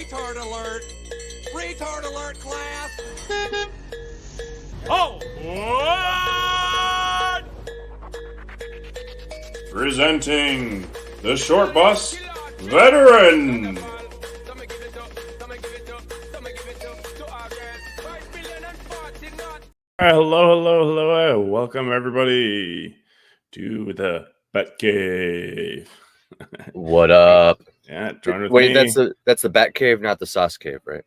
Retard alert! Retard alert, class! Oh! What? Presenting the short bus veteran. Hello. Welcome everybody to the BATTCAVE. What up? Yeah, join with Wait, me. that's the Batcave, not the Sauce Cave, right?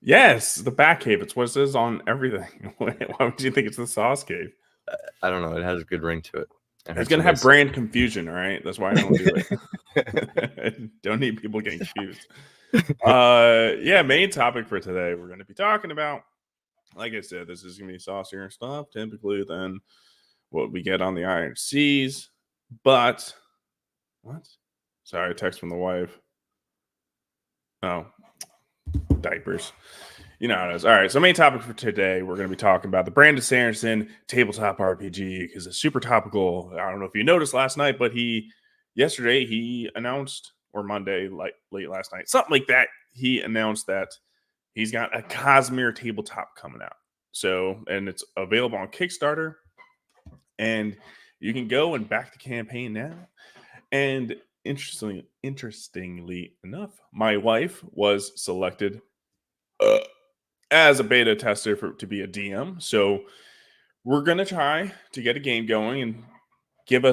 Yes, the BATTCAVE. It's what it says on everything. Why would you think it's the Sauce Cave? I don't know. It has a good ring to it. It's gonna have brand confusion, all right? That's why I don't do it. Don't need people getting confused. Yeah, main topic for today, we're gonna be talking about, like I said, this is gonna be saucier stuff typically than what we get on the IRCs. But what? Sorry, text from the wife. Oh, diapers. You know how it is. All right, so main topic for today, we're going to be talking about the Brandon Sanderson tabletop RPG because it's super topical. I don't know if you noticed last night, but yesterday he announced, or Monday, like late last night, something like that, he announced that he's got a Cosmere tabletop coming out. So, and it's available on Kickstarter, and you can go and back the campaign now. And interestingly enough, my wife was selected as a beta tester to be a DM. So we're going to try to get a game going and give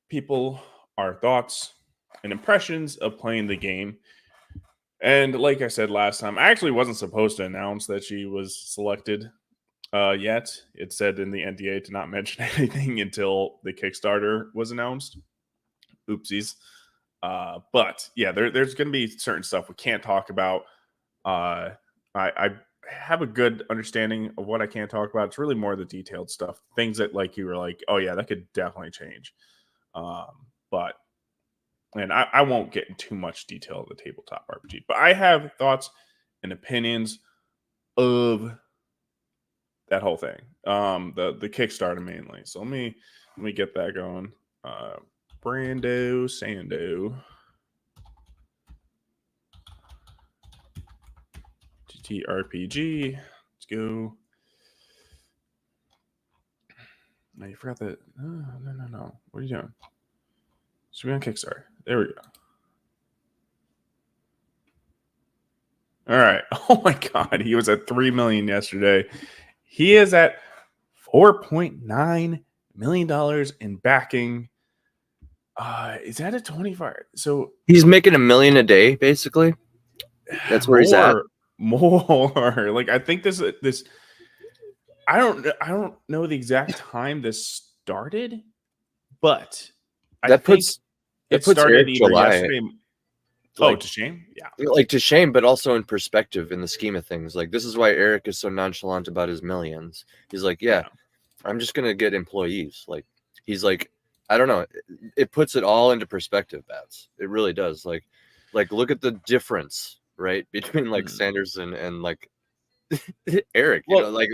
people our thoughts and impressions of playing the game. And like I said last time, I actually wasn't supposed to announce that she was selected yet. It said in the NDA to not mention anything until the Kickstarter was announced. Oopsies. But yeah, there's going to be certain stuff we can't talk about. I have a good understanding of what I can't talk about. It's really more the detailed stuff, things that like you were like, oh yeah, that could definitely change. But I won't get in too much detail of the tabletop RPG, but I have thoughts and opinions of that whole thing. The Kickstarter mainly. So let me get that going. Brando Sando. TTRPG. Let's go. No, you forgot that. No. What are you doing? Should be on Kickstarter. There we go. All right. Oh my God. He was at 3 million yesterday. He is at $4.9 million in backing. Is that a 25? So he's making $1 million a day, basically. That's where he's at. More. Like, I think this I don't know the exact time this started, but It puts started Eric either July, yesterday. like, to shame? Yeah. Like to shame, but also in perspective in the scheme of things. Like, this is why Eric is so nonchalant about his millions. He's like, yeah. I'm just gonna get employees. Like, he's like, I don't know. It puts it all into perspective, Bats. It really does. Like look at the difference, right, between like Sanderson and like Eric. You know, like,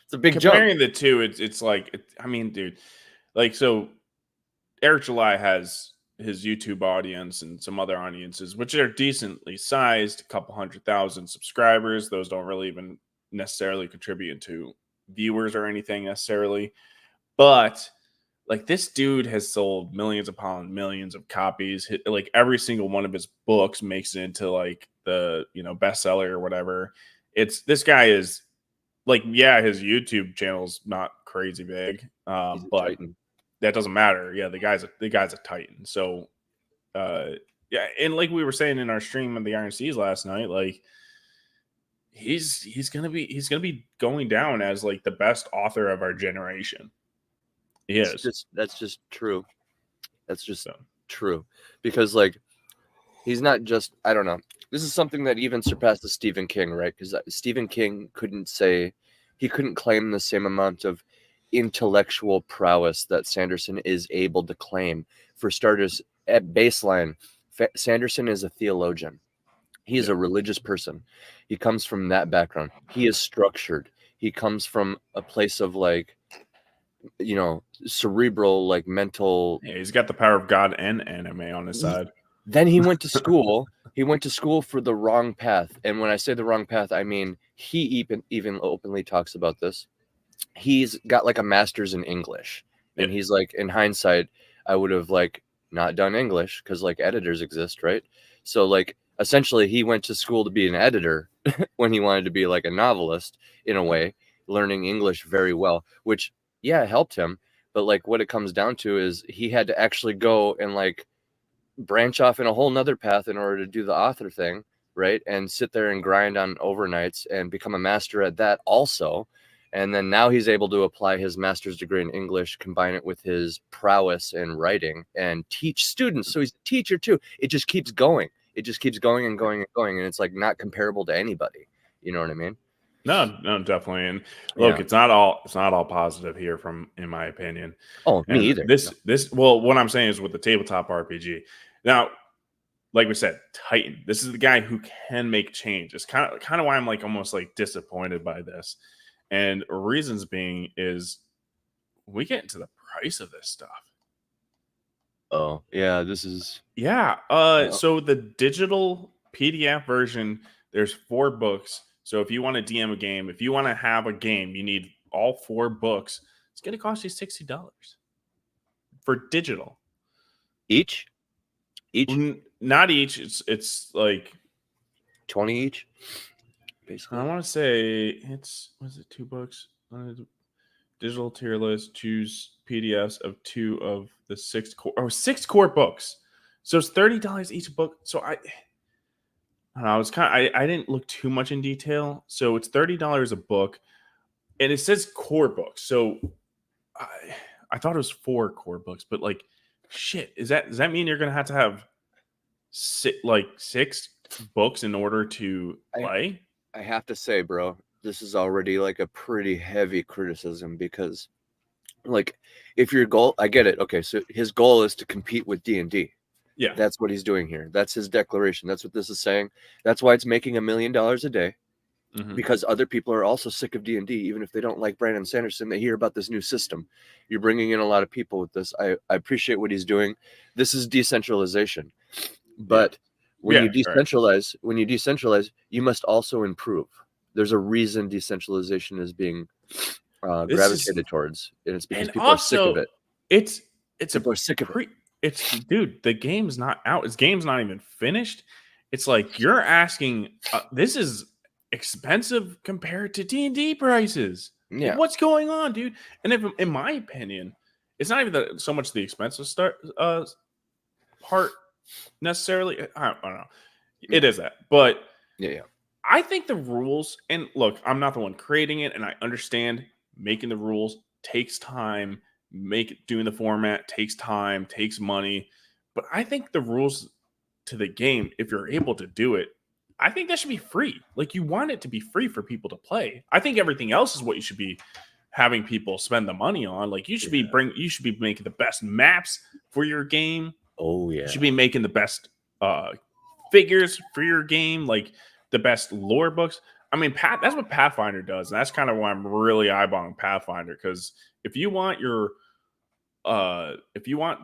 it's a big comparing jump. the two. It's like, I mean, dude, like, so Eric July has his YouTube audience and some other audiences, which are decently sized, a couple 100,000 subscribers. Those don't really even necessarily contribute to viewers or anything necessarily, but like, this dude has sold millions upon millions of copies. Like, every single one of his books makes it into like the bestseller or whatever. This guy is like, yeah, his YouTube channel's not crazy big, but Titan. That doesn't matter. Yeah, the guy's a titan. So yeah, and like we were saying in our stream of the Iron Seas last night, like, he's gonna be going down as like the best author of our generation. Yes, That's just true. That's just true, because like, he's not just, I don't know. This is something that even surpasses Stephen King, right? Because Stephen King couldn't claim the same amount of intellectual prowess that Sanderson is able to claim. For starters, at baseline, Sanderson is a theologian. He is a religious person. He comes from that background. He is structured. He comes from a place of like, cerebral, like mental. Yeah, he's got the power of God and anime on his side. Then he went to school He went to school for the wrong path. And when I say the wrong path, I mean he even openly talks about this. He's got like a master's in English. And he's like, in hindsight, I would have like not done English because like editors exist, right? So like essentially he went to school to be an editor when he wanted to be like a novelist in a way, learning English very well, which helped him. But like what it comes down to is he had to actually go and like branch off in a whole nother path in order to do the author thing, right? And sit there and grind on overnights and become a master at that also. And then now he's able to apply his master's degree in English, combine it with his prowess in writing, and teach students. So he's a teacher too. It just keeps going. It just keeps going and going and going. And it's like not comparable to anybody. You know what I mean? No, definitely. And look, it's not all positive here in my opinion. Oh, me either. Well, what I'm saying is with the tabletop RPG. Now, like we said, Titan. This is the guy who can make change. It's kind of why I'm like almost like disappointed by this. And reasons being is we get into the price of this stuff. Oh, yeah, this is so the digital PDF version, there's 4 books. So if you want to DM a game, if you want to have a game, you need all 4 books. It's going to cost you $60 for digital. Each? Not each. It's like 20 each. Basically, I want to say was it 2 books? Digital tier list. Choose PDFs of 2 of the 6 core books. So it's $30 each book. So I don't know, I didn't look too much in detail. So it's $30 a book, and it says core books. So I thought it was 4 core books, but like, shit, does that mean you're gonna have to have 6 books in order to play? I have to say, bro, this is already like a pretty heavy criticism because, like, if your goal, I get it. Okay, so his goal is to compete with D&D. Yeah, that's what he's doing here. That's his declaration. That's what this is saying. That's why it's making $1 million a day, because other people are also sick of D&D. Even if they don't like Brandon Sanderson, they hear about this new system. You're bringing in a lot of people with this. I appreciate what he's doing. This is decentralization, but when you decentralize, you must also improve. There's a reason decentralization is being gravitated towards, and it's because people are sick of it. People are sick of it. Dude, the game's not out. This game's not even finished. It's like you're asking. This is expensive compared to D&D prices. Yeah, like, what's going on, dude? And in my opinion, it's not even so much the expensive part necessarily. I don't know. It is that, but yeah. I think the rules, and look, I'm not the one creating it, and I understand making the rules takes time. Doing the format takes time, takes money, but I think the rules to the game, if you're able to do it, I think that should be free. Like, you want it to be free for people to play. I think everything else is what you should be having people spend the money on. Like, you should be making the best maps for your game. Oh yeah, you should be making the best figures for your game, like the best lore books. I mean, that's what Pathfinder does, and that's kind of why I'm really eyeballing Pathfinder, because if you want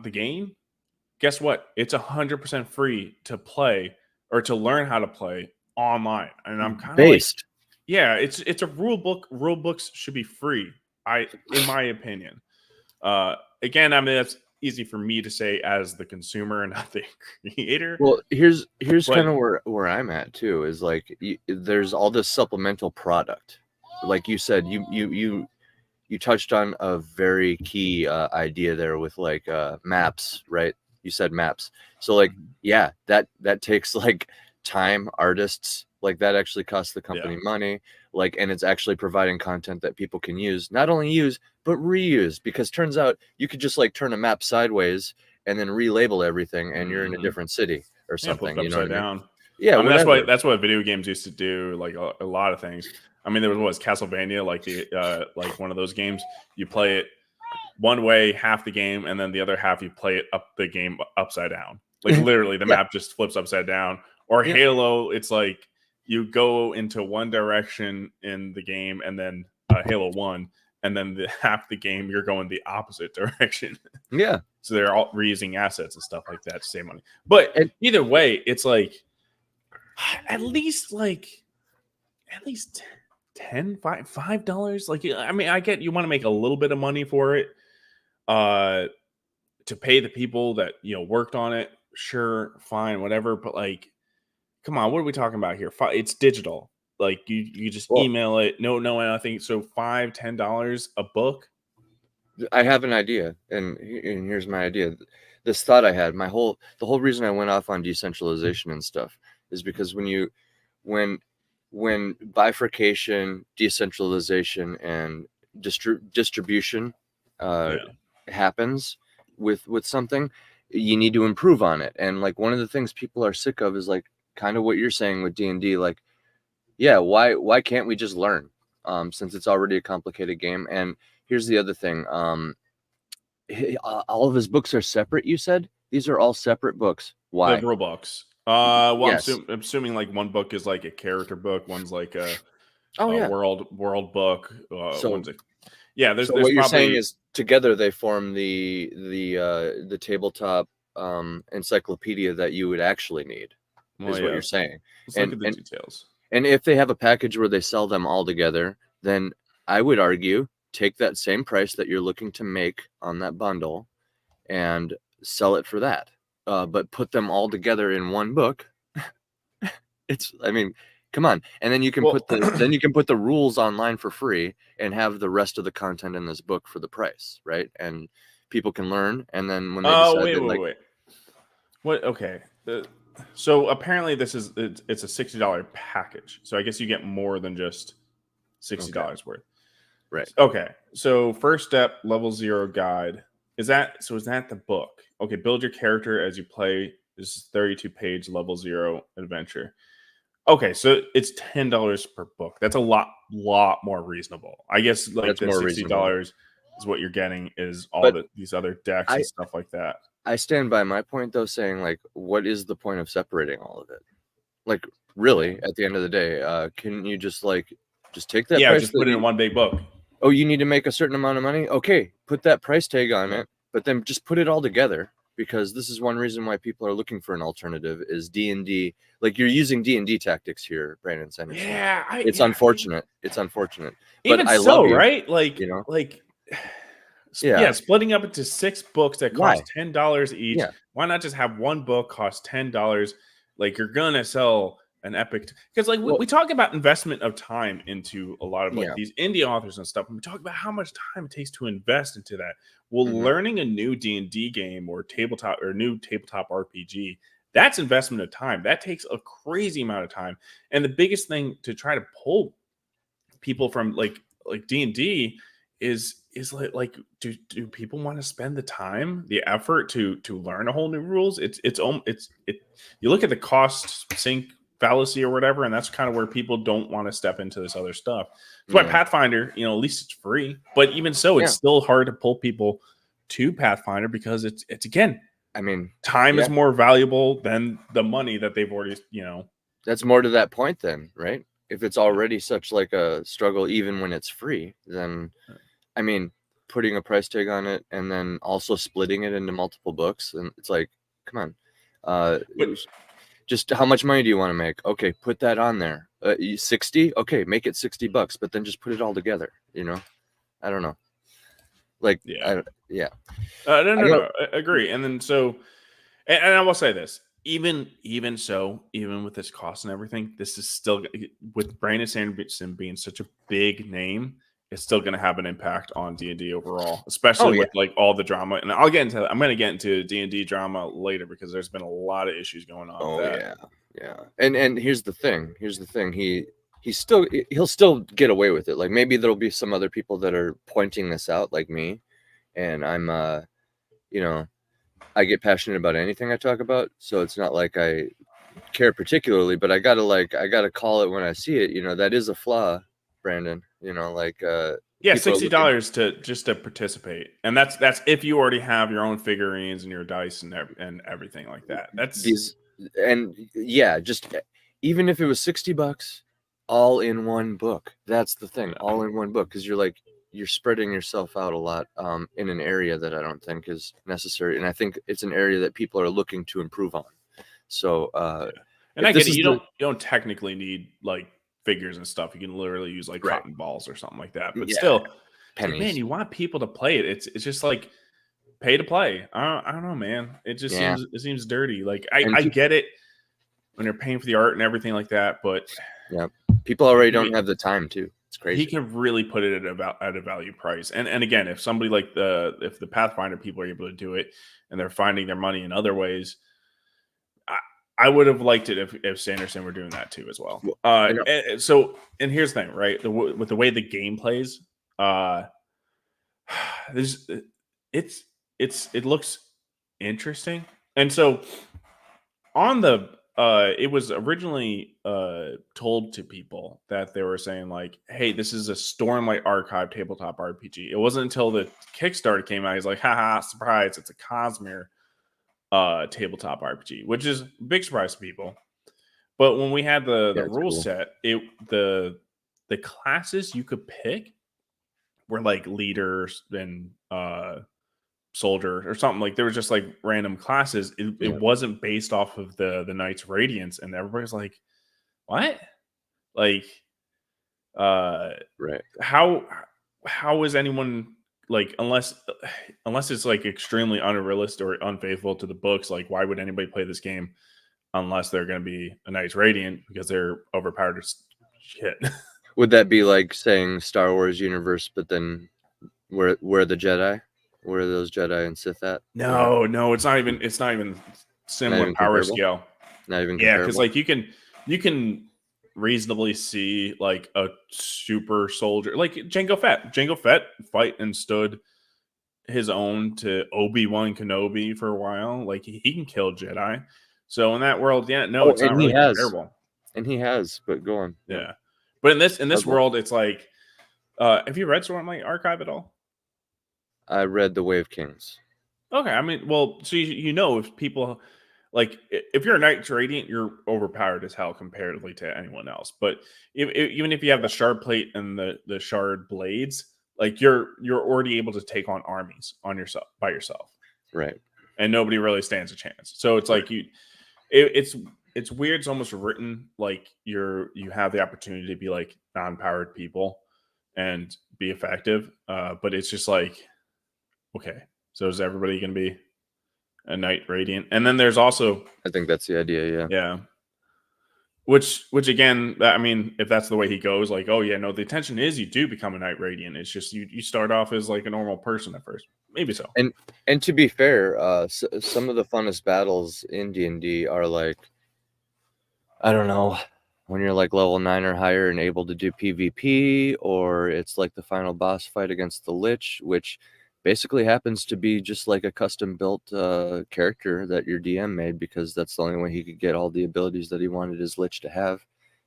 the game, guess what? It's 100% free to play or to learn how to play online. And I'm kind of based. It's a rule book. Rule books should be free. In my opinion. Again, I mean, that's easy for me to say as the consumer and not the creator. Well, here's kind of where I'm at too, is like there's all this supplemental product. Like you said, you touched on a very key idea there with like maps, right? You said maps. So like, yeah, that takes like time, artists, like that actually costs the company money. Like, and it's actually providing content that people can use, not only use, but reuse, because turns out you could just like turn a map sideways and then relabel everything and you're in a different city or something. You know what I mean? Yeah, I mean, that's what video games used to do, like a lot of things. I mean, there was Castlevania, like like one of those games. You play it one way half the game, and then the other half you play it the game upside down. Like literally, the map just flips upside down. Or Halo, it's like you go into one direction in the game, and then Halo 1, and then half the game you're going the opposite direction. Yeah. So they're all reusing assets and stuff like that to save money. But either way, it's like at least $5. Like, I mean, I get you want to make a little bit of money for it, to pay the people that worked on it. Sure, fine, whatever. But like, come on, what are we talking about here? It's digital. Like you just email it. No, nothing. So $5-10 a book. I have an idea, and here's my idea. This thought I had, the whole reason I went off on decentralization and stuff is because when bifurcation, decentralization, and distribution happens with something, you need to improve on it. And like one of the things people are sick of is like kind of what you're saying with D&D. Like, yeah, why can't we just learn? Since it's already a complicated game. And here's the other thing. All of his books are separate, you said? These are all separate books. Why? The rule books. Well, yes. I'm assuming like one book is like a character book, one's like a world book. One's there's what you're saying is together they form the tabletop encyclopedia that you would actually need. What you're saying. Let's look at the details. And if they have a package where they sell them all together, then I would argue take that same price that you're looking to make on that bundle and sell it for that. But put them all together in one book. Come on. And then you can put the rules online for free and have the rest of the content in this book for the price, right? And people can learn. And then when they decide wait. What? Okay. So apparently it's a $60 package. So I guess you get more than just $60 worth. Right. Okay. So first step, level 0 guide. Is that the book? Okay. Build your character as you play. This is 32-page level 0 adventure. Okay. So it's $10 per book. That's a lot more reasonable. I guess like the $60 is what you're getting is these other decks and stuff like that. I stand by my point though, saying like, what is the point of separating all of it? Like, really, at the end of the day, can you just take that? Yeah, just put it in one big book. Oh, you need to make a certain amount of money? Okay, put that price tag on it, but then just put it all together, because this is one reason why people are looking for an alternative is D&D. Like, you're using D&D tactics here, Brandon Sanderson. Yeah, it's unfortunate. It's unfortunate. Even but I so, love you, right? Like, splitting up into 6 books that cost $10 each. Yeah. Why not just have one book cost $10? Like, you're gonna sell an epic, because we talk about investment of time into a lot of these indie authors and stuff, and we talk about how much time it takes to invest into that. Well, learning a new D&D game or new tabletop RPG, that's investment of time. That takes a crazy amount of time. And the biggest thing to try to pull people from like D&D is like do people want to spend the time, the effort to learn a whole new rules? You look at the cost sink fallacy or whatever, and that's kind of where people don't want to step into this other stuff. That's why Pathfinder, at least it's free, but even so, it's still hard to pull people to Pathfinder because it's again, time is more valuable than the money that they've already, That's more to that point then, right? If it's already such like a struggle, even when it's free, then putting a price tag on it and then also splitting it into multiple books, and it's like, come on, just how much money do you want to make? Okay, put that on there. 60? Okay, make it $60, but then just put it all together. I don't know. Like, No, I agree. And then and I will say this, even with this cost and everything, this is still, with Brandon Sanderson being such a big name, it's still going to have an impact on D&D overall, especially with like all the drama. And I'm going to get into D&D drama later because there's been a lot of issues going on with that. Yeah. And here's the thing. He'll still get away with it. Like, maybe there'll be some other people that are pointing this out, like me, and I'm I get passionate about anything I talk about, so it's not like I care particularly, but I gotta call it when I see it. That is a flaw, Brandon. $60 to participate, and that's if you already have your own figurines and your dice and everything like that. That's just even if it was $60, all in one book. That's the thing, all in one book, because you're spreading yourself out a lot in an area that I don't think is necessary, and I think it's an area that people are looking to improve on. So And I get it. You don't technically need like figures and stuff. You can literally use like cotton balls or something like that. But still, it's like, man, you want people to play it. It's just like pay to play. I don't know, man. It just seems dirty. Like I get it when you're paying for the art and everything like that, but people already don't have the time to. It's crazy. He can really put it at a value price. And again, if somebody like if the Pathfinder people are able to do it and they're finding their money in other ways, I would have liked it if Sanderson were doing that too as well. And here's the thing, right? With the way the game plays, it looks interesting. And so on the it was originally told to people that they were saying like, hey, this is a Stormlight Archive tabletop RPG. It wasn't until the Kickstarter came out, he's like, haha, surprise, it's a Cosmere tabletop RPG, which is a big surprise to people. But when we had the rule set, the classes you could pick were like leaders and soldier or something. Like there was just like random classes. It wasn't based off of the Knights Radiance, and everybody's like, what? Like right. How is anyone like, unless it's like extremely unrealistic or unfaithful to the books, like why would anybody play this game unless they're going to be a Knights Radiant because they're overpowered as shit? Would that be like saying Star Wars universe, but then where the Jedi? Where are those Jedi and Sith at? No, it's not even similar power scale. Not even comparable. Because like you can reasonably see like a super soldier like Jango Fett. Jango Fett fight and stood his own to Obi-Wan Kenobi for a while. Like he can kill Jedi. So in that world, it's not really comparable. And he has, but go on. Yeah. But in this world, it's like have you read Stormlight Archive at all? I read The Wave Kings. Okay, I mean, well, so you know if people like if you're a Knight Radiant, you're overpowered as hell comparatively to anyone else. But even if you have the shard plate and the shard blades, like you're already able to take on armies on yourself by yourself, right? And nobody really stands a chance. So it's like it's weird. It's almost written like you have the opportunity to be like non-powered people and be effective, but it's just like, okay, so is everybody going to be a Knight Radiant? And then there's also, I think that's the idea, yeah. Which again, I mean, if that's the way he goes, like, oh yeah, no, the intention is you do become a Knight Radiant. It's just you start off as like a normal person at first, maybe so. And to be fair, some of the funnest battles in D&D are like, I don't know, when you're like level 9 or higher and able to do PvP, or it's like the final boss fight against the Lich, which basically happens to be just like a custom built character that your DM made because that's the only way he could get all the abilities that he wanted his Lich to have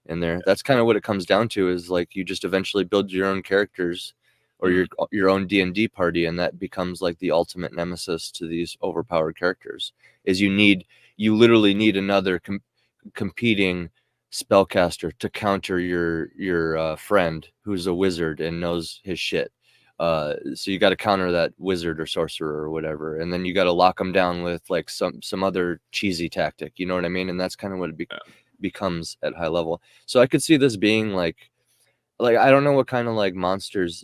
in there. That's kind of what it comes down to, is like you just eventually build your own characters or your own D&D party, and that becomes like the ultimate nemesis to these overpowered characters. Is you literally need another competing spellcaster to counter your friend who's a wizard and knows his shit. So you got to counter that wizard or sorcerer or whatever, and then you got to lock them down with like some other cheesy tactic, you know what I mean? And that's kind of what it becomes at high level. So I could see this being like I don't know what kind of like monsters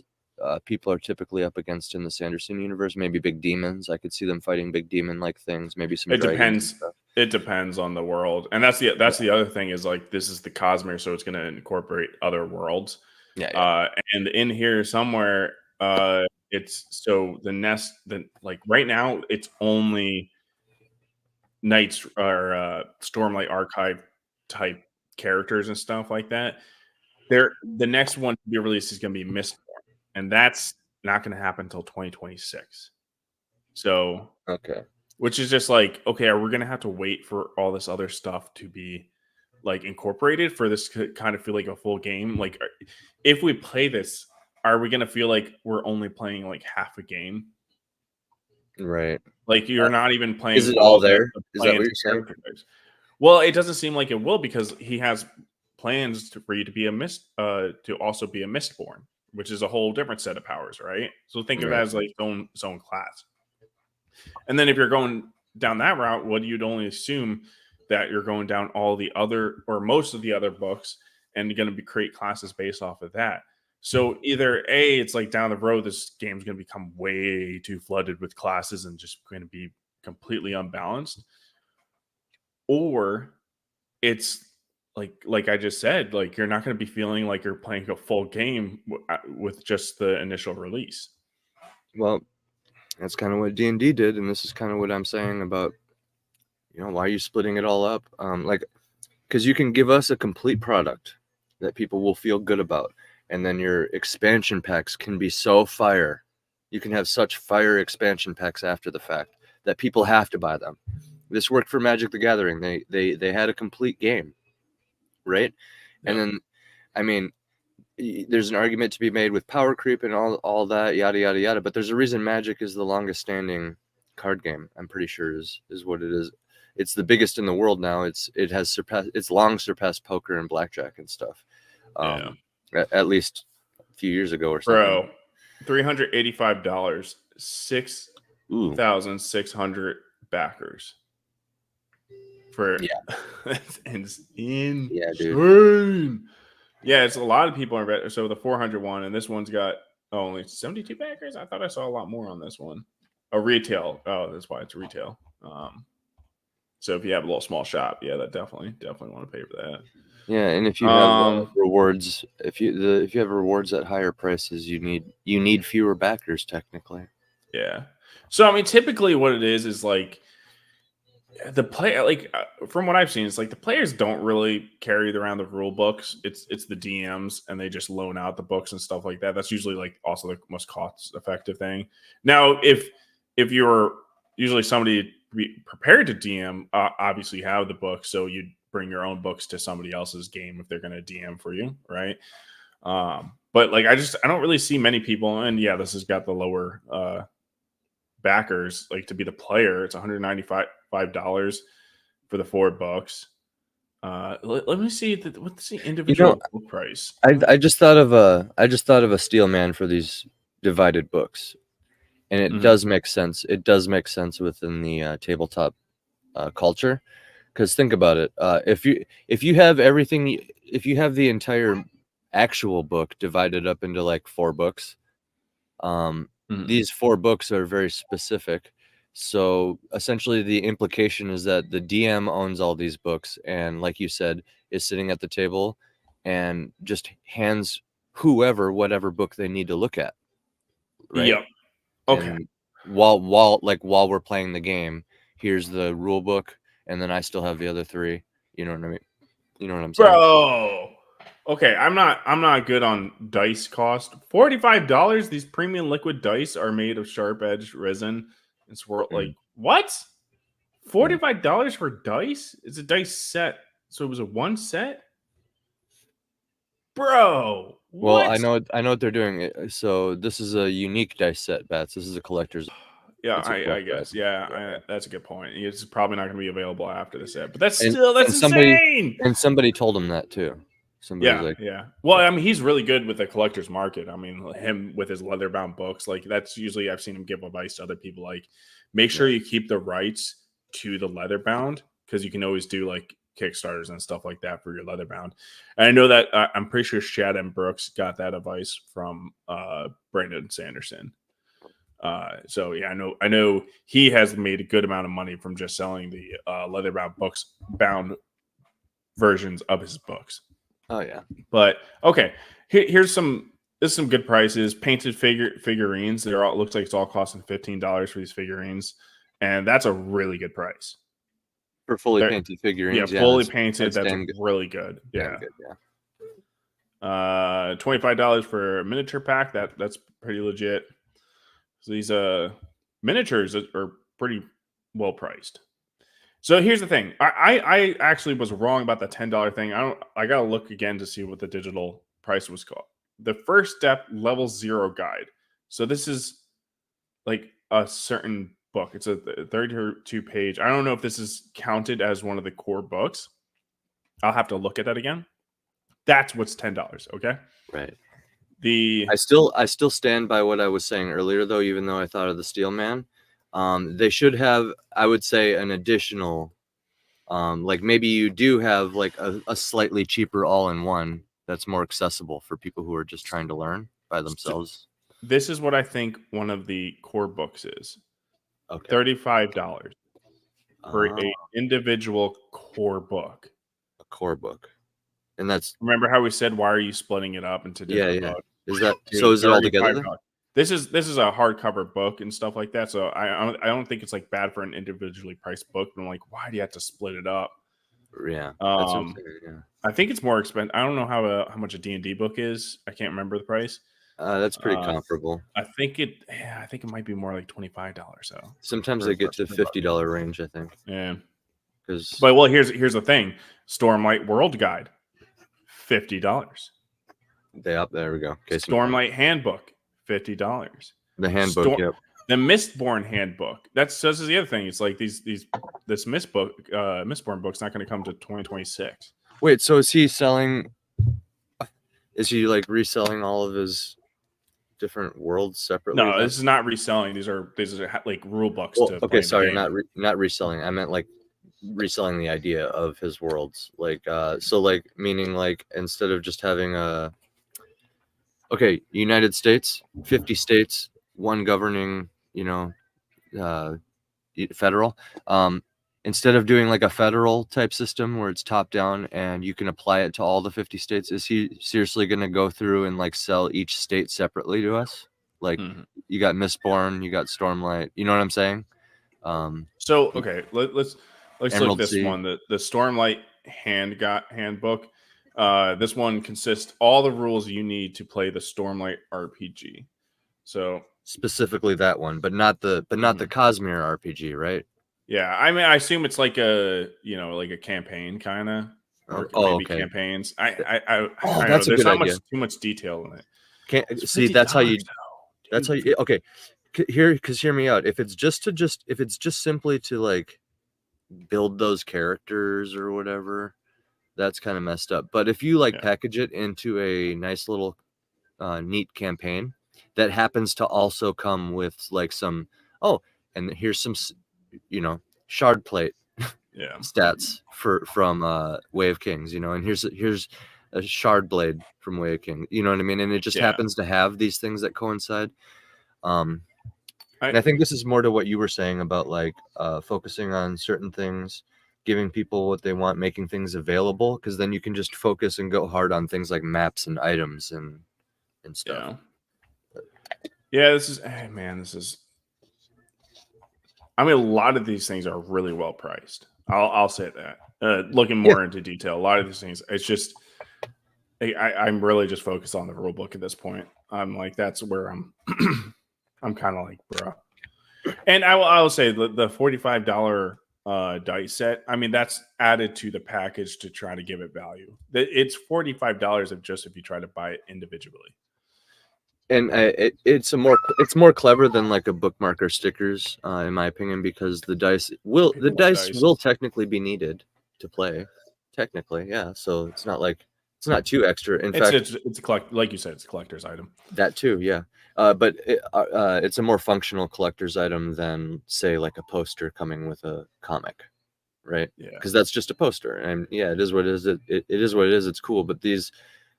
people are typically up against in the Sanderson universe. Maybe big demons. I could see them fighting big demon like things. Maybe some. It depends. It depends on the world, and that's the other thing is like this is the Cosmere, so it's going to incorporate other worlds. Yeah. And in here somewhere. It's so like right now it's only Knights or Stormlight Archive type characters and stuff like that. The next one to be released is going to be Mistborn, and that's not going to happen until 2026. So okay, which is just like, okay, are we going to have to wait for all this other stuff to be like incorporated for this to kind of feel like a full game? Like if we play this, are we going to feel like we're only playing like half a game? Right. Like you're not even playing. Is it all there? Is that what you're saying? Well, it doesn't seem like it will because he has plans for you to be to also be a Mistborn, which is a whole different set of powers, right? So think of it as like its own class. And then if you're going down that route, you'd only assume that you're going down all the other or most of the other books and you're going to create classes based off of that. So either A, it's like down the road, this game's going to become way too flooded with classes and just going to be completely unbalanced, or it's like I just said, like you're not going to be feeling like you're playing a full game with just the initial release. Well, that's kind of what D&D did, and this is kind of what I'm saying about, why are you splitting it all up? Because you can give us a complete product that people will feel good about, and then your expansion packs can be so fire. You can have such fire expansion packs after the fact that people have to buy them. This worked for Magic the Gathering. They had a complete game, right? Yeah. And then, I mean, there's an argument to be made with power creep and all that, yada yada yada. But there's a reason Magic is the longest standing card game. I'm pretty sure is what it is. It's the biggest in the world now. It's long surpassed poker and blackjack and stuff. At least a few years ago or something. Bro, $385, 6,600 backers. That's insane. Yeah, dude. Yeah, it's a lot of people are. So the 400 one, and this one's got only 72 backers. I thought I saw a lot more on this one. Retail. Oh, that's why it's retail. So if you have a little small shop, yeah, that definitely want to pay for that. Yeah, and if you have rewards, if you have rewards at higher prices, you need fewer backers technically. Yeah. So I mean, typically what it is like the player, like from what I've seen, it's like the players don't really carry around the rule books. It's the DMs, and they just loan out the books and stuff like that. That's usually like also the most cost effective thing. Now, if you're usually somebody prepared to DM, obviously you have the book, so you'd bring your own books to somebody else's game if they're going to DM for you, right? But like I don't really see many people, and yeah, this has got the lower backers, like to be the player. It's $195 for the 4 books. Let me see what's the individual book price. I just thought of a steel man for these divided books, and it does make sense. It does make sense within the tabletop culture, because think about it. If you have everything, if you have the entire actual book divided up into like 4 books, these 4 books are very specific. So essentially the implication is that the DM owns all these books, and like you said, is sitting at the table and just hands whoever whatever book they need to look at. Right? Yep. Okay. And while we're playing the game, here's the rule book, and then I still have the other 3. You know what I mean? You know what I'm saying? Bro. Okay, I'm not good on dice cost. $45. These premium liquid dice are made of sharp edged resin. It's like what? $45 for dice? It's a dice set, so it was a 1 set. Bro, what? Well, I know what they're doing. So this is a unique dice set, Bats. This is a collector's. Yeah, I guess. Yeah, that's a good point. It's probably not going to be available after the set, but that's insane. And somebody told him that too. Yeah. Well, I mean, he's really good with the collector's market. I mean, him with his leather-bound books, like that's usually I've seen him give advice to other people, like make sure you keep the rights to the leather-bound, because you can always do like Kickstarters and stuff like that for your leather-bound. And I know that I'm pretty sure Shad and Brooks got that advice from Brandon Sanderson. So yeah, I know he has made a good amount of money from just selling the leather-bound bound versions of his books. Oh yeah, but okay. Here's some good prices. Painted figurines. They're all looks like it's all costing $15 for these figurines, and that's a really good price for fully painted figurines. Yeah, fully painted. That's really good. Yeah. $25 for a miniature pack. That's pretty legit. So these miniatures are pretty well priced. So here's the thing. I actually was wrong about the $10 thing. I gotta look again to see what the digital price was called. The First Step Level 0 guide. So this is like a certain book. It's a 32 page. I don't know if this is counted as one of the core books. I'll have to look at that again. That's what's $10. Okay. Right. I still stand by what I was saying earlier, though, even though I thought of the Steel Man. They should have, I would say, an additional Like maybe you do have like a slightly cheaper all-in-one that's more accessible for people who are just trying to learn by themselves. This is what I think one of the core books is. Okay. $35 for Oh, a individual core book. a core book. And that's Remember how we said, why are you splitting it up into different yeah. books? Is that Dude, so? Is it all together then? $35. This is a hardcover book and stuff like that. So I don't think it's like bad for an individually priced book. But I'm like, why do you have to split it up? Yeah, that's what I'm saying, yeah. I think it's more expensive. I don't know how much a D&D book is. I can't remember the price. That's pretty comparable. I think it might be more like $25. So sometimes they get to $50 range, I think. Yeah. But well, here's the thing: Stormlight World Guide, $50. There we go. Okay, Stormlight Handbook, $50. The handbook, yep. The Mistborn Handbook. This is the other thing. It's like this Mistborn book's not going to come to 2026. Wait, so is he selling? Is he like reselling all of his different worlds separately? No, this is not reselling. These are like rule books. Well, okay, sorry, not reselling. I meant like reselling the idea of his worlds. Like, so like meaning like instead of just having United States, 50 states, one governing, federal. Instead of doing like a federal type system where it's top down and you can apply it to all the 50 states, is he seriously going to go through and like sell each state separately to us? Like you got Mistborn, you got Stormlight, you know what I'm saying? So, okay, let's look at this Sea. one, the Stormlight handbook. This one consists all the rules you need to play the Stormlight RPG. So specifically that one, but not the Cosmere RPG, right? Yeah, I mean, I assume it's like a campaign kind of, or maybe okay. Campaigns. That's know. There's not too much detail in it. See, that's how you. Okay. Hear me out. If it's just simply to like build those characters or whatever, that's kind of messed up. But if you package it into a nice little neat campaign that happens to also come with like some and here's some shard plate stats from Way of Kings, and here's a shard blade from Way of Kings, you know what I mean? And it just happens to have these things that coincide. And I think this is more to what you were saying about like focusing on certain things, giving people what they want, making things available, because then you can just focus and go hard on things like maps and items and stuff. This is I mean, a lot of these things are really well priced. I'll say that. Looking more into detail, a lot of these things, it's just I'm really just focused on the rule book at this point. I'm like, that's where I'm I'm kind of like, bro. And I will say the $45 dice set, I mean, that's added to the package to try to give it value. It's $45 if you try to buy it individually. And it's more clever than like a bookmark or stickers, in my opinion, because the dice will technically be needed to play, technically, yeah. So it's not too extra. In fact, it's a like you said, it's a collector's item. That too, yeah. But it's a more functional collector's item than say like a poster coming with a comic, right? Yeah. Because that's just a poster, and it is what it is. It is what it is. It's cool, but these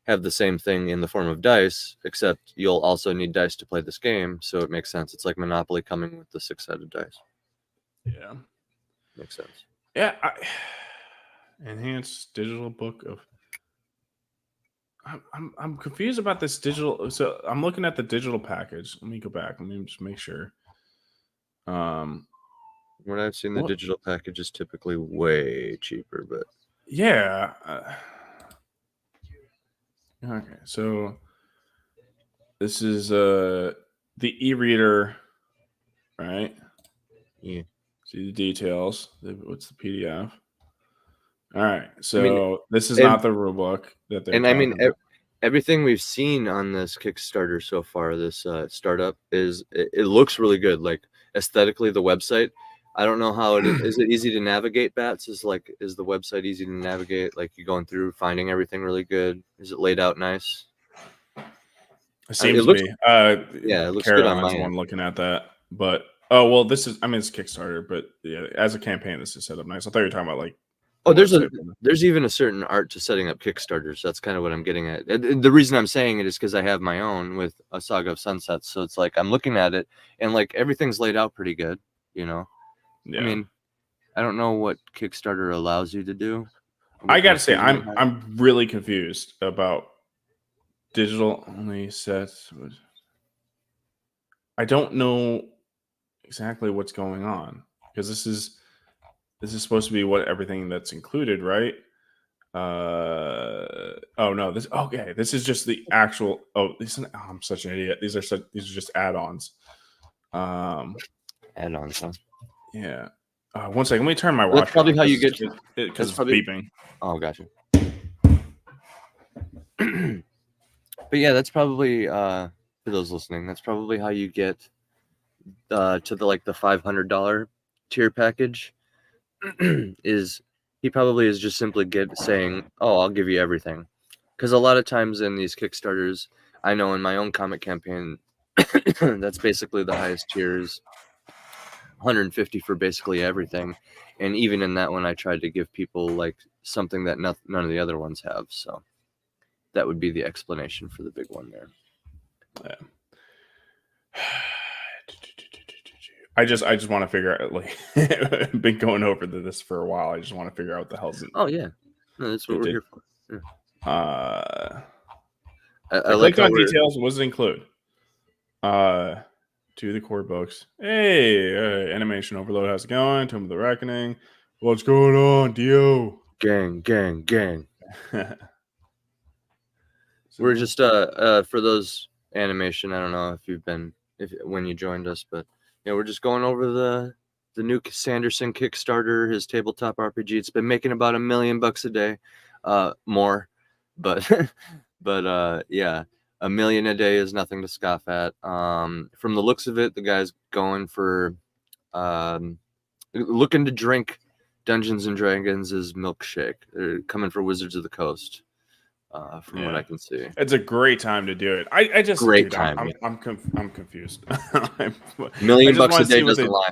have the same thing in the form of dice, except you'll also need dice to play this game, so it makes sense. It's like Monopoly coming with the 6-sided dice. Yeah, makes sense. Yeah, enhanced digital book of. I'm confused about this digital. So I'm looking at the digital package. Let me go back. Let me just make sure. When I've seen the digital package is typically way cheaper, but yeah. Okay, so this is the e-reader, right? Yeah. See the details. What's the PDF? All right, so this is not the rule book that they're. And I mean, everything we've seen on this Kickstarter so far, this startup it looks really good. Like aesthetically, the website. I don't know how it is. Is it easy to navigate, Bats? Is the website easy to navigate? Like you going through, finding everything really good? Is it laid out nice? It seems to be. Yeah, it looks good on my one end. looking at that. But this is, it's Kickstarter, but yeah, as a campaign, this is set up nice. I thought you were talking about like Oh, there's even a certain art to setting up Kickstarters. That's kind of what I'm getting at. And the reason I'm saying it is because I have my own with a Saga of Sunsets. So it's like I'm looking at it and like everything's laid out pretty good, you know. Yeah. I mean, I don't know what Kickstarter allows you to do. I gotta say, I'm really confused about digital only sets. I don't know exactly what's going on because this is supposed to be what everything that's included, right? Oh no, this is just the actual. I'm such an idiot. These are just add-ons. Add-ons, huh? Yeah. 1 second. Let me turn my watch. That's probably how you get because it's beeping. Oh, gotcha. But yeah, that's probably for those listening. That's probably how you get to the $500 tier package. Is he probably is just simply saying, "Oh, I'll give you everything," because a lot of times in these Kickstarters, I know in my own comic campaign, that's basically the highest tiers, 150 for basically everything, and even in that one, I tried to give people like something that none of the other ones have. So that would be the explanation for the big one there. Yeah. I just want to figure out, like, I've been going over this for a while. I just want to figure out what the hell's in. Oh yeah, no, that's what we're here for. Yeah. I clicked on details. What does it include? To the core books. Hey, Animation Overload, how's it going? Tomb of the Reckoning. What's going on, Dio? Gang. We're just for those animation. I don't know if when you joined us, but yeah, we're just going over the new Sanderson Kickstarter, his tabletop RPG. It's been making about $1 million a day, more, but yeah, $1 million a day is nothing to scoff at. From the looks of it, the guy's going for looking to drink Dungeons and Dragons' milkshake. They're coming for Wizards of the Coast. From what I can see, it's a great time to do it. I just great time. I'm confused. $1 million a day doesn't lie.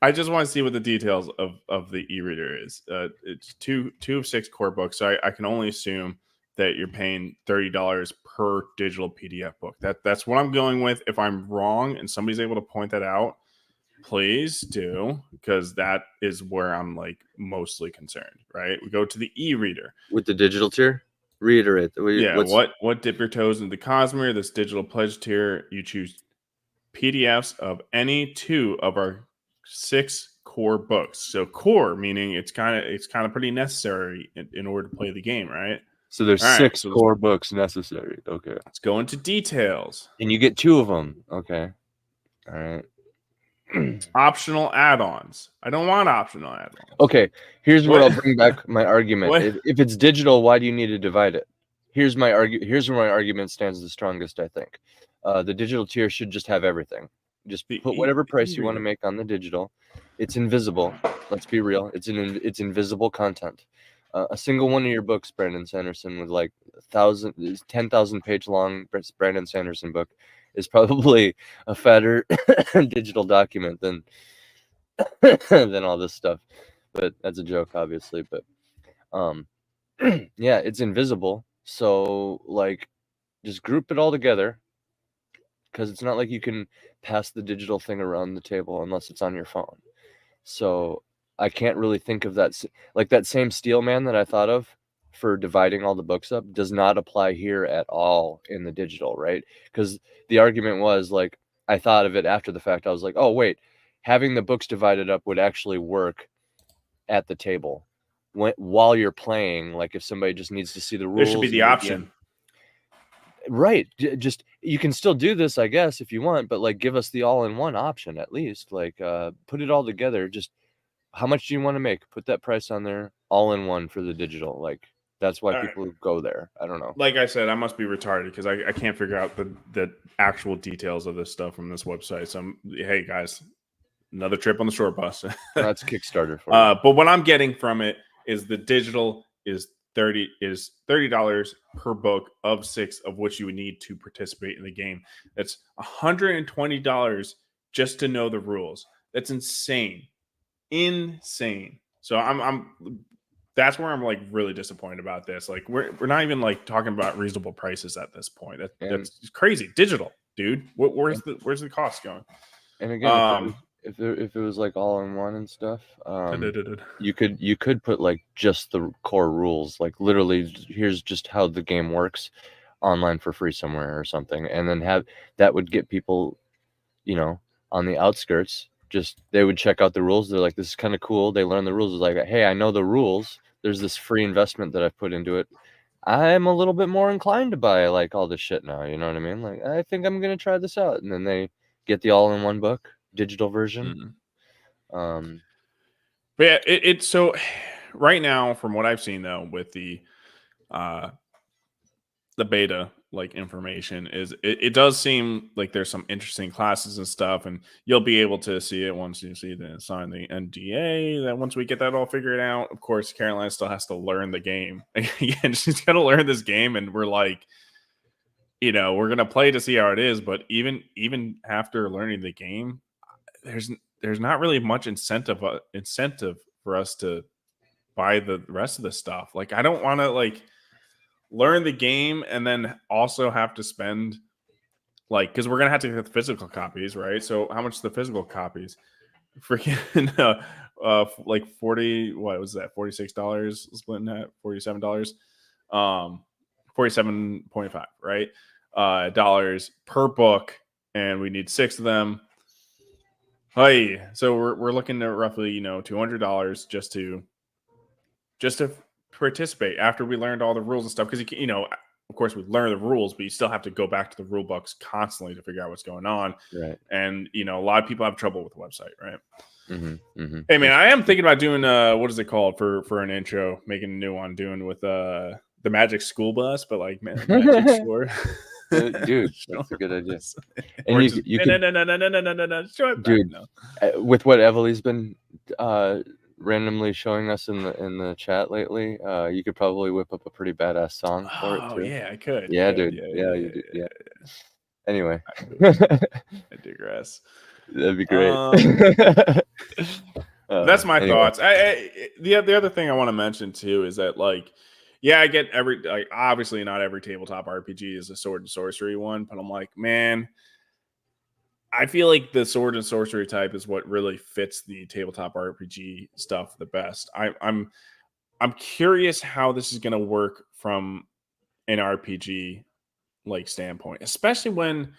I just want to see what the details of the e-reader is. It's two of 6 core books, so I can only assume that you're paying $30 per digital PDF book. That's what I'm going with. If I'm wrong and somebody's able to point that out, please do, because that is where I'm like mostly concerned. Right? We go to the e-reader with the digital tier. Reiterate. What dip your toes into Cosmere? This digital pledge tier, you choose PDFs of any 2 of our 6 core books. So core meaning it's kind of pretty necessary in order to play the game, right? So there's 6 core books necessary. Okay. Let's go into details. And you get 2 of them. Okay. All right. Optional add-ons. I don't want optional add-ons. Okay, here's where I'll bring back my argument. If it's digital, why do you need to divide it? Here's where my argument stands the strongest, I think. The digital tier should just have everything. Just put whatever price you want to make on the digital. It's invisible. Let's be real. It's invisible content. A single one of your books, Brandon Sanderson, with like 10,000 page long Brandon Sanderson book, is probably a fatter digital document than all this stuff. But that's a joke, obviously. But yeah, it's invisible. So like, just group it all together, because it's not like you can pass the digital thing around the table unless it's on your phone. So I can't really think of that, like that same steel man that I thought of for dividing all the books up does not apply here at all in the digital, right? Because the argument was like, I thought of it after the fact. I was like, oh wait, having the books divided up would actually work at the table while you're playing. Like if somebody just needs to see the rules, there should be the option. Right. Just, you can still do this, I guess, if you want, but like give us the all-in-one option at least. Like put it all together. Just how much do you want to make? Put that price on there, all in one for the digital. Like that's why people go there. I don't know. Like I said, I must be retarded because I can't figure out the actual details of this stuff from this website. So hey guys, another trip on the short bus. That's Kickstarter for you. But what I'm getting from it is the digital is $30 per book of 6 of which you would need to participate in the game. That's $120 just to know the rules. That's insane. So I'm that's where I'm like really disappointed about this. Like we're not even like talking about reasonable prices at this point. That's crazy. Digital, dude. Where's the cost going? And again, if it was like all in one and stuff, you could put like just the core rules, like literally here's just how the game works online for free somewhere or something, and then that would get people, you know, on the outskirts. Just they would check out the rules. They're like, this is kind of cool. They learn the rules. It's like, hey, I know the rules. There's this free investment that I've put into it. I'm a little bit more inclined to buy like all this shit now. You know what I mean? Like, I think I'm gonna try this out, and then they get the all-in-one book digital version. But yeah, it's so right now from what I've seen though with the beta like information is it does seem like there's some interesting classes and stuff, and you'll be able to see it once you see the sign the NDA. That once we get that all figured out, of course, Caroline still has to learn the game again. She's got to learn this game, and we're like, you know, we're gonna play to see how it is. But even after learning the game, there's not really much incentive for us to buy the rest of the stuff. Like I don't want to like learn the game and then also have to spend like because we're gonna have to get the physical copies, right? So how much the physical copies? Freaking like 40, what was that? $46 splitting that, $47, 47.5, right? Dollars per book, and we need 6 of them. Hey, so we're looking at roughly, you know, $200 just to participate after we learned all the rules and stuff. Because you know, of course, we learn the rules, but you still have to go back to the rule books constantly to figure out what's going on. Right. And you know, a lot of people have trouble with the website, right? Hey man, I am thinking about doing what is it called for an intro, making a new one, doing with the Magic School Bus, but like Magic Store. Dude, that's a good idea. And you could, dude, with what Emily's been randomly showing us in the chat lately, you could probably whip up a pretty badass song for it too. Yeah, I could. Yeah, dude. Yeah. Anyway, I digress. That'd be great. That's my thoughts. The other thing I want to mention too is that like, yeah, I get obviously not every tabletop RPG is a sword and sorcery one, but I'm like, man, I feel like the sword and sorcery type is what really fits the tabletop RPG stuff the best. I'm curious how this is going to work from an RPG like standpoint, especially when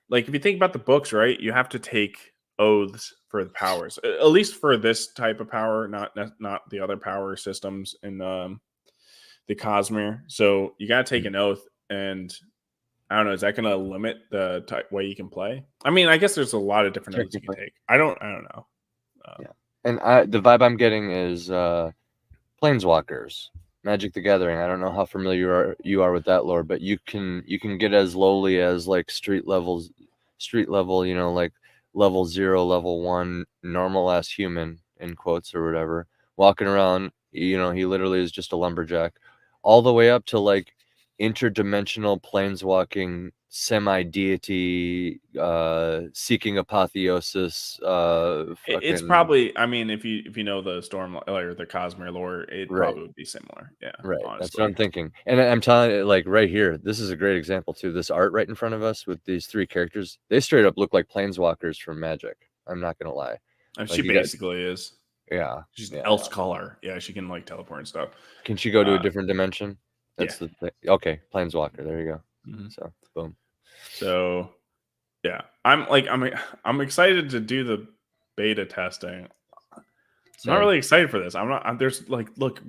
like if you think about the books, right? You have to take oaths for the powers, at least for this type of power, not the other power systems in the Cosmere. So you got to take an oath, and I don't know. Is that going to limit the way you can play? I mean, I guess there's a lot of different oaths you can take. I don't know. Yeah, and the vibe I'm getting is Planeswalkers, Magic the Gathering. I don't know how familiar you are with that lore, but you can get as lowly as like street level, you know, like level 0, level 1, normal ass human in quotes or whatever, walking around. You know, he literally is just a lumberjack, all the way up to like interdimensional planeswalking semi-deity seeking apotheosis. It's probably, I mean, if you know the Storm or the Cosmere lore, it probably would be similar. Yeah, right. Honestly. That's what I'm thinking. And I'm telling you, like right here, this is a great example too. This art right in front of us with these 3 characters, they straight up look like planeswalkers from Magic. I'm not gonna lie. Like, she basically is. Yeah, she's an elf color. Yeah, she can like teleport and stuff. Can she go to a different dimension? That's the thing. Okay, planeswalker. There you go. So boom. So yeah, I'm excited to do the beta testing. I'm not really excited for this. I'm not. There's like, look,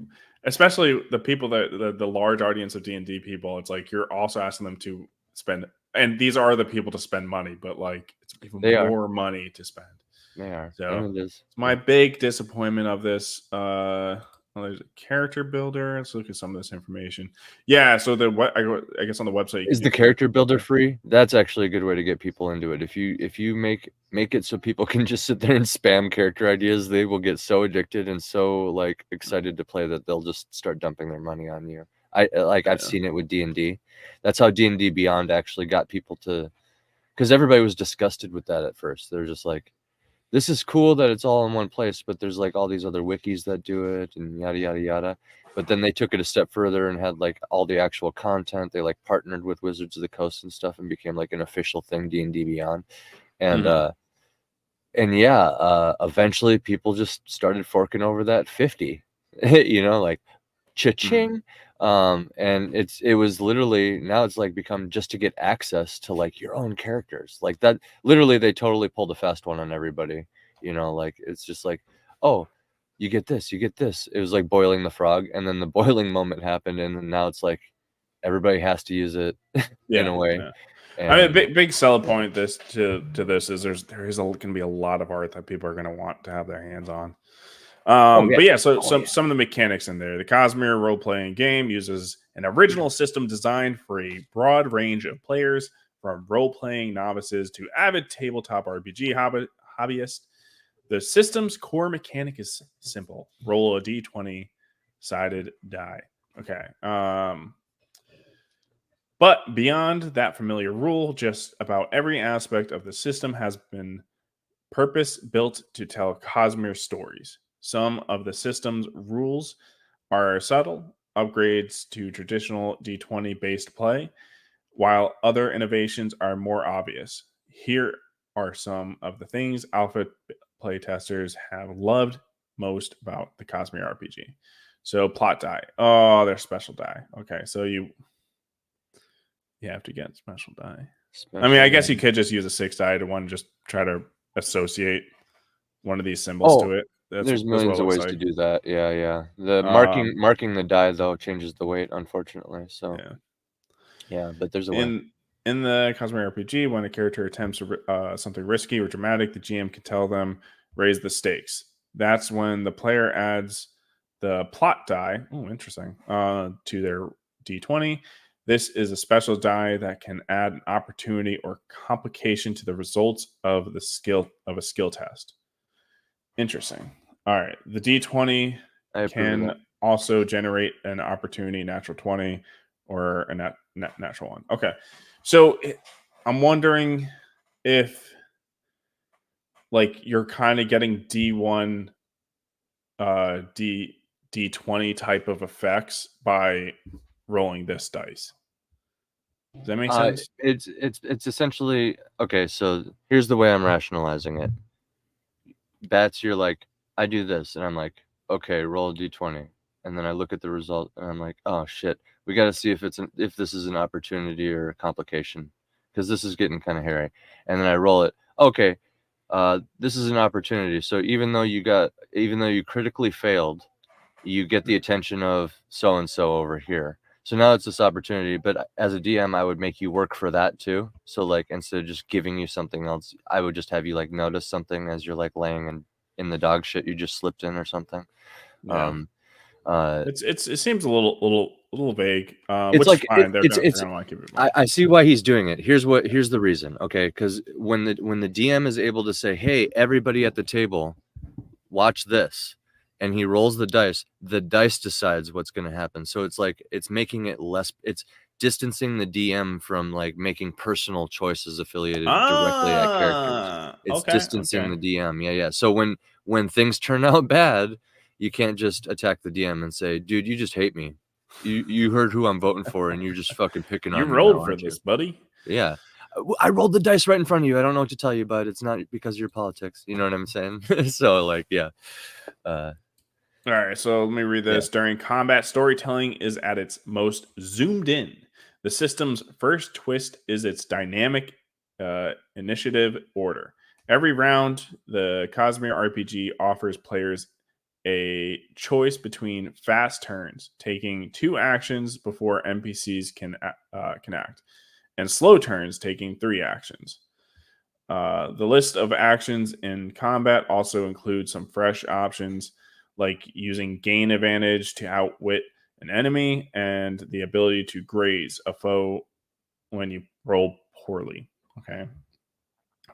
especially the people that the large audience of D&D people. It's like you're also asking them to spend, and these are the people to spend money, but like it's even more money to spend. They are. So it's my big disappointment of this. There's a character builder. Let's look at some of this information. Yeah, so I guess on the website is the character builder free. That's actually a good way to get people into it. If you make it so people can just sit there and spam character ideas, they will get so addicted and so like excited to play that they'll just start dumping their money on you. I've seen it with D&D. That's how D&D Beyond actually got people to, because everybody was disgusted with that at first. They're just like, this is cool that it's all in one place, but there's like all these other wikis that do it and yada yada yada. But then they took it a step further and had like all the actual content. They like partnered with Wizards of the Coast and stuff and became like an official thing, D&D Beyond. And eventually people just started forking over that 50, like cha-ching. And it was literally, now it's like become just to get access to like your own characters like that. Literally they totally pulled a fast one on everybody, like it's just like, oh, you get this. It was like boiling the frog, and then the boiling moment happened, and then now it's like everybody has to use it in a way. Yeah. And, I mean, big sell point this to this is there is going to be a lot of art that people are going to want to have their hands on. But yeah, so some of the mechanics in there. The Cosmere role-playing game uses an original system designed for a broad range of players, from role-playing novices to avid tabletop RPG hobbyists. The system's core mechanic is simple: roll a d20 sided die. Okay. But beyond that familiar rule, just about every aspect of the system has been purpose built to tell Cosmere stories. Some of the system's rules are subtle upgrades to traditional D20 based play, while other innovations are more obvious. Here are some of the things alpha playtesters have loved most about the Cosmere RPG. So, plot die. Oh, they're special die. Okay, so you have to get special die. I mean, I guess you could just use a 6 die to just try to associate one of these symbols to it. There's millions of ways to do that. Yeah. The marking the die though changes the weight, unfortunately. So yeah, but there's a way. In the Cosmere RPG, when a character attempts something risky or dramatic, the GM can tell them raise the stakes. That's when the player adds the plot die. Oh, interesting. To their D20. This is a special die that can add an opportunity or complication to the results of a skill test. Interesting. All right. The D20 can also generate an opportunity, natural 20, or a natural 1. Okay. So I'm wondering if like you're kind of getting D1 D20 type of effects by rolling this dice. Does that make sense? It's essentially okay. So here's the way I'm rationalizing it. Bats, you're like, I do this, and I'm like, okay, roll a d20, and then I look at the result, and I'm like, oh shit, we got to see if this is an opportunity or a complication, because this is getting kind of hairy. And then I roll it. Okay, this is an opportunity. So even though you critically failed, you get the attention of so and so over here. So now it's this opportunity, but as a DM, I would make you work for that too. So like, instead of just giving you something else, I would just have you like notice something as you're like laying in the dog shit you just slipped in or something. Yeah. It seems a little vague. It's which like is fine. I see why he's doing it. Here's the reason. Okay, because when the DM is able to say, "Hey, everybody at the table, watch this," and he rolls the dice decides what's going to happen. So it's like it's making it less. It's distancing the DM from like making personal choices affiliated directly at characters. It's distancing the DM. Yeah. So when things turn out bad, you can't just attack the DM and say, "Dude, you just hate me. You heard who I'm voting for, and you're just fucking picking on me." You rolled for this, buddy. Yeah. I rolled the dice right in front of you. I don't know what to tell you, but it's not because of your politics. You know what I'm saying? So like, yeah. All right, so let me read this. Yeah. During combat, storytelling is at its most zoomed in. The system's first twist is its dynamic initiative order. Every round, the Cosmere RPG offers players a choice between fast turns, taking 2 actions before NPCs can act, and slow turns, taking 3 actions. The list of actions in combat also includes some fresh options, like using gain advantage to outwit an enemy and the ability to graze a foe when you roll poorly. Okay.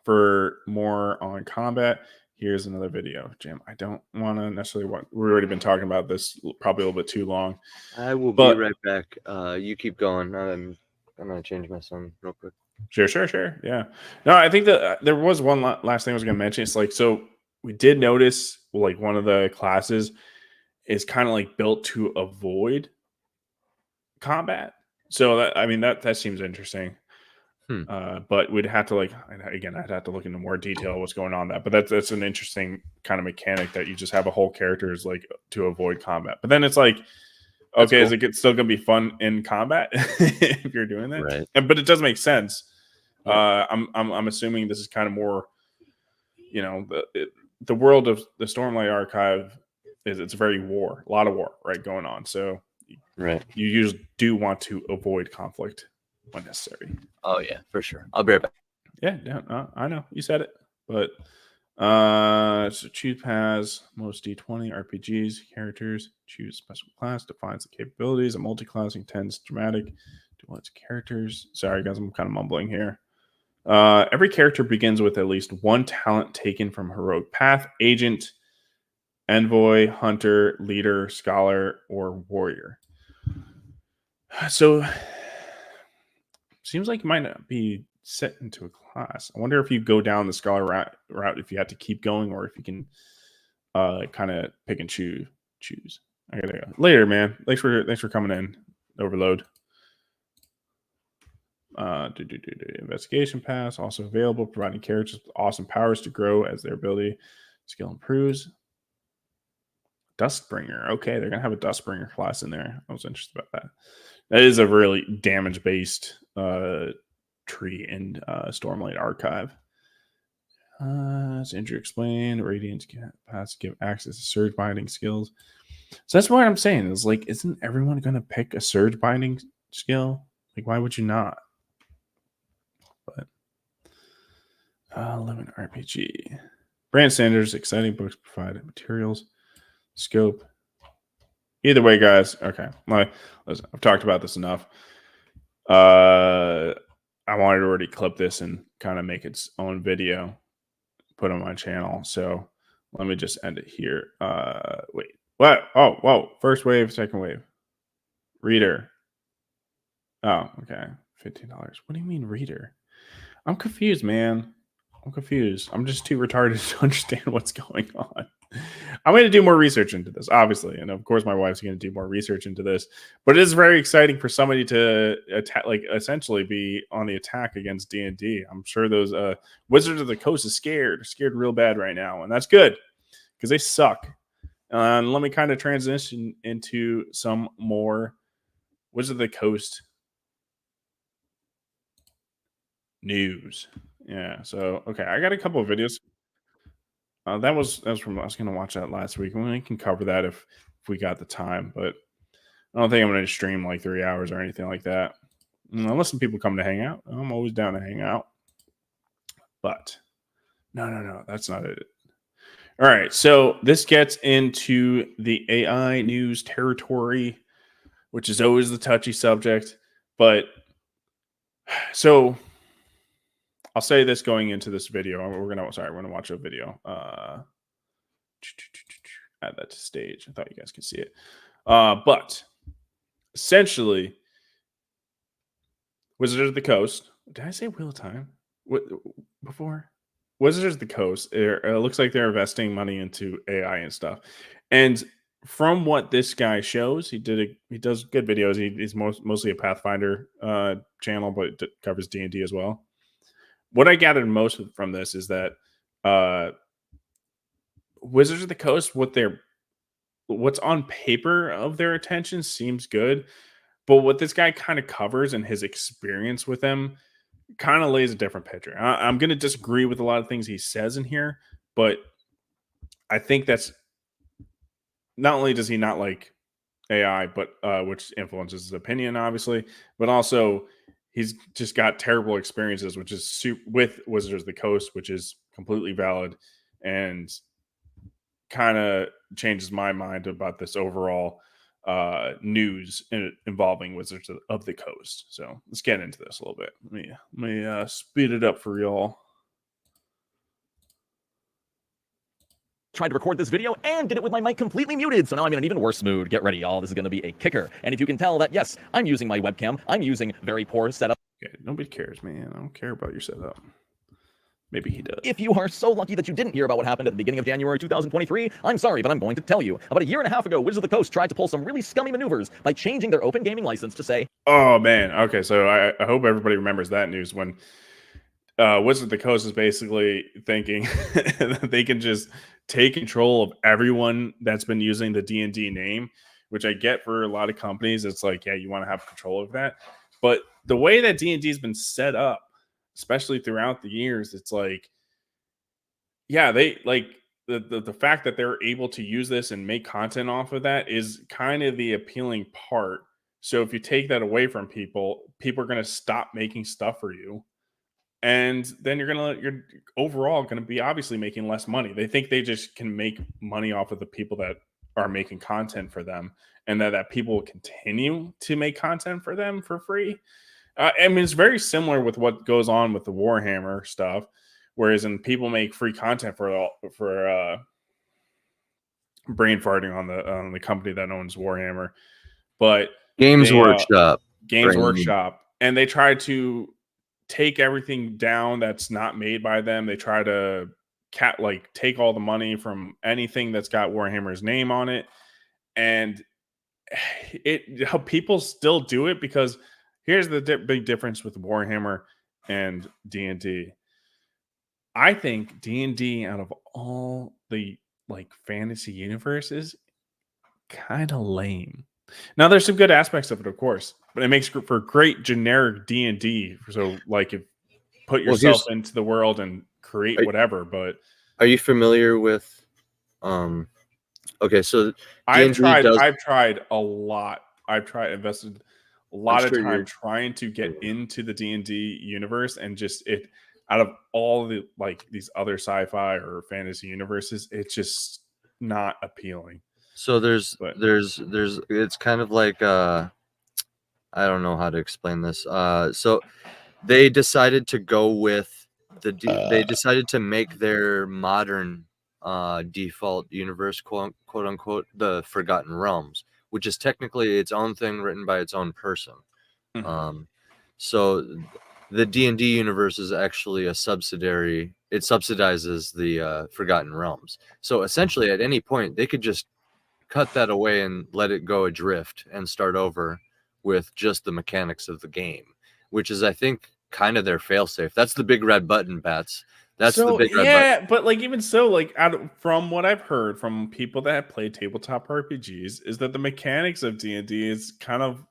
For more on combat, here's another video. Jim, I don't want to necessarily we've already been talking about this probably a little bit too long. I will be right back. You keep going. I'm going to change my song real quick. Sure. Yeah. No, I think that there was one last thing I was going to mention. It's like, so we did notice like one of the classes is kind of like built to avoid combat. So that, I mean, that seems interesting. But we'd have to like, again, I'd have to look into more detail what's going on that. But that's an interesting kind of mechanic that you just have a whole character is like to avoid combat. But then it's like, okay, cool. Is it still going to be fun in combat if you're doing that? Right. But it does make sense. Yeah. I'm assuming this is kind of more, you know, the world of the Stormlight Archive it's very a lot of war, right, going on. So right, you usually do want to avoid conflict when necessary. Oh yeah, for sure. I'll be right back. Yeah, I know you said it, but so choose paths, most D20 RPGs characters, choose special class, defines the capabilities. A multi-class intends dramatic to its characters. Sorry guys, I'm kind of mumbling here. Every character begins with at least one talent taken from heroic path, agent, envoy, hunter, leader, scholar, or warrior. So seems like it might not be set into a class. I wonder if you go down the scholar route if you have to keep going, or if you can kind of pick and choose. I gotta go later, man. Thanks for coming in, Overload. Investigation pass also available, providing characters with awesome powers to grow as their ability skill improves. Dustbringer. Okay, they're gonna have a Dustbringer class in there. I was interested about that. That is a really damage based tree in Stormlight Archive. As Andrew explained, Radiant's pass give access to surge binding skills. So that's what I'm saying. Is like, isn't everyone gonna pick a surge binding skill? Like, why would you not? But Lemon RPG. Brand standards, exciting books provided materials, scope. Either way, guys. Okay. Listen, I've talked about this enough. I wanted to already clip this and kind of make its own video, put on my channel. So let me just end it here. Wait. What? Oh, whoa. First wave, second wave. Reader. Oh, okay. $15. What do you mean reader? I'm confused, man. I'm confused. I'm just too retarded to understand what's going on. I'm going to do more research into this, obviously. And of course, my wife's going to do more research into this. But it is very exciting for somebody to attack, like essentially be on the attack against D&D. I'm sure those Wizards of the Coast is scared real bad right now. And that's good because they suck. Let me kind of transition into some more Wizards of the Coast news. Yeah, so okay, I got a couple of videos. That was from I was gonna watch that last week. We can cover that if we got the time, but I don't think I'm gonna stream like 3 hours or anything like that. Unless some people come to hang out. I'm always down to hang out. But no, that's not it. All right, so this gets into the AI news territory, which is always the touchy subject. But so I'll say this going into this video. We're gonna watch a video. Add that to stage. I thought you guys could see it. But essentially, Wizards of the Coast. Did I say Wheel of Time? What before? Wizards of the Coast. It looks like they're investing money into AI and stuff. And from what this guy shows, he does good videos. He's mostly a Pathfinder channel, but it covers D&D as well. What I gathered most from this is that Wizards of the Coast, what's on paper of their attention seems good, but what this guy kind of covers and his experience with them kind of lays a different picture. I'm going to disagree with a lot of things he says in here, but I think that's not only does he not like AI, but which influences his opinion, obviously, but also he's just got terrible experiences, which is with Wizards of the Coast, which is completely valid and kind of changes my mind about this overall news involving Wizards of the Coast. So let's get into this a little bit. Let me speed it up for y'all. Tried to record this video and did it with my mic completely muted, so now I'm in an even worse mood. Get ready, y'all. This is going to be a kicker. And if you can tell that, yes, I'm using my webcam. I'm using very poor setup. Yeah, nobody cares, man. I don't care about your setup. Maybe he does. If you are so lucky that you didn't hear about what happened at the beginning of January 2023, I'm sorry, but I'm going to tell you. About a year and a half ago, Wizards of the Coast tried to pull some really scummy maneuvers by changing their open gaming license to say, oh, man. Okay, so I hope everybody remembers that news when Wizards of the Coast is basically thinking that they can just take control of everyone that's been using the D&D name, which I get for a lot of companies. It's like, yeah, you want to have control of that. But the way that D&D has been set up, especially throughout the years, it's like, yeah, they like the fact that they're able to use this and make content off of that is kind of the appealing part. So if you take that away from people, people are going to stop making stuff for you. And then you're overall going to be obviously making less money. They think they just can make money off of the people that are making content for them, and that people will continue to make content for them for free. I mean, it's very similar with what goes on with the Warhammer stuff. Whereas, people make free content for brain farting on the company that owns Warhammer, but Games Workshop, and they try to take everything down that's not made by them. They try to take all the money from anything that's got Warhammer's name on it, and how people still do it, because here's the big difference with Warhammer and D&D. I think D&D, out of all the fantasy universes, kind of lame. Now, there's some good aspects of it, of course, but it makes for great generic D&D. So, if put yourself into the world and create whatever. But are you familiar with? Okay, so I've tried a lot. Invested a lot of time trying to get into the D&D universe, and just out of all the these other sci-fi or fantasy universes, it's just not appealing. So there's it's kind of like I don't know how to explain this. So they decided to go with they decided to make their modern default universe, quote unquote, the Forgotten Realms, which is technically its own thing written by its own person. Mm-hmm. So the D&D universe is actually a subsidiary. It subsidizes the Forgotten Realms. So essentially, at any point, they could just cut that away and let it go adrift and start over with just the mechanics of the game, which is, I think, kind of their failsafe. That's the big red button, Bats. That's the big red button. But even so, from what I've heard from people that have played tabletop RPGs, is that the mechanics of D&D is kind of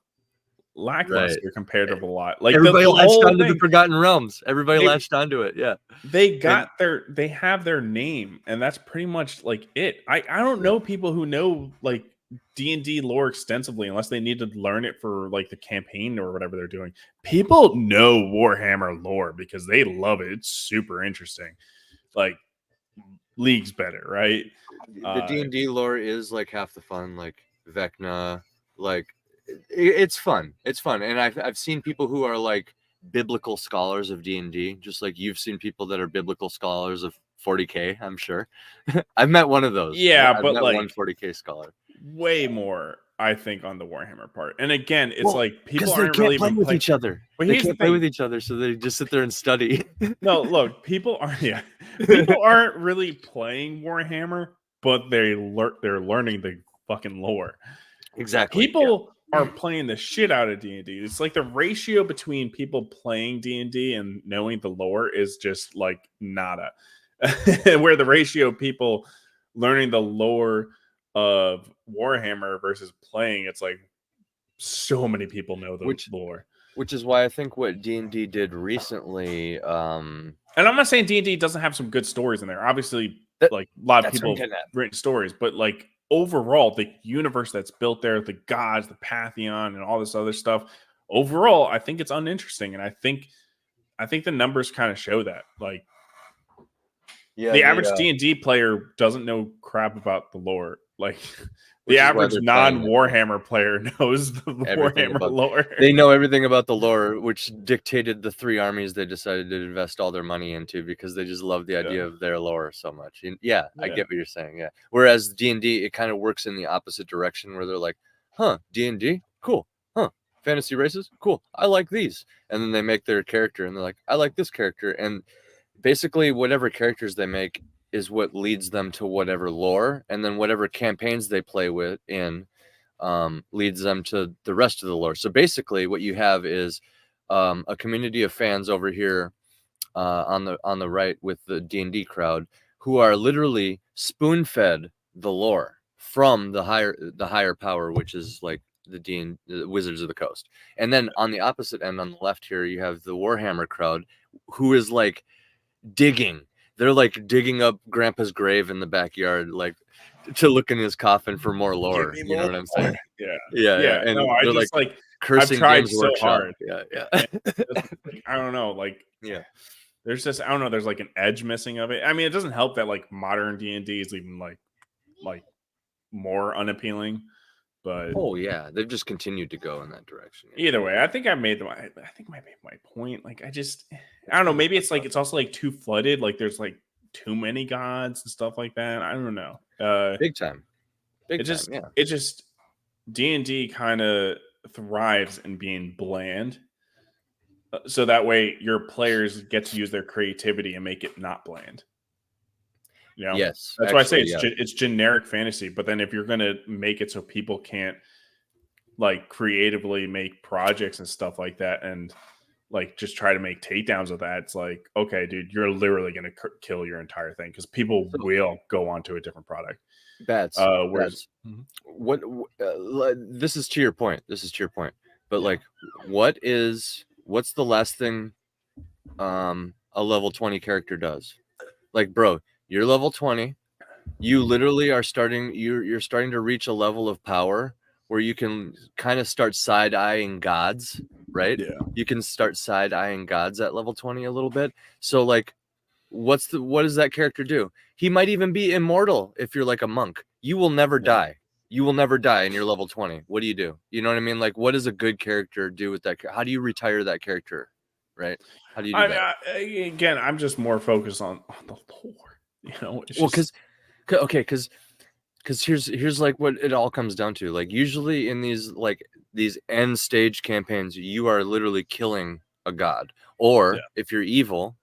lackluster compared to a lot. Everybody latched onto the Forgotten Realms. Everybody latched onto it. Yeah, they have their name, and that's pretty much it. I don't know people who know D&D lore extensively unless they need to learn it for the campaign or whatever they're doing. People know Warhammer lore because they love it. It's super interesting. League's better, right? The D&D lore is half the fun. Vecna, it's fun. It's fun, and I've seen people who are biblical scholars of D&D, just like you've seen people that are biblical scholars of 40K. I'm sure. I've met one of those. Yeah, I've but met one 40K scholar. Way more, I think, on the Warhammer part. And again, it's people aren't really play with each other. But they can't play with each other, so they just sit there and study. No, look, people aren't really playing Warhammer, but they're learning the fucking lore. Exactly. People are playing the shit out of D&D. It's the ratio between people playing D&D and knowing the lore is just nada. Where the ratio of people learning the lore of Warhammer versus playing, it's so many people know the lore. Which is why I think what D&D did recently, and I'm not saying D&D doesn't have some good stories in there. Obviously, a lot of people have written stories, but overall, the universe that's built there, the gods, the Pantheon, and all this other stuff, overall, I think it's uninteresting, and I think the numbers kind of show that. The average D&D player doesn't know crap about the lore. The average non-Warhammer player knows the Warhammer lore. They know everything about the lore, which dictated the 3 armies they decided to invest all their money into because they just love the idea of their lore so much. Yeah, I get what you're saying. Yeah. Whereas D&D, it kind of works in the opposite direction where they're like, huh, D&D? Cool. Huh. fantasy races, cool, I like these, and then they make their character, and they're like, I like this character, and basically whatever characters they make is what leads them to whatever lore, and then whatever campaigns they play with in leads them to the rest of the lore. So basically, what you have is a community of fans over here on the right with the D&D crowd who are literally spoon-fed the lore from the higher power, which is like the Wizards of the Coast. And then on the opposite end, on the left here, you have the Warhammer crowd, who is like digging. They're like digging up Grandpa's grave in the backyard, like to look in his coffin for more lore. You know what I'm saying? Yeah. And no, I they're just like cursing I've tried Games so Workshop. hard. Yeah. Like, I don't know, like Yeah. there's just I don't know, there's like an edge missing of it. I mean, it doesn't help that like modern D&D is even like more unappealing, but Oh yeah, they've just continued to go in that direction. either way, I think I made my point. Like I don't know, maybe it's like it's also like too flooded, like there's like too many gods and stuff like that. I don't know. Big time. It just D&D kind of thrives in being bland. So that way your players get to use their creativity and make it not bland. You know? Yes. That's why I say it's generic fantasy. But then if you're going to make it so people can't like creatively make projects and stuff like that and like just try to make takedowns of that, it's like, okay, dude, you're literally going to kill your entire thing because people will go on to a different product. Bats. Mhm. This is to your point. But like, what's the last thing a level 20 character does? Like, bro, you're level 20. You literally are starting. You're starting to reach a level of power where you can kind of start side eyeing gods, right? Yeah. You can start side eyeing gods at level 20 a little bit. So like, what does that character do? He might even be immortal if you're like a monk. You will never die. You will never die in your level 20. What do? You know what I mean? Like, what does a good character do with that? How do you retire that character? Right? How do you do that? Again, I'm just more focused on the lore. You know, it's because here's like what it all comes down to. Like usually in these end stage campaigns, you are literally killing a god, or if you're evil,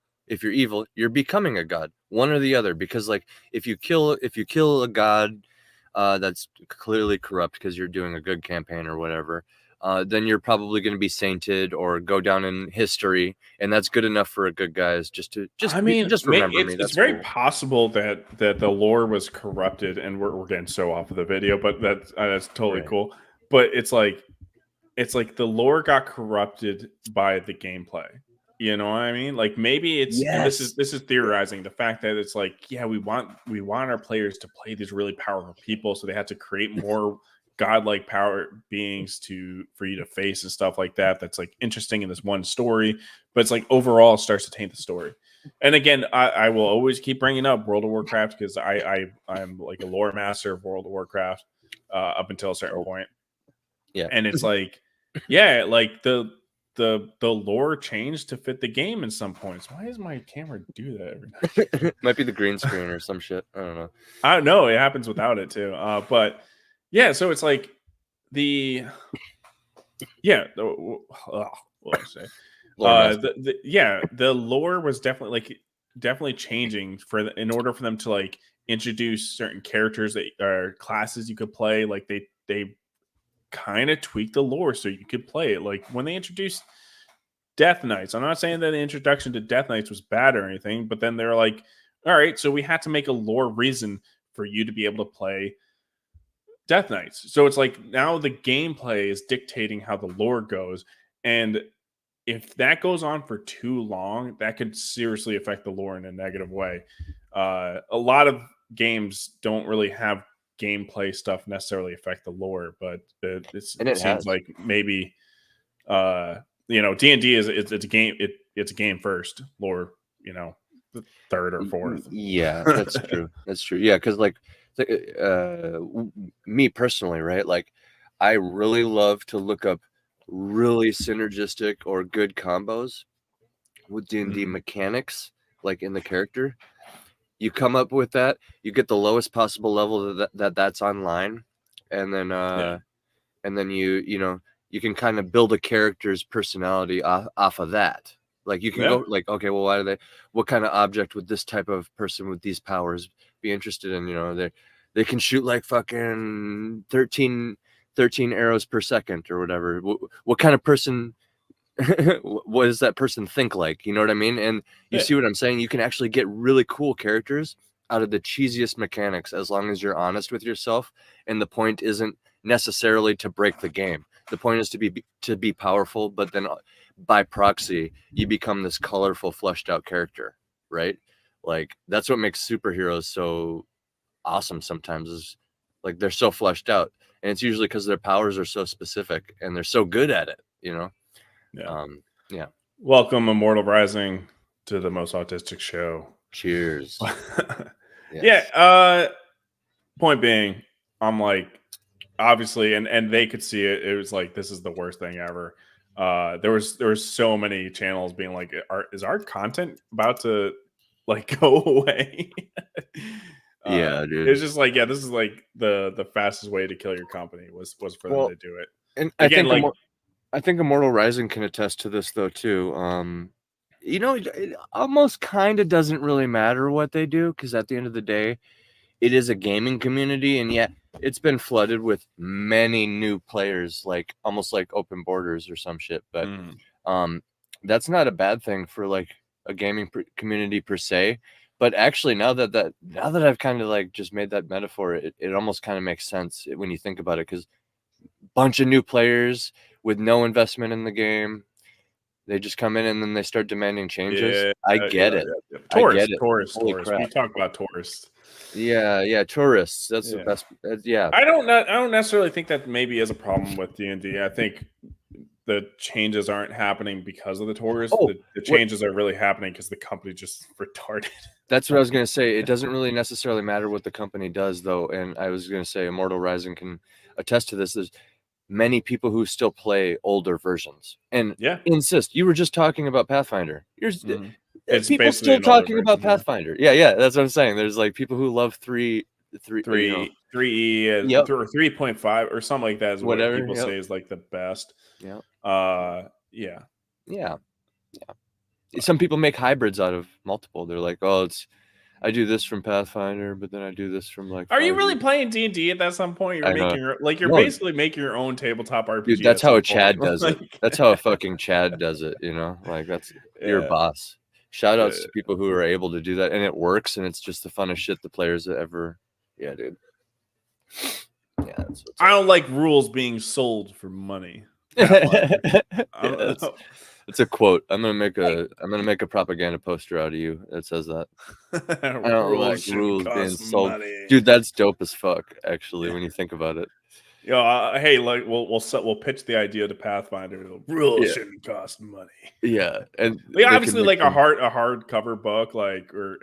you're becoming a god. One or the other. Because like if you kill a god that's clearly corrupt because you're doing a good campaign or whatever, then you're probably going to be sainted or go down in history, and that's good enough for a good guy. Just remember me. It's very possible that the lore was corrupted, and we're getting so off of the video, but that's totally cool. But it's like the lore got corrupted by the gameplay. You know what I mean? Like maybe it's and this is theorizing the fact that it's like, yeah, we want our players to play these really powerful people, so they have to create more godlike power beings for you to face and stuff like that. That's like interesting in this one story, but it's like overall it starts to taint the story. And again, I will always keep bringing up World of Warcraft because I'm like a lore master of World of Warcraft up until a certain point. Yeah, and it's like, yeah, like the lore changed to fit the game in some points. Why does my camera do that every night? Might be the green screen or some shit. I don't know. I don't know. It happens without it too. But yeah, so it's like the lore was definitely changing in order for them to like introduce certain characters that are classes you could play. Like they kind of tweaked the lore so you could play it. Like when they introduced Death Knights, I'm not saying that the introduction to Death Knights was bad or anything, but then they're like, all right, so we had to make a lore reason for you to be able to play Death Knights. So it's like now the gameplay is dictating how the lore goes, and if that goes on for too long, that could seriously affect the lore in a negative way. A lot of games don't really have gameplay stuff necessarily affect the lore, but it seems like maybe D&D it's a game. It's a game first, lore the third or fourth. Yeah, that's true. That's true. Yeah, because like me personally, right? Like I really love to look up really synergistic or good combos with D&D mechanics, like in the character. You come up with that, you get the lowest possible level that's online, and then and then you you can kind of build a character's personality off of that. Like you can go like, okay, well, what kind of object would this type of person with these powers be interested in? You know, they can shoot like fucking 13 arrows per second or whatever. What kind of person, what does that person think like? You know what I mean? And you see what I'm saying? You can actually get really cool characters out of the cheesiest mechanics as long as you're honest with yourself. And the point isn't necessarily to break the game. The point is to be powerful, but then by proxy, you become this colorful, fleshed out character, right? Like that's what makes superheroes so awesome sometimes, is like they're so fleshed out, and it's usually because their powers are so specific and they're so good at it, you know. Yeah. Welcome, Immortal Rising, to the most autistic show. Cheers. Yes. Yeah. Point being, I'm like, obviously, and they could see it. It was like, this is the worst thing ever. There was so many channels being like, is our content about to like go away? Yeah, dude. It's just like, yeah, this is like the fastest way to kill your company was for them to do it. And again, I think Immortal Rising can attest to this though too. You know, it almost kind of doesn't really matter what they do, because at the end of the day, it is a gaming community, and yet it's been flooded with many new players, like almost like open borders or some shit. But that's not a bad thing for like a gaming community per se. But actually, now that I've kind of like just made that metaphor, it almost kind of makes sense when you think about it, because bunch of new players with no investment in the game, they just come in and then they start demanding changes. Yeah, I get it. Tourists, I get it. tourists. Crap. We talk about tourists. Yeah, tourists. That's the best. Yeah, I don't necessarily think that maybe is a problem with D&D. I think the changes aren't happening because of the tourists. The changes are really happening because the company just retarded. That's what I was going to say. It doesn't really necessarily matter what the company does, though. And I was going to say Immortal Rising can attest to this. There's many people who still play older versions and insist. You were just talking about Pathfinder. It's people still talking about Pathfinder. Yeah, that's what I'm saying. There's like people who love 3E, or 3.5 or something like that is what people say is like the best. Yeah. Some people make hybrids out of multiple. They're like, oh, I do this from Pathfinder, but then I do this from like. Are you really playing D&D at some point? You're basically making your own tabletop RPG. Dude, that's how a Chad does it. That's how a fucking Chad does it. You know, like that's your boss. Shout outs to people who are able to do that, and it works, and it's just the funnest shit the players ever. Yeah, dude. Yeah, that's what's I don't like rules being sold for money. It's a quote. I'm gonna make a propaganda poster out of you that says that. I don't like rules being sold. Dude, that's dope as fuck, actually, when you think about it. Hey, like we'll pitch the idea to Pathfinder. Rules shouldn't cost money. Yeah, and obviously, like a hardcover book, like or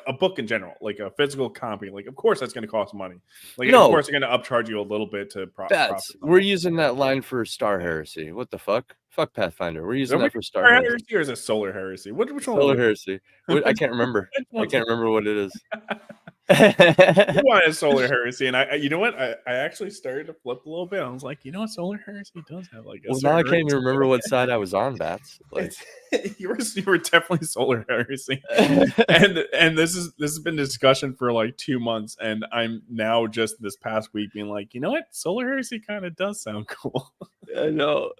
a book in general, like a physical copy. Like, of course, that's going to cost money. Like, of course, they're going to upcharge you a little bit to profit. We're using that line for Star Heresy. What the fuck? Fuck Pathfinder. We're using that for Star Heresy. Or is it Solar Heresy? Which one? Solar Heresy. I can't remember. I can't remember what it is. Why is Solar Heresy? And I you know what? I actually started to flip a little bit. I was like, you know what? Solar Heresy does have like. Now I can't even remember what side I was on, Bats. Like you were definitely Solar Heresy, and this has been discussion for like 2 months, and I'm now just this past week being like, you know what? Solar Heresy kind of does sound cool. I know.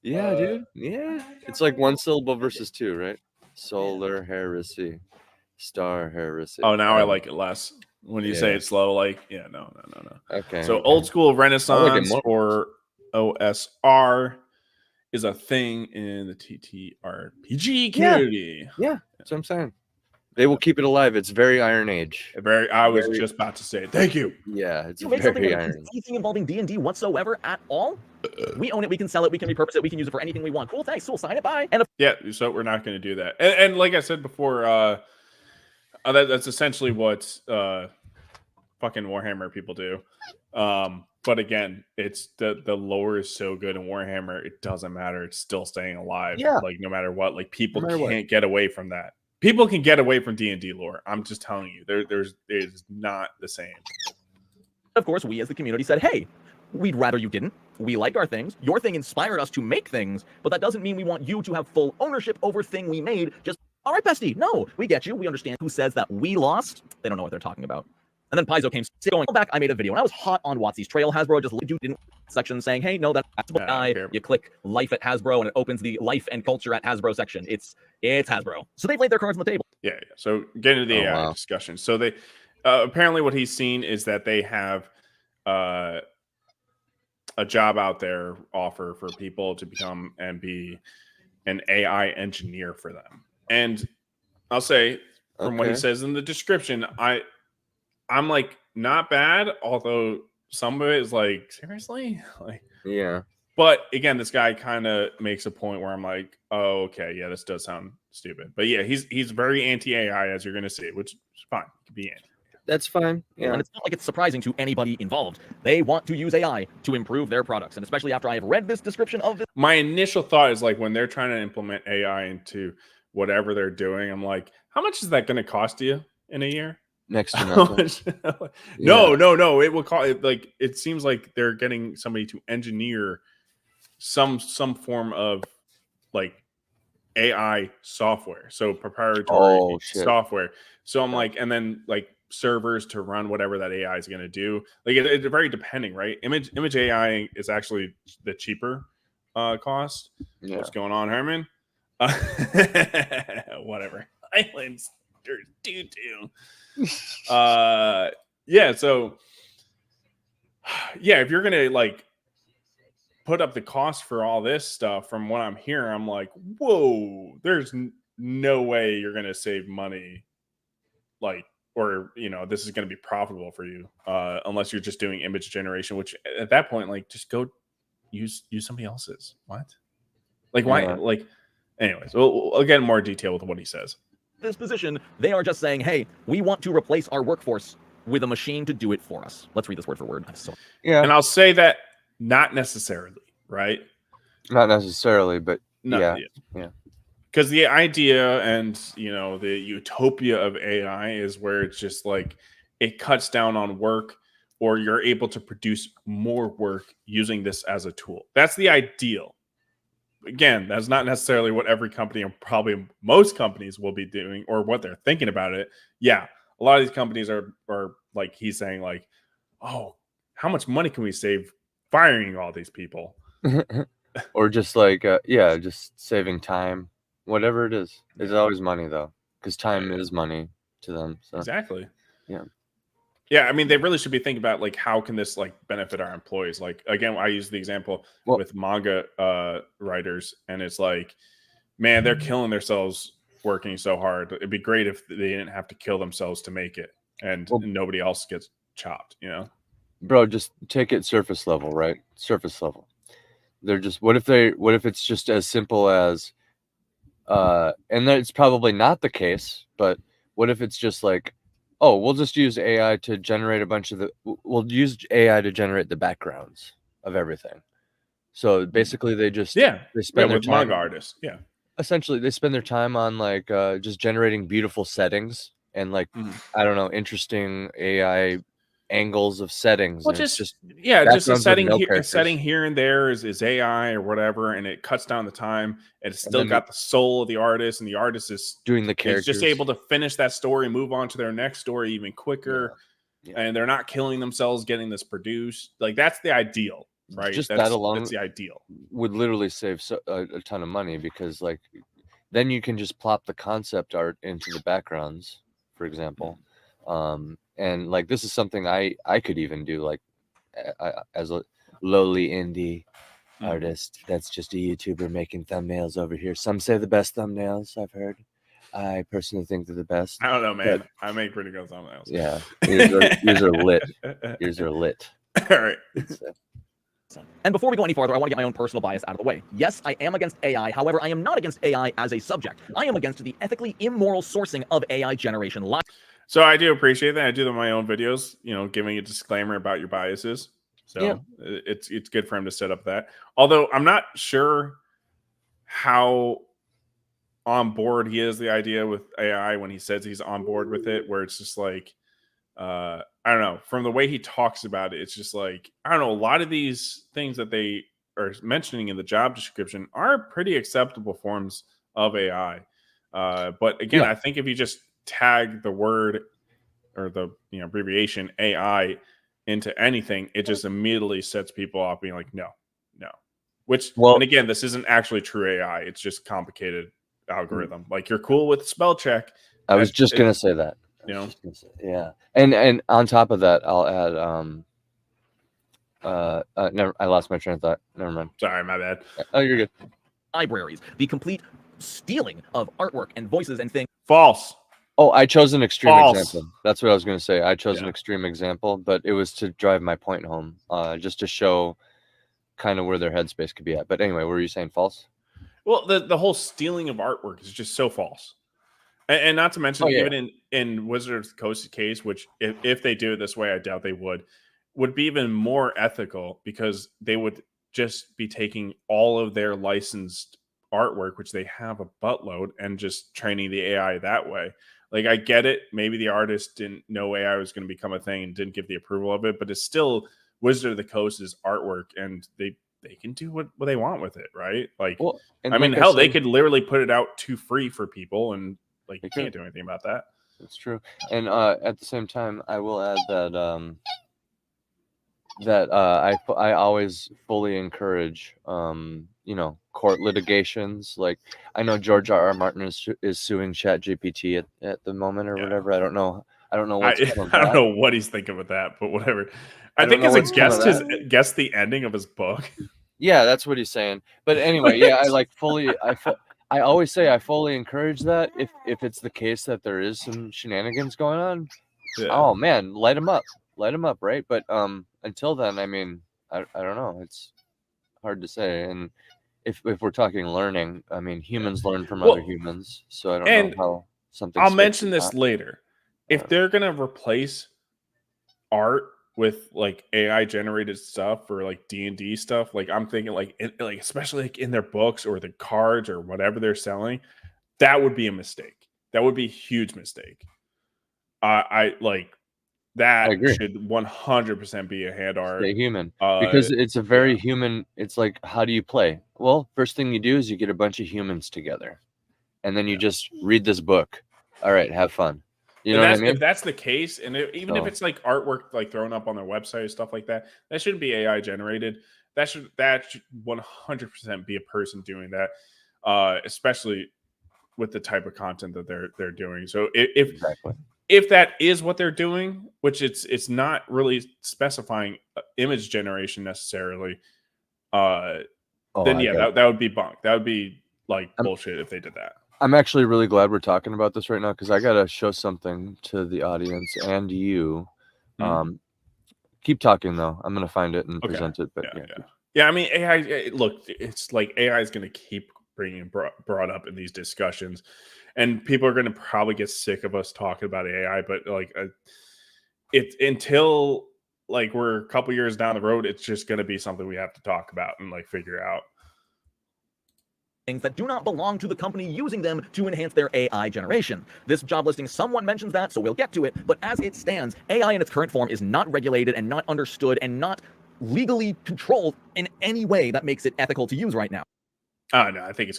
Yeah, dude. Yeah, it's like one syllable versus two, right? Solar Heresy. Star Heresy. Oh, now I like it less when you say it slow. Like, no. Okay. So old school Renaissance or OSR is a thing in the TTRPG community. Yeah, that's what I'm saying. They will keep it alive. It's very Iron Age. I was just about to say it. Thank you. Yeah, it's very Iron. Anything involving D&D whatsoever at all? We own it. We can sell it. We can repurpose it. We can use it for anything we want. Cool. Thanks. We'll sign it. Bye. So we're not going to do that. And like I said before, that's essentially what fucking Warhammer people do. But again, it's the lore is so good in Warhammer, it doesn't matter. It's still staying alive. Yeah. Like no matter what, like people can't get away from that. People can get away from D&D lore. I'm just telling you, it's not the same. Of course, we as the community said, hey, we'd rather you didn't. We like our things. Your thing inspired us to make things, but that doesn't mean we want you to have full ownership over thing we made. Just, all right, bestie, no, we get you. We understand. Who says that we lost? They don't know what they're talking about. And then Paizo came going back. I made a video and I was hot on Watsy's trail. Hasbro just didn't section saying, hey, no, that's a guy. You click life at Hasbro and it opens the life and culture at Hasbro section. It's Hasbro. So they've laid their cards on the table. Yeah. So get into the AI discussion. So they apparently what he's seen is that they have a job out there offer for people to become and be an AI engineer for them. And I'll say from what he says in the description, I'm like, not bad, although some of it is like, seriously? Like, yeah. But again, this guy kind of makes a point where I'm like, oh, okay, yeah, this does sound stupid. But yeah, he's very anti-AI, as you're going to see, which is fine. It could be anti. That's fine. Yeah. And it's not like it's surprising to anybody involved. They want to use AI to improve their products. And especially after I have read this description of this. My initial thought is like when they're trying to implement AI into whatever they're doing, I'm like, how much is that going to cost you in a year? Next to nothing. No. It will cost. Like it seems like they're getting somebody to engineer some form of like AI software, so proprietary software. So I'm like, and then like servers to run whatever that AI is going to do. Like it's very depending, right? Image AI is actually the cheaper cost. Yeah. What's going on, Herman? Whatever. Islands. Yeah, so yeah, if you're gonna like put up the cost for all this stuff, from what I'm hearing, I'm like, whoa, there's no way you're gonna save money, like, or this is gonna be profitable for you, unless you're just doing image generation, which at that point, like, just go use somebody else's. What? Like, why? Like, anyways, we'll get in more detail with what he says. This position, they are just saying, hey, we want to replace our workforce with a machine to do it for us. Let's read this word for word. Yeah. And I'll say that not necessarily, right? Not necessarily, but yeah. Because the idea and, the utopia of AI is where it's just like it cuts down on work, or you're able to produce more work using this as a tool. That's the ideal. Again, that's not necessarily what every company, and probably most companies, will be doing, or what they're thinking about it. Yeah, a lot of these companies are like he's saying, like, oh, how much money can we save firing all these people? Or just like, just saving time, whatever it is. It's always money, though, because time is money to them. So. Exactly. Yeah. Yeah, I mean, they really should be thinking about like how can this like benefit our employees. Like, again, I use the example with manga writers, and it's like, man, they're killing themselves working so hard. It'd be great if they didn't have to kill themselves to make it, and nobody else gets chopped. Bro, just take it surface level, right? Surface level. They're just what if it's just as simple as and it's probably not the case, but what if it's just like, oh, we'll just use AI to generate we'll use AI to generate the backgrounds of everything. So basically they spend their time, manga artists. Yeah. Essentially they spend their time on like just generating beautiful settings and like I don't know, interesting AI angles of settings. Well, just a setting here and there is AI or whatever, and it cuts down the time, and it's still got the soul of the artist, and the artist is doing the characters, just able to finish that story, move on to their next story even quicker, and they're not killing themselves getting this produced. Like, that's the ideal, right? Just that alone, that's the ideal. Would literally save a ton of money, because like then you can just plop the concept art into the backgrounds, for example. And like this is something I could even do, like as a lowly indie artist that's just a YouTuber making thumbnails over here. Some say the best thumbnails I've heard. I personally think they're the best. I don't know, man. But I make pretty good thumbnails. Yeah, yours are lit. Yours are lit. All right. And before we go any farther, I want to get my own personal bias out of the way. Yes, I am against AI. However, I am not against AI as a subject. I am against the ethically immoral sourcing of AI generation. So I do appreciate that. I do them in my own videos, giving a disclaimer about your biases. So it's good for him to set up that. Although I'm not sure how on board he is the idea with AI when he says he's on board with it, where it's just like, I don't know, from the way he talks about it, it's just like, I don't know, a lot of these things that they are mentioning in the job description are pretty acceptable forms of AI. But again, Yeah. I think if you just tag the word or the abbreviation AI into anything, it just immediately sets people off being like, no. Which, Well, and again, this isn't actually true AI. It's just complicated algorithm. Like, you're cool with spell check. I was just gonna say that. Yeah, and on top of that, I'll add. Never. I lost my train of thought. Never mind. Sorry, my bad. Oh, you're good. Libraries, the complete stealing of artwork and voices and things. False. Oh, I chose an extreme False. example. That's what I was going to say. I chose an extreme example, but it was to drive my point home, just to show kind of where their headspace could be at. But anyway, were you saying false? Well, the whole stealing of artwork is just so false. And not to mention, even in Wizard of the Coast's case, which if they do it this way, I doubt they would be even more ethical, because they would just be taking all of their licensed artwork, which they have a buttload, and just training the AI that way. Like, I get it. Maybe the artist didn't know AI was going to become a thing and didn't give the approval of it, but it's still Wizard of the Coast's artwork, and they can do what they want with it, right? Like, well, I mean, hell, they could literally put it out to free for people, and like, you can't do anything about that. That's true. And at the same time, I will add that I always fully encourage court litigations. Like, I know George R.R. Martin is suing ChatGPT at the moment or whatever. I don't know what's coming back. I don't know what he's thinking with that, but whatever. I think as a guess the ending of his book. Yeah, that's what he's saying. But anyway, yeah, I always say I fully encourage that if it's the case that there is some shenanigans going on. Yeah. Oh man, light them up, right? But until then, I mean, I don't know. It's hard to say. And if we're talking learning, I mean, humans learn from other humans, so I don't know how something. I'll mention this later. If they're gonna replace art with like AI generated stuff or like D&D stuff, like, I'm thinking like especially like in their books or the cards or whatever they're selling, that would be a mistake. That would be a huge mistake. I like that. Should 100% be a hand art. Stay human, because it's a very human. It's like, how do you play? Well, first thing you do is you get a bunch of humans together, and then you just read this book. All right, have fun. You know what I mean? If that's the case, and even if it's like artwork like thrown up on their website or stuff like that, that shouldn't be AI generated. That should 100% be a person doing that, especially with the type of content that they're doing. So if that is what they're doing, which it's not really specifying image generation necessarily, then that would be bunk. That would be like bullshit if they did that. I'm actually really glad we're talking about this right now, because I gotta show something to the audience and you. Keep talking though. I'm gonna find it and present it. But yeah. I mean, AI. Look, it's like AI is gonna keep being brought up in these discussions, and people are gonna probably get sick of us talking about AI. But like, until like we're a couple years down the road, it's just gonna be something we have to talk about and like figure out. Things that do not belong to the company using them to enhance their AI generation. This job listing, someone mentions that, so we'll get to it. But as it stands, AI in its current form is not regulated and not understood and not legally controlled in any way that makes it ethical to use right now. No, I think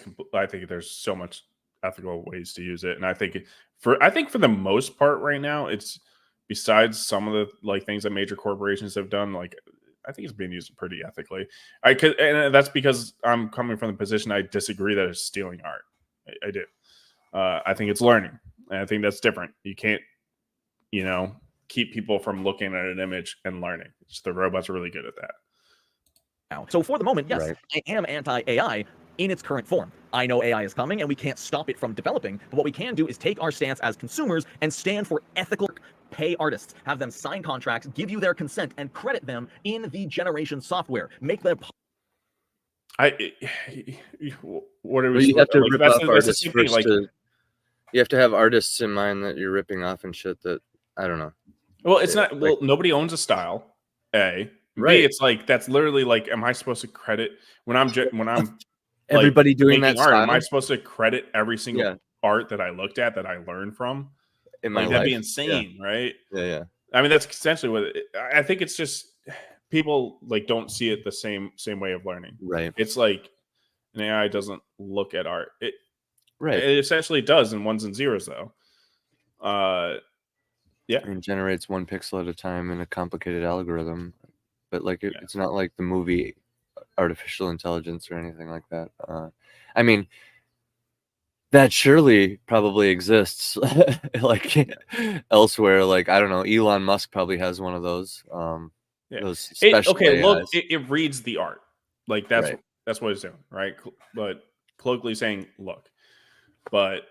there's so much ethical ways to use it, and I think for the most part right now, it's, besides some of the like things that major corporations have done, like, I think it's being used pretty ethically. And that's because I'm coming from the position I disagree that it's stealing art. I do. I think it's learning, and I think that's different. You can't, keep people from looking at an image and learning. The robots are really good at that. So for the moment, yes, I am anti-AI in its current form. I know AI is coming, and we can't stop it from developing. But what we can do is take our stance as consumers and stand for ethical. Pay artists, have them sign contracts, give you their consent, and credit them in the generation software. Make them. What are we? You have to rip off artists first. You have to have artists in mind that you're ripping off and shit. That I don't know. Well, it's not. Well, nobody owns a style. A. Right. B, it's like, that's literally like, am I supposed to credit when I'm everybody doing that art? Am I supposed to credit every single art that I looked at that I learned from? Like, that'd be insane, right? Yeah. I mean, that's essentially what I think. It's just people like don't see it the same way of learning. Right. It's like an AI doesn't look at art. It Right. It essentially does in ones and zeros, though. Yeah. And generates 1 pixel at a time in a complicated algorithm. But like Yeah. it's not like the movie artificial intelligence or anything like that. I mean, that surely probably exists like elsewhere. Like, I don't know, Elon Musk probably has one of those. Yeah. Those special Look, AIs. it reads the art. Like that's Right. that's what it's doing, right? But colloquially saying, look. But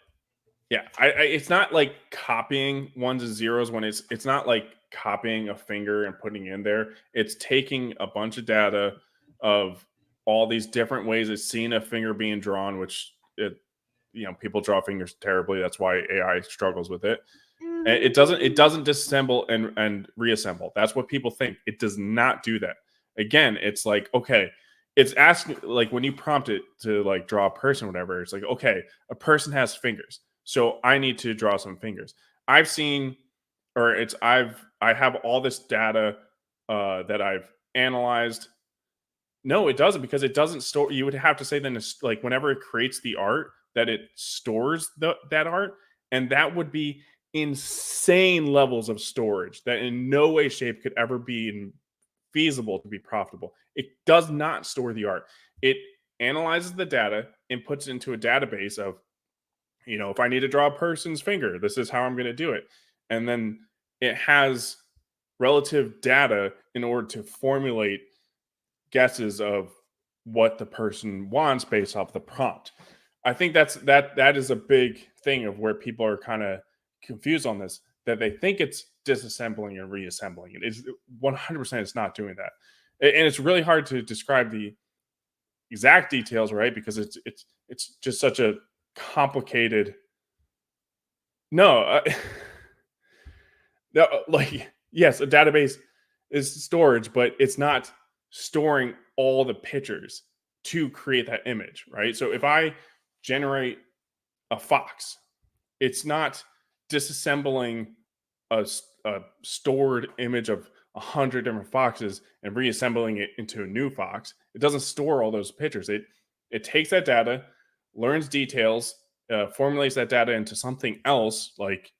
yeah, it's not like copying ones and zeros when it's not like copying a finger and putting it in there. It's taking a bunch of data of all these different ways it's seen a finger being drawn, which people draw fingers terribly. That's why AI struggles with it. And it doesn't disassemble and reassemble. That's what people think. It does not do that. Again, it's like, okay, it's asking, like when you prompt it to like draw a person or whatever, it's like, okay, a person has fingers, so I need to draw some fingers. I have all this data that I've analyzed. No, it doesn't, because it doesn't store. You would have to say then, like whenever it creates the art, that it stores that art, and that would be insane levels of storage that in no way, shape could ever be feasible to be profitable. It does not store the art. It analyzes the data and puts it into a database of, if I need to draw a person's finger, this is how I'm going to do it. And then it has relative data in order to formulate guesses of what the person wants based off the prompt. I think that is a big thing of where people are kind of confused on this, that they think it's disassembling and reassembling. It's 100% it's not doing that. And it's really hard to describe the exact details, right? Because it's just such a complicated. No, like, yes, a database is storage, but it's not storing all the pictures to create that image, right? So if I generate a fox, it's not disassembling a stored image of 100 different foxes and reassembling it into a new fox. It doesn't store all those pictures. It takes that data, learns details, formulates that data into something else, like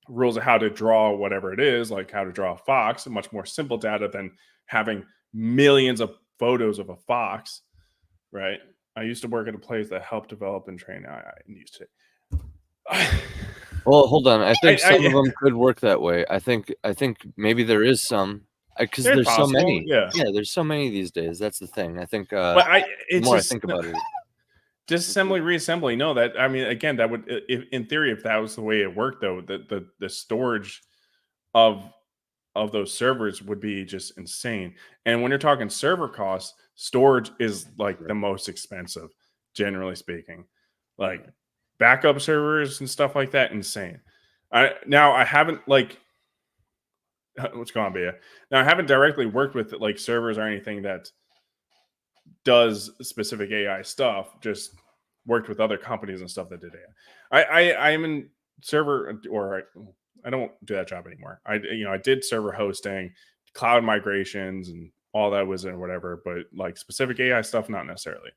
rules of how to draw whatever it is, like how to draw a fox. Much more simple data than having millions of photos of a fox, right? I used to work at a place that helped develop and train. I used to. Well, hold on. I think some of them could work that way. I think maybe there is some, because there's possible, so many. Yeah, there's so many these days. That's the thing. I think. But the more I think about it, disassembly, reassembly. No, that, I mean, again, that would, in theory, if that was the way it worked, though, the storage of those servers would be just insane. And when you're talking server costs, storage is like the most expensive, generally speaking. Like backup servers and stuff like that, insane. I haven't like what's going on, Bea? Now I haven't directly worked with like servers or anything that does specific AI stuff. Just worked with other companies and stuff that did AI. I'm in server, or I don't do that job anymore. I did server hosting, cloud migrations, and all that was in whatever, but like specific AI stuff, not necessarily.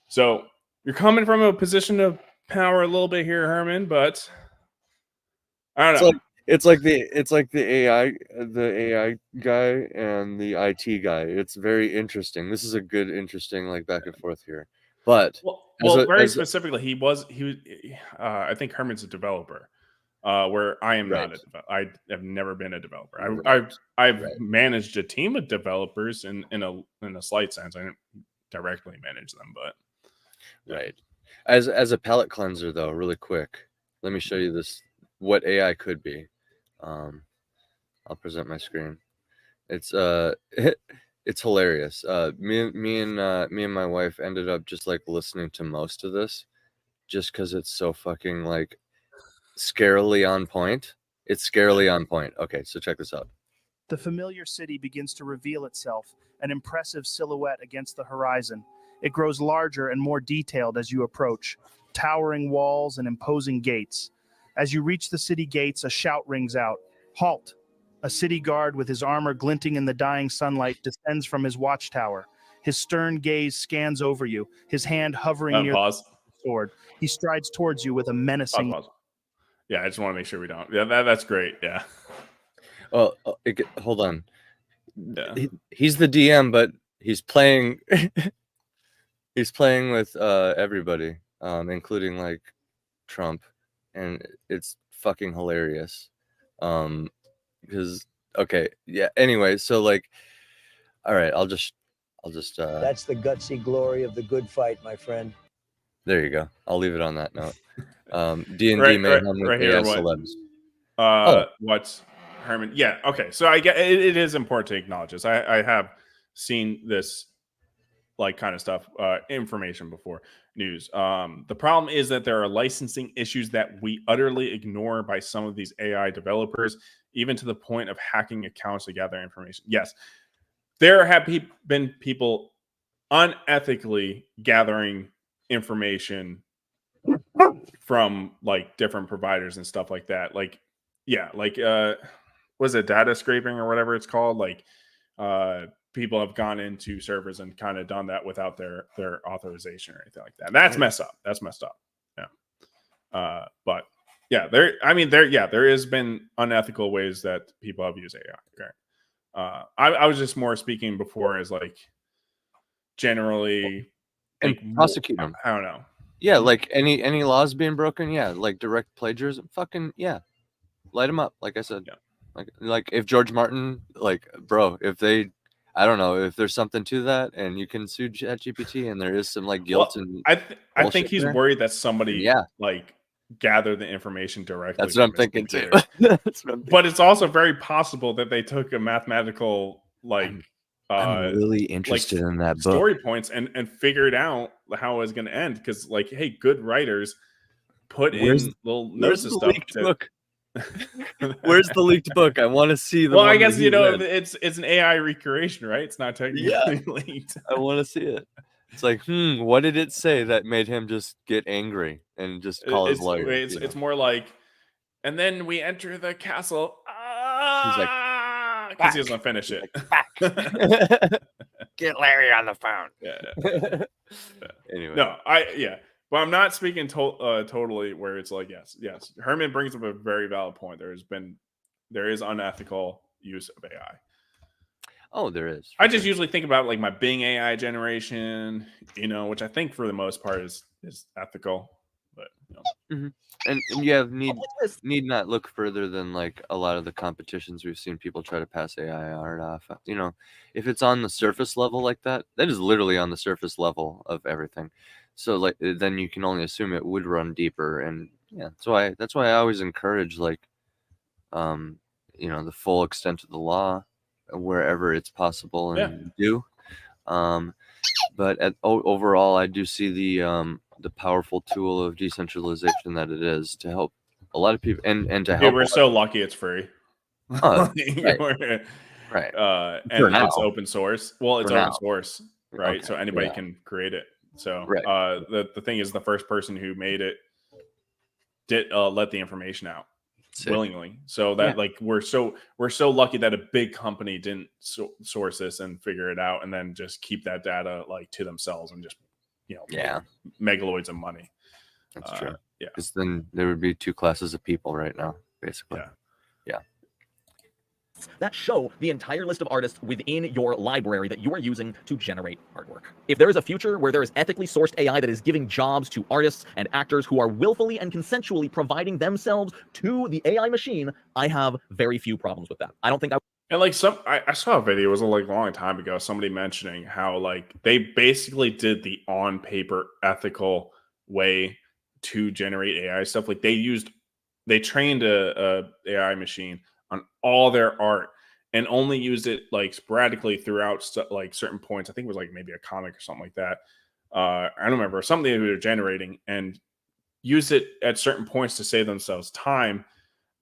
So you're coming from a position of power a little bit here, Herman, but I don't know. It's like the AI guy and the IT guy. It's very interesting. This is a good, interesting like back and forth here. But very specifically, he was I think Herman's a developer. Where I am not I have never been a developer. I've managed a team of developers in a slight sense. I didn't directly manage them, but right. As a palate cleanser, though, really quick, let me show you this, what AI could be. I'll present my screen. It's it's hilarious. Me and my wife ended up just like listening to most of this, just because it's so fucking like scarily on point. It's scarily on point. Okay, so check this out. The familiar city begins to reveal itself, an impressive silhouette against the horizon. It grows larger and more detailed as you approach, towering walls and imposing gates. As you reach the city gates, a shout rings out. Halt! A city guard with his armor glinting in the dying sunlight descends from his watchtower. His stern gaze scans over you, his hand hovering near Pause. the sword. He strides towards you with a menacing... Pause. Yeah, I just want to make sure we don't. Yeah, that's great. Yeah. Oh, hold on. Yeah. He's the DM, but he's playing. He's playing with everybody, including like Trump, and it's fucking hilarious. Because anyway, so like, all right, I'll just. That's the gutsy glory of the good fight, my friend. There you go. I'll leave it on that note. D&D right here. Celebs. What's Herman? Yeah. Okay. So I get it is important to acknowledge this. I have seen this like kind of stuff, information before news. The problem is that there are licensing issues that we utterly ignore by some of these AI developers, even to the point of hacking accounts to gather information. Yes, there have been people unethically gathering information from like different providers and stuff like that. Like, yeah, like was it data scraping or whatever it's called? Like, people have gone into servers and kind of done that without their authorization or anything like that. That's messed up. That's messed up. Yeah. But yeah, there has been unethical ways that people have used AI. Right. I was just more speaking before as like generally and like, prosecute them. I don't know. Yeah, like any laws being broken. Yeah, like direct plagiarism. Fucking yeah, light them up. Like I said. Yeah. Like if George Martin, like bro, if they. I don't know if there's something to that, and you can sue ChatGPT, and there is some like guilt and I think he's worried that somebody like gather the information directly. That's what I'm thinking too. But it's also very possible that they took a mathematical like I'm really interested in that book. Story points and figured out how it's going to end because like hey, good writers put in little notes and stuff. Book? Where's the leaked book? I want to see the. Well, I guess it's an AI recreation, right? It's not technically leaked. I want to see it. It's like, what did it say that made him just get angry and just call his lawyer? It's more like, and then we enter the castle. He's like, because he doesn't finish it. Get Larry on the phone. Yeah. Anyway, no, but I'm not speaking totally where it's like yes. Herman brings up a very valid point. There is unethical use of AI. Oh, there is. I just usually think about like my Bing AI generation, which I think for the most part is ethical. But and you need not look further than like a lot of the competitions we've seen people try to pass AI art off. If it's on the surface level like that is literally on the surface level of everything. So like then you can only assume it would run deeper, and that's why I always encourage like, the full extent of the law wherever it's possible and do. But overall, I do see the powerful tool of decentralization that it is to help a lot of people and to help. We're so lucky it's free. Right. And it's open source. Well, it's open source, right? Okay. So anybody can create it. So the thing is, the first person who made it did let the information out willingly. So that like we're so lucky that a big company didn't source this and figure it out and then just keep that data like to themselves and just megaloids of money. That's true. Yeah, because then there would be two classes of people right now, basically. Yeah. That show the entire list of artists within your library that you are using to generate artwork. If there is a future where there is ethically sourced AI that is giving jobs to artists and actors who are willfully and consensually providing themselves to the AI machine, I have very few problems with that. I don't think And like I saw a video, it was a long time ago, somebody mentioning how like they basically did the on paper ethical way to generate AI stuff. Like they trained a AI machine on all their art and only used it like sporadically throughout like certain points. I think it was like maybe a comic or something like that. I don't remember, something they were generating, and use it at certain points to save themselves time.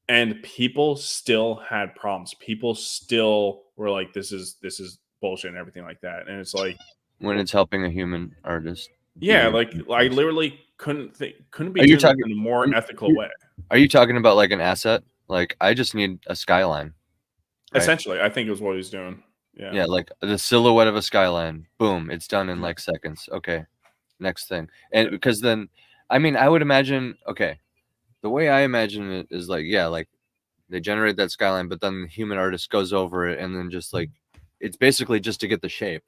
And people still had problems. People still were like, this is bullshit and everything like that. And it's like, when it's helping a human artist. Yeah, like I literally couldn't be doing it in a more ethical way. Are you talking about like an asset? Like I just need a skyline. Right. Essentially, I think it was what he's doing. Yeah. Yeah, like the silhouette of a skyline. Boom, it's done in like seconds. Okay, next thing. And because then, I mean, I would imagine. Okay, the way I imagine it is like, yeah, like they generate that skyline, but then the human artist goes over it, and then just like it's basically just to get the shape.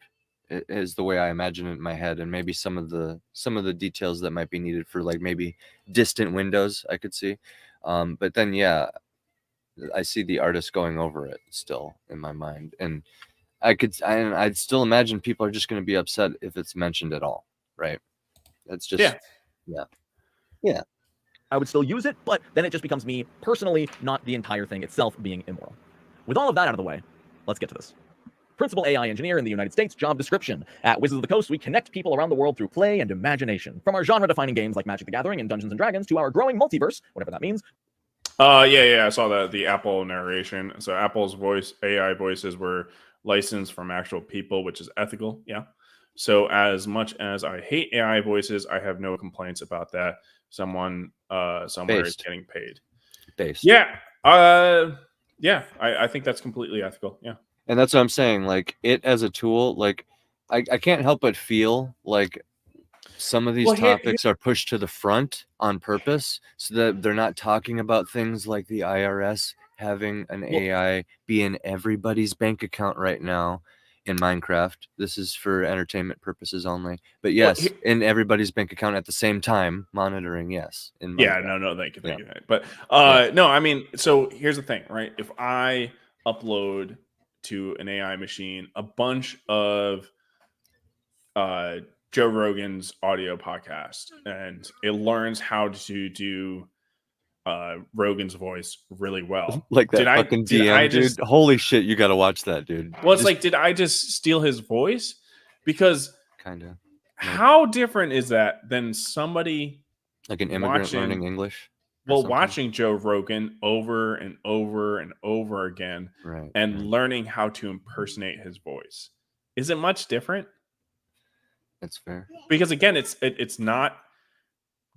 Is the way I imagine it in my head, and maybe some of the details that might be needed for like maybe distant windows I could see. But then yeah, I see the artist going over it still in my mind, and I'd still imagine people are just going to be upset if it's mentioned at all, right? That's just yeah. I would still use it, but then it just becomes me personally, not the entire thing itself being immoral. With all of that out of the way, let's get to this. Principal AI engineer in the United States, job description. At Wizards of the Coast, we connect people around the world through play and imagination. From our genre-defining games like Magic the Gathering and Dungeons & Dragons to our growing multiverse, whatever that means. Yeah, I saw the Apple narration. So Apple's AI voices were licensed from actual people, which is ethical. Yeah. So as much as I hate AI voices, I have no complaints about that. Someone somewhere is getting paid. Based. Yeah. I think that's completely ethical. Yeah. And that's what I'm saying. Like it as a tool, like I can't help but feel like some of these topics are pushed to the front on purpose so that they're not talking about things like the IRS having an AI be in everybody's bank account right now in Minecraft. This is for entertainment purposes only. But yes, in everybody's bank account at the same time, monitoring, yes. In Minecraft. No, thank you. But no, I mean, so here's the thing, right? If I upload to an AI machine a bunch of Joe Rogan's audio podcast, and it learns how to do Rogan's voice really well. Like that fucking DM, dude. Holy shit, you got to watch that, dude. Well, it's like, did I just steal his voice? Because kind of. How different is that than somebody like an immigrant learning English? Well, watching Joe Rogan over and over and over again, and learning how to impersonate his voice. Is it much different? That's fair. Because again, it's not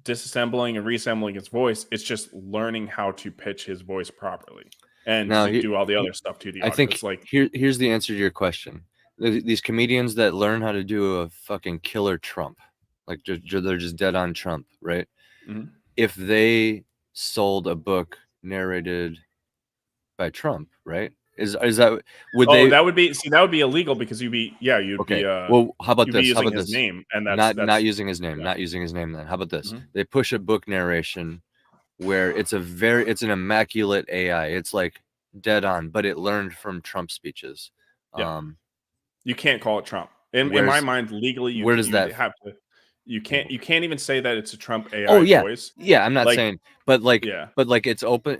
disassembling and reassembling his voice. It's just learning how to pitch his voice properly and do all the other stuff to the audience. I think like here's the answer to your question. These comedians that learn how to do a fucking killer Trump, like they're just dead on Trump, right? Mm-hmm. If they sold a book narrated by Trump, right? Is that that would be illegal because you'd be well, how about this? Using his name, and that's not using his name, not using his name. Then how about this? Mm-hmm. They push a book narration where it's an immaculate AI. It's like dead on, but it learned from Trump speeches. Yeah. You can't call it Trump. In my mind, legally, you can't even say that it's a Trump AI voice. Yeah, I'm not saying, but it's open.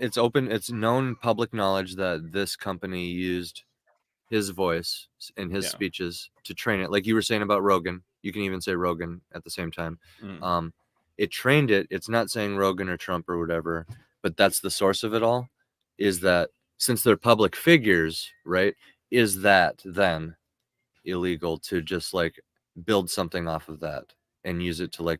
It's known public knowledge that this company used his voice in his speeches to train it. Like you were saying about Rogan, you can even say Rogan at the same time. It trained it. It's not saying Rogan or Trump or whatever, but that's the source of it all. Is that since they're public figures, right? Is that then illegal to just like build something off of that and use it to like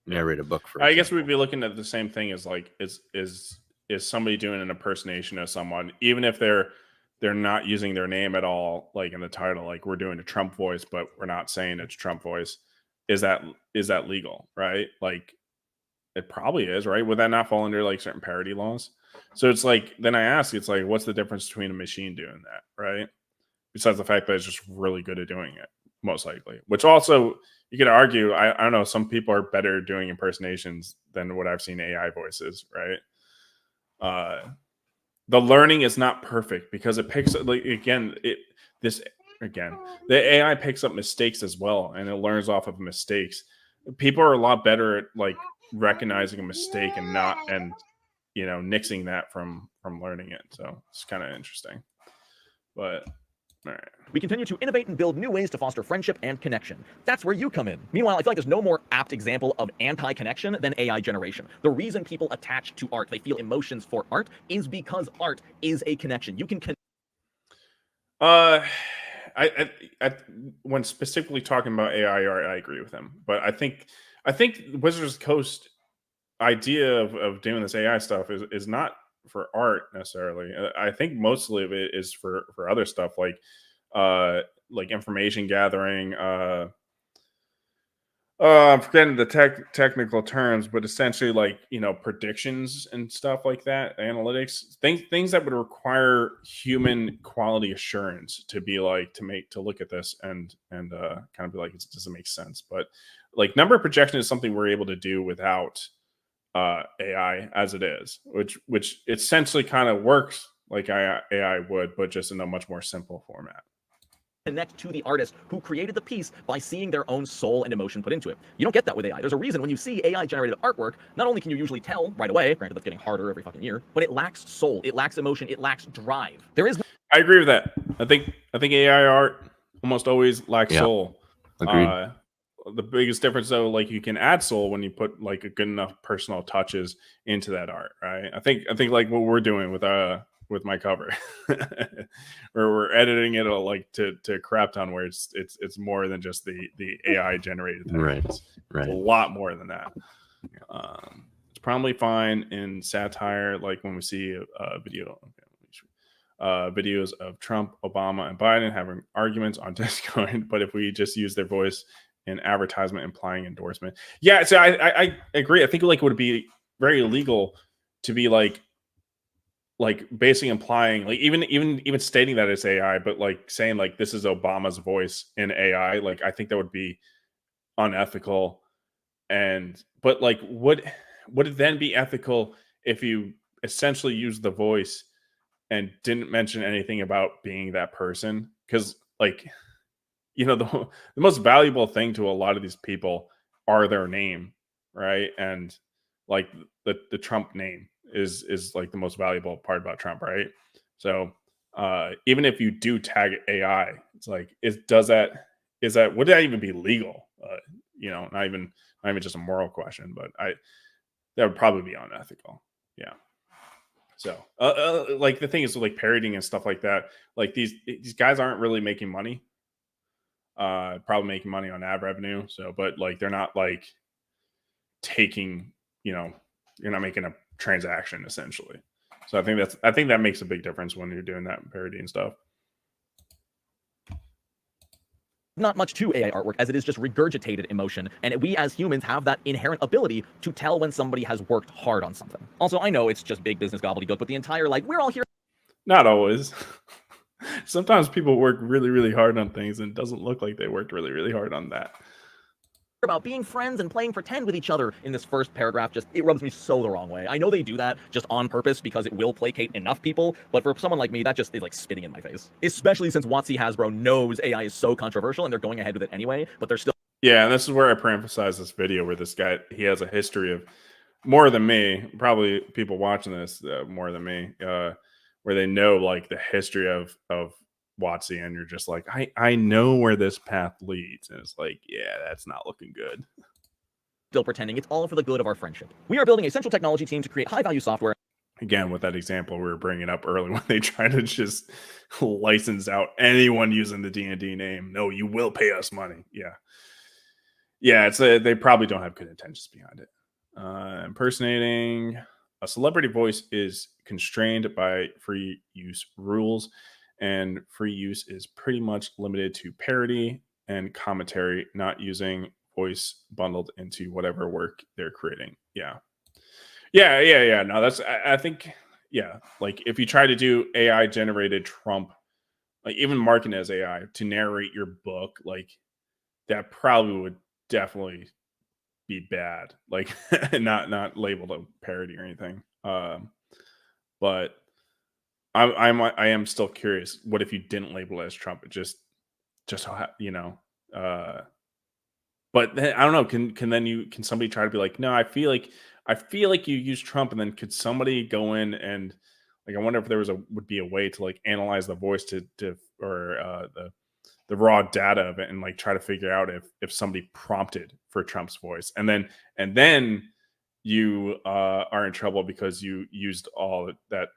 narrate a book? For I guess we'd be looking at the same thing as like is somebody doing an impersonation of someone, even if they're not using their name at all, like in the title, like we're doing a Trump voice, but we're not saying it's Trump voice. Is that legal, right? Like it probably is, right? Would that not fall under like certain parody laws? So it's like, then I ask, it's like, what's the difference between a machine doing that, right? Besides the fact that it's just really good at doing it, most likely. Which also, you could argue, I don't know, some people are better doing impersonations than what I've seen AI voices, right? The learning is not perfect because it picks up, like, the AI picks up mistakes as well, and it learns off of mistakes. People are a lot better at like recognizing a mistake and nixing that from learning it. So it's kind of interesting. But all right. We continue to innovate and build new ways to foster friendship and connection. That's where you come in. Meanwhile, I feel like there's no more apt example of anti-connection than AI generation. The reason people attach to art, they feel emotions for art, is because art is a connection. You can when specifically talking about AI art, I agree with him. But I think Wizards of the Coast idea of doing this AI stuff is not art necessarily. I think mostly of it is for other stuff like information gathering. I'm forgetting the technical terms, but essentially like, predictions and stuff like that, analytics, things that would require human quality assurance to be like, to look at this and kind of be like, it doesn't make sense. But like number projection is something we're able to do without AI as it is, which essentially kind of works like AI would, but just in a much more simple format. Connect to the artist who created the piece by seeing their own soul and emotion put into it. You don't get that with AI. There's a reason when you see AI generated artwork, not only can you usually tell right away, granted that's getting harder every fucking year, but it lacks soul, it lacks emotion, it lacks drive. There is I agree with that. I think AI art almost always lacks soul. Agreed. The biggest difference though, like you can add soul when you put like a good enough personal touches into that art, right? I think like what we're doing with my cover, where we're editing it like to crap ton where it's more than just the AI generated thing. Right. It's a lot more than that. It's probably fine in satire, like when we see a video. Videos of Trump, Obama, and Biden having arguments on Discord, but if we just use their voice in advertisement implying endorsement, so I agree. I think like it would be very illegal to be like basically implying like even stating that it's AI, but like saying like this is Obama's voice in AI. Like I think that would be unethical. But like would it then be ethical if you essentially use the voice and didn't mention anything about being that person? Because like the most valuable thing to a lot of these people are their name, right? And like the Trump name is like the most valuable part about Trump, right? So even if you do tag AI, it's like would that even be legal? Not even just a moral question, but that would probably be unethical. Yeah. So like the thing is like parodying and stuff like that, like these guys aren't really making money, probably making money on ad revenue. So, but like they're not like taking, you're not making a transaction essentially. So I think that makes a big difference when you're doing that parody and stuff. not much to AI artwork as it is just regurgitated emotion, and we as humans have that inherent ability to tell when somebody has worked hard on something. Also, I know it's just big business gobbledygook, but the entire like we're all here. Not always. Sometimes people work really, really hard on things and it doesn't look like they worked really, really hard on that. About being friends and playing pretend with each other in this first paragraph, just it rubs me so the wrong way. I know they do that just on purpose because it will placate enough people, but for someone like me, that just is like spitting in my face. Especially since WotC Hasbro knows AI is so controversial and they're going ahead with it anyway, but they're still. Yeah, and this is where I pre-emphasize this video where this guy, he has a history of more than me, probably people watching this more than me, where they know like the history of WotC, and you're just like, I know where this path leads, and it's like, yeah, that's not looking good. Still pretending it's all for the good of our friendship. We are building a central technology team to create high-value software. Again, with that example we were bringing up early when they try to just license out anyone using the D&D name. No, you will pay us money. Yeah, it's they probably don't have good intentions behind it. Impersonating a celebrity voice is constrained by free use rules, and free use is pretty much limited to parody and commentary, not using voice bundled into whatever work they're creating. Yeah. No, that's I think, yeah, like if you try to do AI generated Trump, like even marketing as AI to narrate your book, like that probably would definitely be bad, like not labeled a parody or anything. But I am still curious. What if you didn't label it as Trump? It just but then, I don't know. Can somebody try to be like, no, I feel like you use Trump, and then could somebody go in and like, I wonder if there would be a way to like analyze the voice or the raw data of it and like try to figure out if somebody prompted for Trump's voice, and then you are in trouble because you used all that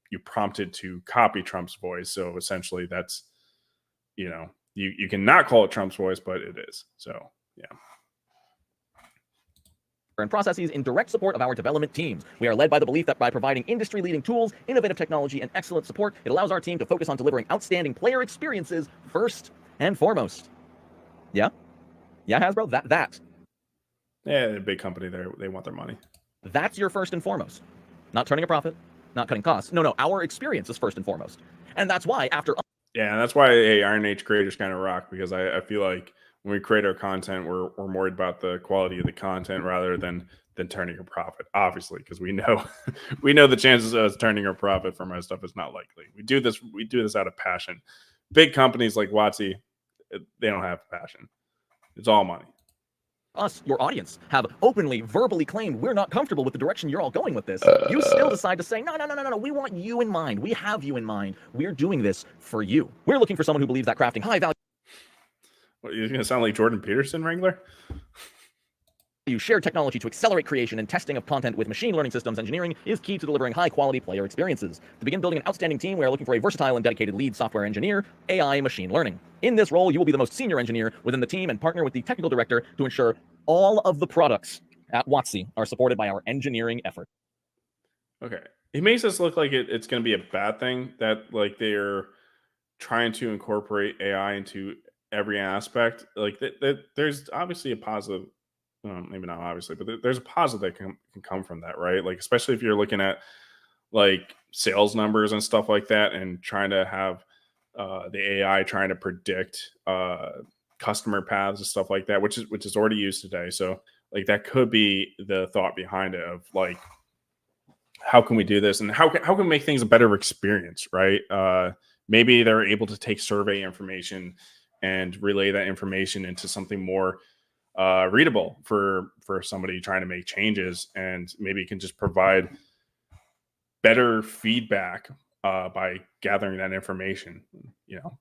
you prompted to copy Trump's voice. So essentially that's, you can not call it Trump's voice, but it is. So yeah. and processes in direct support of our development teams. We are led by the belief that by providing industry-leading tools, innovative technology, and excellent support, it allows our team to focus on delivering outstanding player experiences first and foremost. Yeah? Yeah, Hasbro? That. Yeah, a big company there. They want their money. That's your first and foremost. Not turning a profit, not cutting costs. No, our experience is first and foremost. And that's why after... Yeah, and that's why Iron Age creators kind of rock, because I feel like when we create our content, we're more worried about the quality of the content rather than turning a profit. Obviously, because we know the chances of us turning a profit from our stuff is not likely. We do this out of passion. Big companies like WotC, they don't have passion. It's all money. Us, your audience, have openly, verbally claimed we're not comfortable with the direction you're all going with this, you still decide to say, no, we want you in mind. We have you in mind. We're doing this for you. We're looking for someone who believes that crafting high value... What, you're going to sound like Jordan Peterson, Wrangler? You share technology to accelerate creation and testing of content with machine learning systems engineering is key to delivering high-quality player experiences. To begin building an outstanding team, we are looking for a versatile and dedicated lead software engineer, AI machine learning. In this role, you will be the most senior engineer within the team and partner with the technical director to ensure all of the products at WotC are supported by our engineering effort. Okay. He makes us look like it's going to be a bad thing, that like they're trying to incorporate AI into every aspect. Like that there's obviously a positive, maybe not obviously, but there's a positive that can come from that, right? Like, especially if you're looking at like sales numbers and stuff like that, and trying to have the AI trying to predict customer paths and stuff like that, which is already used today. So like that could be the thought behind it, of like, how can we do this, and how can we make things a better experience, right? Maybe they're able to take survey information and relay that information into something more readable for somebody trying to make changes, and maybe it can just provide better feedback by gathering that information,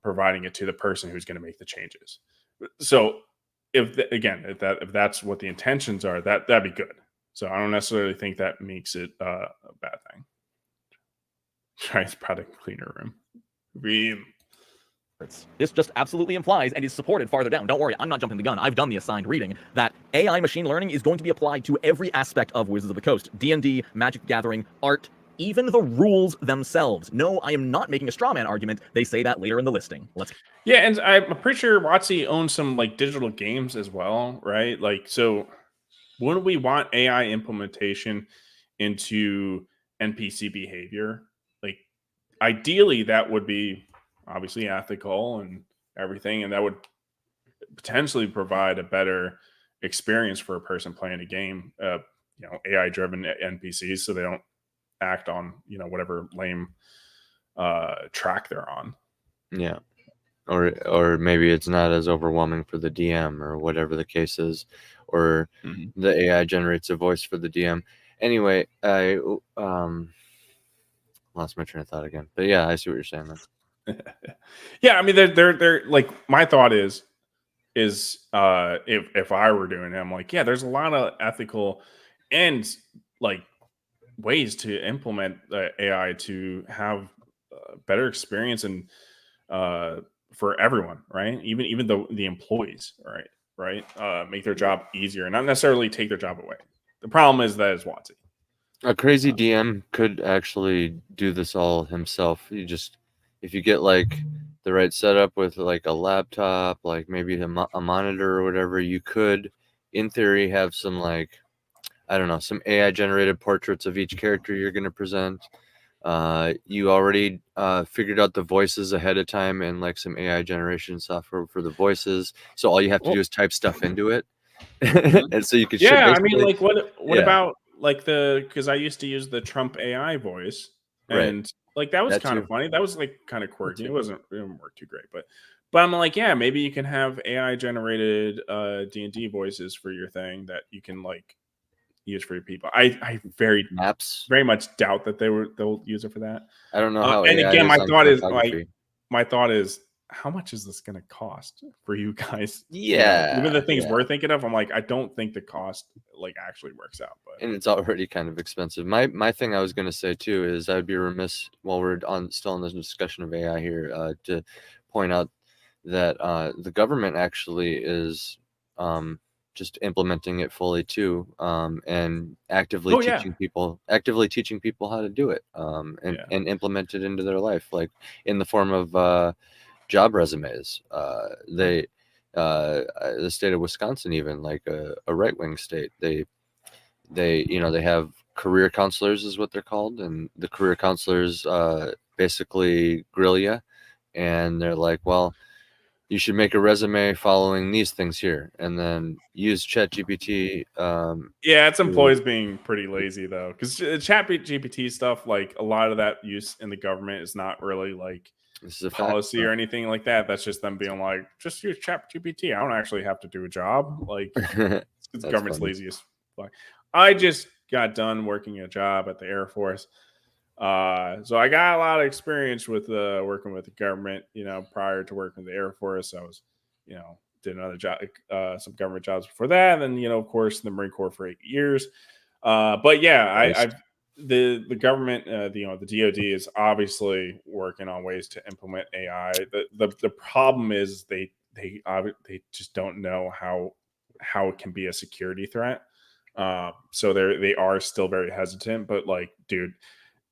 providing it to the person who's going to make the changes. So if that's what the intentions are, that'd be good. So I don't necessarily think that makes it a bad thing. Try to product cleaner room. This just absolutely implies, and is supported farther down. Don't worry, I'm not jumping the gun. I've done the assigned reading, that AI machine learning is going to be applied to every aspect of Wizards of the Coast. D&D, Magic the Gathering, art, even the rules themselves. No, I am not making a straw man argument. They say that later in the listing. Yeah, and I'm pretty sure WotC owns some like digital games as well, right? Like, so wouldn't we want AI implementation into NPC behavior? Like, ideally, that would be obviously ethical and everything, and that would potentially provide a better experience for a person playing a game. AI-driven NPCs, so they don't act on whatever lame track they're on. Yeah. Or maybe it's not as overwhelming for the DM, or whatever the case is, or the AI generates a voice for the DM. Anyway, I lost my train of thought again. But yeah, I see what you're saying, man. Yeah, I mean, they're like, my thought is if I were doing it, I'm like, yeah, there's a lot of ethical and like ways to implement AI to have a better experience and for everyone, right? Even the employees, right? Make their job easier, not necessarily take their job away. The problem is that it's WotC. A crazy DM could actually do this all himself. If you get like the right setup with like a laptop, like maybe a monitor or whatever, you could, in theory, have some like, I don't know, some AI generated portraits of each character you're going to present. You already figured out the voices ahead of time, and like some AI generation software for the voices. So all you have to do is type stuff into it. And so you could I mean, like what about like because I used to use the Trump AI voice, and right. like that was kind of funny. That was like kind of quirky. It didn't work too great, but I'm like, yeah, maybe you can have AI generated D&D voices for your thing that you can like use for your people. I very much doubt that they'll use it for that. I don't know how. And AI again, my thought is how much is this going to cost for you guys? Yeah, even the things we're thinking of, I'm like, I don't think the cost like actually works out. But and it's already kind of expensive. My thing I was going to say too is I'd be remiss while we're still in this discussion of AI here to point out that the government actually is just implementing it fully too, and actively Oh, yeah. teaching people how to do it, and implement it into their life, like in the form of job resumes. The state of Wisconsin, even like a right-wing state, they have career counselors is what they're called, and the career counselors basically grill you, and they're like, well, you should make a resume following these things here, and then use ChatGPT. Yeah, it's employees being pretty lazy though, because chat GPT stuff, like a lot of that use in the government is not really like This is a policy fact. or anything like that. That's just them being like, just use chat GPT. I don't actually have to do a job. Like, the government's funny. lazy as fuck. I just got done working a job at the Air Force. So I got a lot of experience with working with the government. Prior to working with the Air Force, I was, did another job, some government jobs before that, and then of course, the Marine Corps for 8 years. But yeah, Nice. the government, the DoD is obviously working on ways to implement AI. The problem is they just don't know how it can be a security threat. So they are still very hesitant. But like, dude,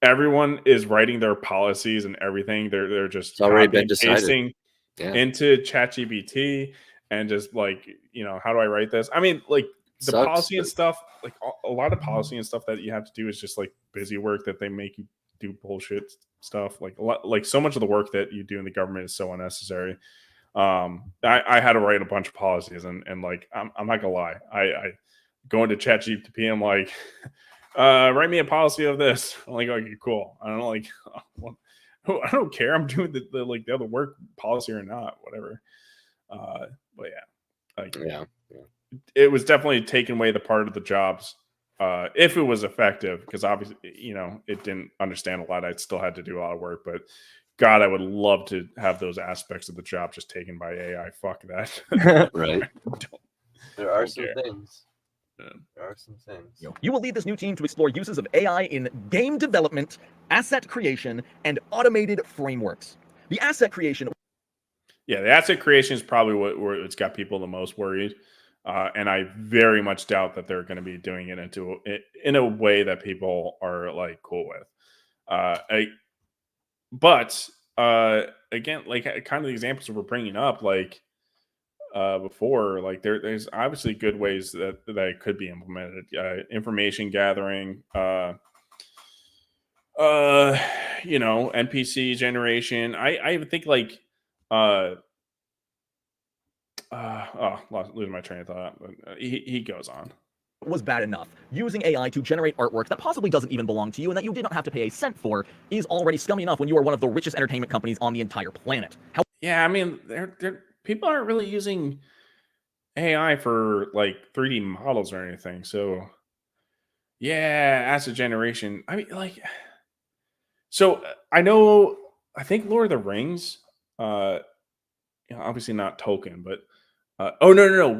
everyone is writing their policies and everything. They're just It's already copy been and decided. pasting Yeah. into ChatGPT and just like, how do I write this? I mean, like the Sucks, policy and but- stuff, like a lot of policy and stuff that you have to do is just like busy work that they make you do bullshit stuff. Like a lot, like so much of the work that you do in the government is so unnecessary. I had to write a bunch of policies and like, I'm not gonna lie. I go into ChatGPT, I'm like, write me a policy of this. I'm like, okay, cool. I don't know, like, I don't care. I'm doing the other work policy or not, whatever. But yeah, like, Yeah. it was definitely taking away the part of the jobs. If it was effective, because obviously, it didn't understand a lot. I still had to do a lot of work, but God, I would love to have those aspects of the job just taken by AI. Fuck that. Right. There are don't some care. things. There are some things. You will lead this new team to explore uses of AI in game development, asset creation, and automated frameworks. The asset creation. Yeah, the asset creation is probably where it's got people the most worried. And I very much doubt that they're going to be doing it in a way that people are like cool with. But again, like kind of the examples we're bringing up, like before, like there's obviously good ways that it could be implemented. Information gathering, NPC generation. I even think like losing my train of thought. But he goes on. Was bad enough. Using AI to generate artwork that possibly doesn't even belong to you and that you did not have to pay a cent for is already scummy enough when you are one of the richest entertainment companies on the entire planet. Yeah, I mean, people aren't really using AI for like 3D models or anything. So, yeah, asset generation. I mean, like, so I think Lord of the Rings, obviously not Tolkien, but oh no,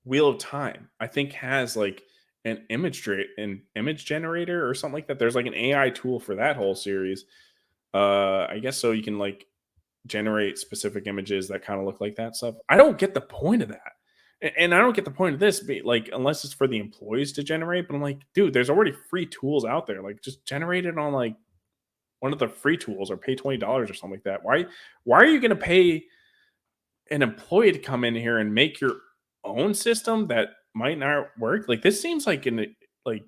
Wheel of Time, I think has like an image generator or something like that. There's like an AI tool for that whole series. I guess so you can like generate specific images that kind of look like that stuff. I don't get the point of that. And I don't get the point of this, like, unless it's for the employees to generate. But I'm like, dude, there's already free tools out there. Like, just generate it on like one of the free tools or pay $20 or something like that. Why are you going to pay an employee to come in here and make your own system that might not work? Like, this seems like like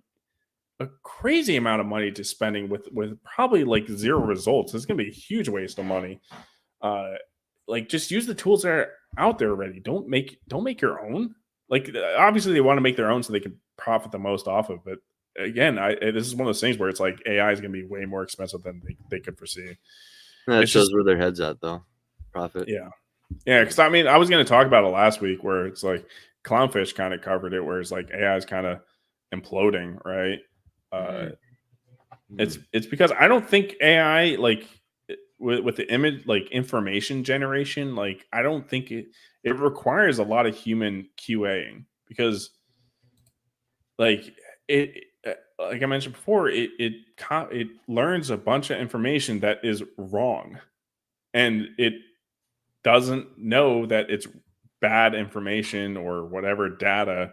a crazy amount of money to spending with probably like zero results. It's going to be a huge waste of money. Like, just use the tools that are out there already. Don't make your own. Like, obviously they want to make their own so they can profit the most off of it. Again, this is one of those things where it's like AI is going to be way more expensive than they could foresee. That shows where their head's at, though. Profit. Yeah, because I mean, I was going to talk about it last week, where it's like Clownfish kind of covered it, where it's like AI is kind of imploding, right? It's because I don't think AI, like with the image, like information generation, like I don't think it requires a lot of human QAing, because like like I mentioned before, it learns a bunch of information that is wrong, and it doesn't know that it's bad information or whatever data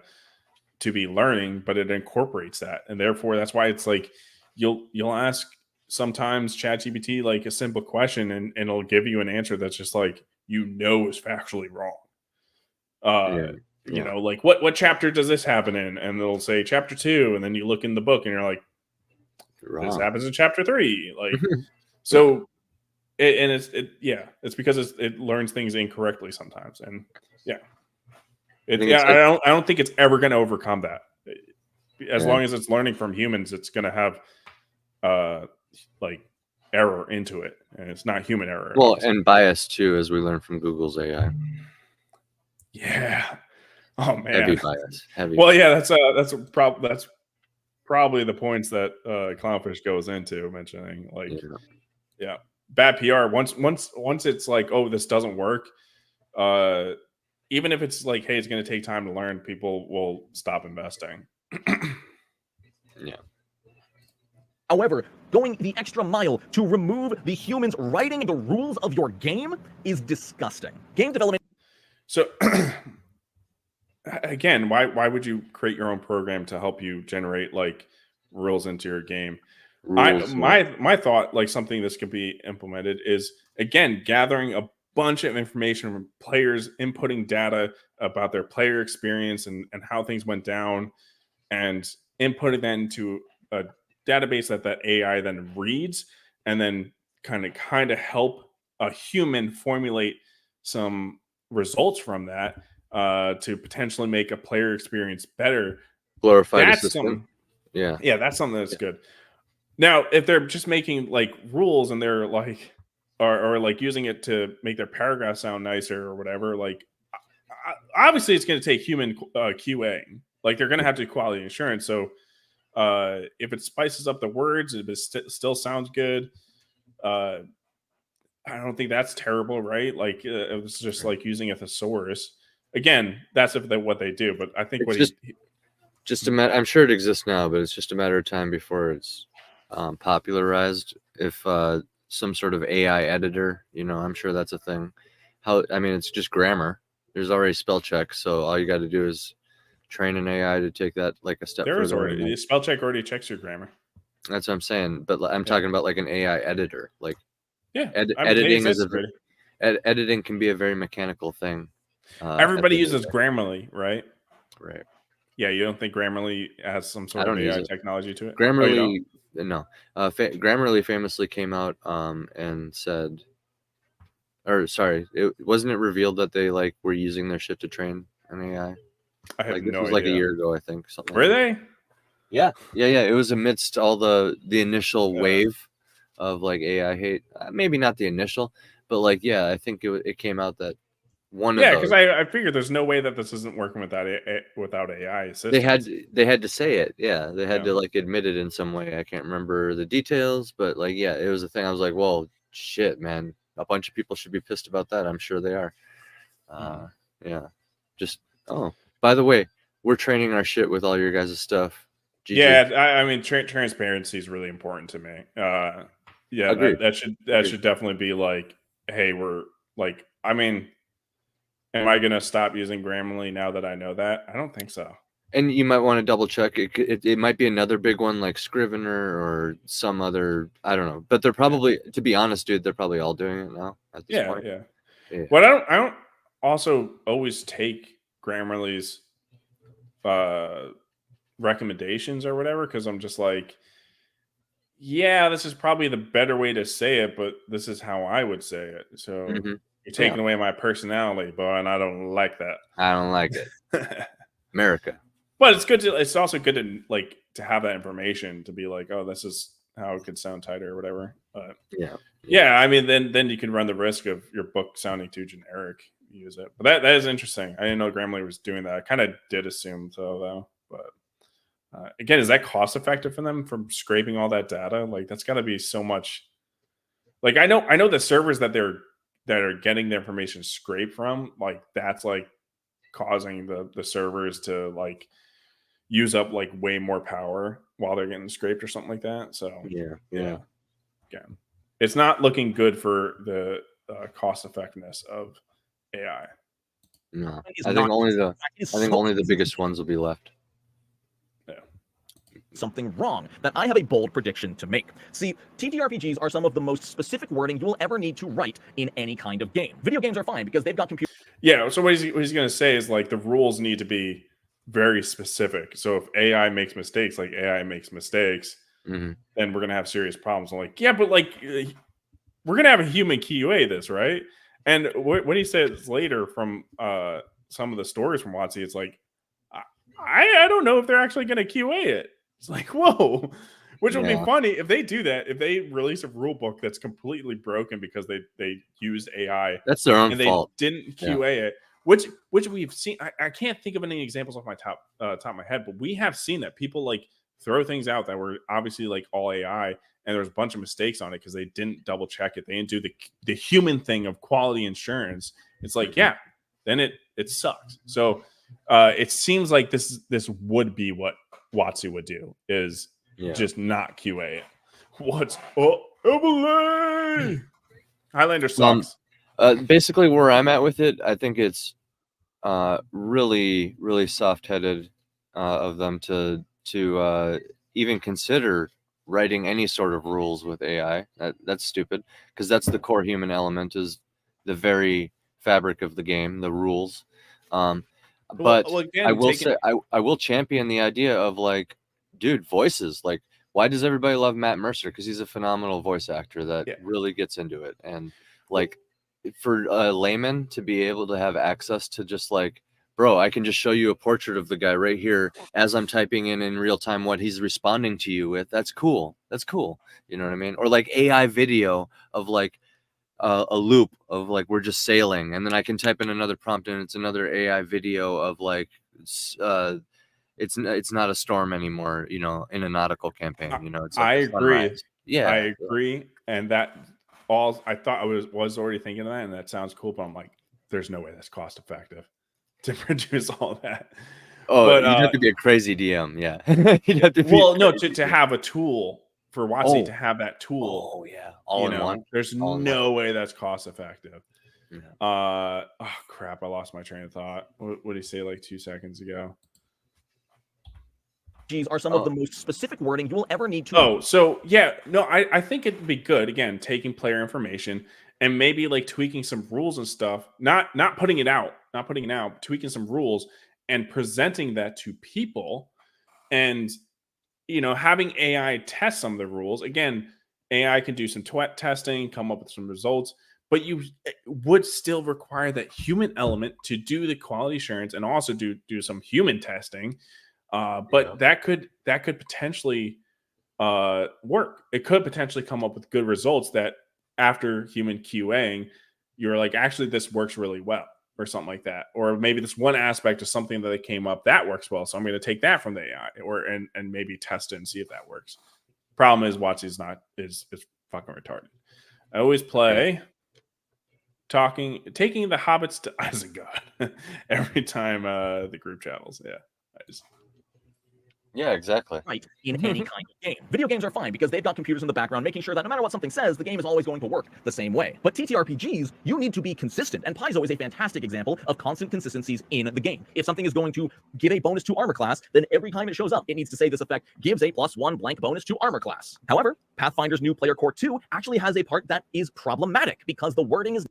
to be learning, but it incorporates that. And therefore that's why it's like you'll ask sometimes ChatGPT like a simple question and it'll give you an answer that's just like, is factually wrong. You know, like what chapter does this happen in? And they'll say chapter 2, and then you look in the book and you're like, this happens in chapter 3. Like, so it's because it learns things incorrectly sometimes. And I don't think it's ever going to overcome that. As long as it's learning from humans, it's going to have like error into it, and it's not human error. Well, and bias too, as we learn from Google's AI. Yeah. Oh man. Heavy bias. Well, yeah, that's probably the points that Clownfish goes into mentioning. Like, bad PR. Once it's like, oh, this doesn't work. Even if it's like, hey, it's going to take time to learn, people will stop investing. Yeah. However, going the extra mile to remove the humans writing the rules of your game is disgusting. Game development. So, again, why would you create your own program to help you generate like rules into your game? My thought, like something this could be implemented, is again gathering a bunch of information from players, inputting data about their player experience and how things went down, and inputting that into a database that AI then reads, and then kind of help a human formulate some results from that to potentially make a player experience better. Glorified that's assistant. That's something that's good. Now, if they're just making like rules and they're like or like using it to make their paragraph sound nicer or whatever, like obviously it's going to take human QA. Like they're going to have to do quality assurance. So if it spices up the words, if it still sounds good, I don't think that's terrible, right? Like it was just like using a thesaurus. Again, that's what they do. But I think just a matter. I'm sure it exists now, but it's just a matter of time before it's popularized. If some sort of AI editor, I'm sure that's a thing. It's just grammar. There's already spell check, so all you got to do is train an AI to take that like a step further. Already spell check already checks your grammar. That's what I'm saying. But I'm talking about like an AI editor. Like editing is editing can be a very mechanical thing. Everybody uses Grammarly, right? Right. Yeah, you don't think Grammarly has some sort of AI technology to it? Grammarly, no. Grammarly famously came out and said, wasn't it revealed that they like were using their shit to train an AI? I have this was like a year ago, I think. Something. Were they? Yeah. It was amidst all the initial wave of like AI hate. Maybe not the initial, but like I think it came out that because I figured there's no way that this isn't working without AI assistance. They had to say it. Yeah, they had to like admit it in some way. I can't remember the details, but like it was a thing. I was like, well, shit, man. A bunch of people should be pissed about that. I'm sure they are. By the way, we're training our shit with all your guys' stuff. GG. Yeah, transparency is really important to me. That should definitely be like, hey, we're like, am I going to stop using Grammarly now that I know that? I don't think so. And you might want to double check. It might be another big one like Scrivener or some other, I don't know. But they're probably, to be honest, dude, they're probably all doing it now at this point. Yeah. Well, I don't also always take Grammarly's recommendations or whatever, because I'm just like, this is probably the better way to say it, but this is how I would say it. So you're taking away my personality, boy, and I don't like that. I don't like it. America. But it's also good to like to have that information to be like, oh, this is how it could sound tighter or whatever. But then you can run the risk of your book sounding too generic. Use it, but that is interesting. I didn't know Grammarly was doing that. I kind of did assume so though. But again, is that cost effective for them from scraping all that data? Like that's got to be so much. Like I know the servers that are getting the information scraped from, like that's like causing the servers to like use up like way more power while they're getting scraped or something like that. So again, it's not looking good for the cost effectiveness of AI. No, is I think not- only the That is I think so only the biggest ones will be left. something wrong that I have a bold prediction to make. See, TTRPGs are some of the most specific wording you will ever need to write in any kind of game. Video games are fine because they've got computers. Yeah. So what he's going to say is like the rules need to be very specific. So if AI makes mistakes, like AI makes mistakes, Mhm. then we're going to have serious problems. I'm like, yeah, but like we're going to have a human QA this, right? And what he says later from some of the stories from WotC, it's like, I don't know if they're actually going to QA it. It's like, whoa, which will be Yeah. funny if they do that. If they release a rule book that's completely broken because they used AI That's their own and they fault. didn't QA it, which we've seen. I can't think of any examples off my top of my head, but we have seen that people like throw things out that were obviously like all AI, and there's a bunch of mistakes on it because they didn't double check it. They didn't do the human thing of quality assurance. It's like, yeah, then it sucks. So it seems like this would be what WotC would do, is just not QA it. What's Evelyn? Highlander sucks. Basically, where I'm at with it, I think it's really, really soft-headed of them to even consider writing any sort of rules with AI. That's stupid, because that's the core human element, is the very fabric of the game, the rules. But again, I will say I will champion the idea of like, dude, voices. Like, why does everybody love Matt Mercer? Because he's a phenomenal voice actor that really gets into it. And like, for a layman to be able to have access to just like, bro, I can just show you a portrait of the guy right here as I'm typing in real time what he's responding to you with. That's cool. That's cool. You know what I mean? Or like AI video of like a loop of like we're just sailing, and then I can type in another prompt and it's another AI video of like it's not a storm anymore, you know, in a nautical campaign. You know, it's like I agree. sunrise. Yeah, I agree, and that all I thought I was already thinking of that, and that sounds cool. But I'm like, there's no way that's cost effective to produce all that. Oh, but you'd have to be a crazy DM. Yeah, you'd have to be. Well, no, to have a tool for WotC, to have that tool. Oh yeah, all in one. There's no way that's cost effective. Yeah. Oh crap! I lost my train of thought. What did he say like 2 seconds ago? Are some of the most specific wording you will ever need to. Oh, so yeah, no, I think it'd be good, again, taking player information and maybe like tweaking some rules and stuff, not putting it out, tweaking some rules and presenting that to people, and having AI test some of the rules. Again, AI can do some testing, come up with some results, but you would still require that human element to do the quality assurance and also do some human testing. But that could potentially work. It could potentially come up with good results that after human QAing, you're like, actually, this works really well, or something like that. Or maybe this one aspect of something that they came up that works well, so I'm going to take that from the AI, and maybe test it and see if that works. Problem is, WotC is fucking retarded. I always play taking the hobbits to Isengard every time the group travels. Yeah, Yeah, exactly. Right, in any kind of game. Video games are fine because they've got computers in the background making sure that no matter what something says, the game is always going to work the same way. But TTRPGs, you need to be consistent, and Paizo is a fantastic example of constant consistencies in the game. If something is going to give a bonus to armor class, then every time it shows up, it needs to say this effect gives a +1 blank bonus to armor class. However, Pathfinder's new Player Core 2 actually has a part that is problematic because the wording is...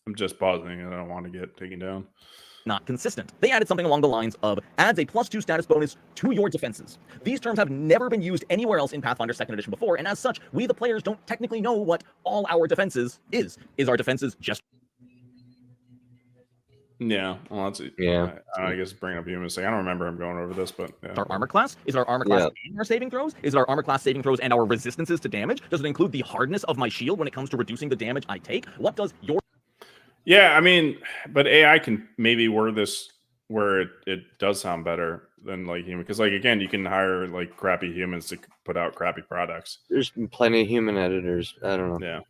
I'm just pausing, and I don't want to get taken down. Not consistent. They added something along the lines of adds a +2 status bonus to your defenses. These terms have never been used anywhere else in Pathfinder 2nd Edition before, and as such, we the players don't technically know what all our defenses is. Is our defenses just... Yeah, well, that's it. Yeah. I guess bringing up humans, I don't remember him going over this, but yeah. Our armor class? Is it our armor class and our saving throws? Is it our armor class saving throws and our resistances to damage? Does it include the hardness of my shield when it comes to reducing the damage I take? What does your... Yeah, I mean, but AI can maybe word this where it does sound better than like human, because like again, you can hire like crappy humans to put out crappy products. There's plenty of human editors. I don't know.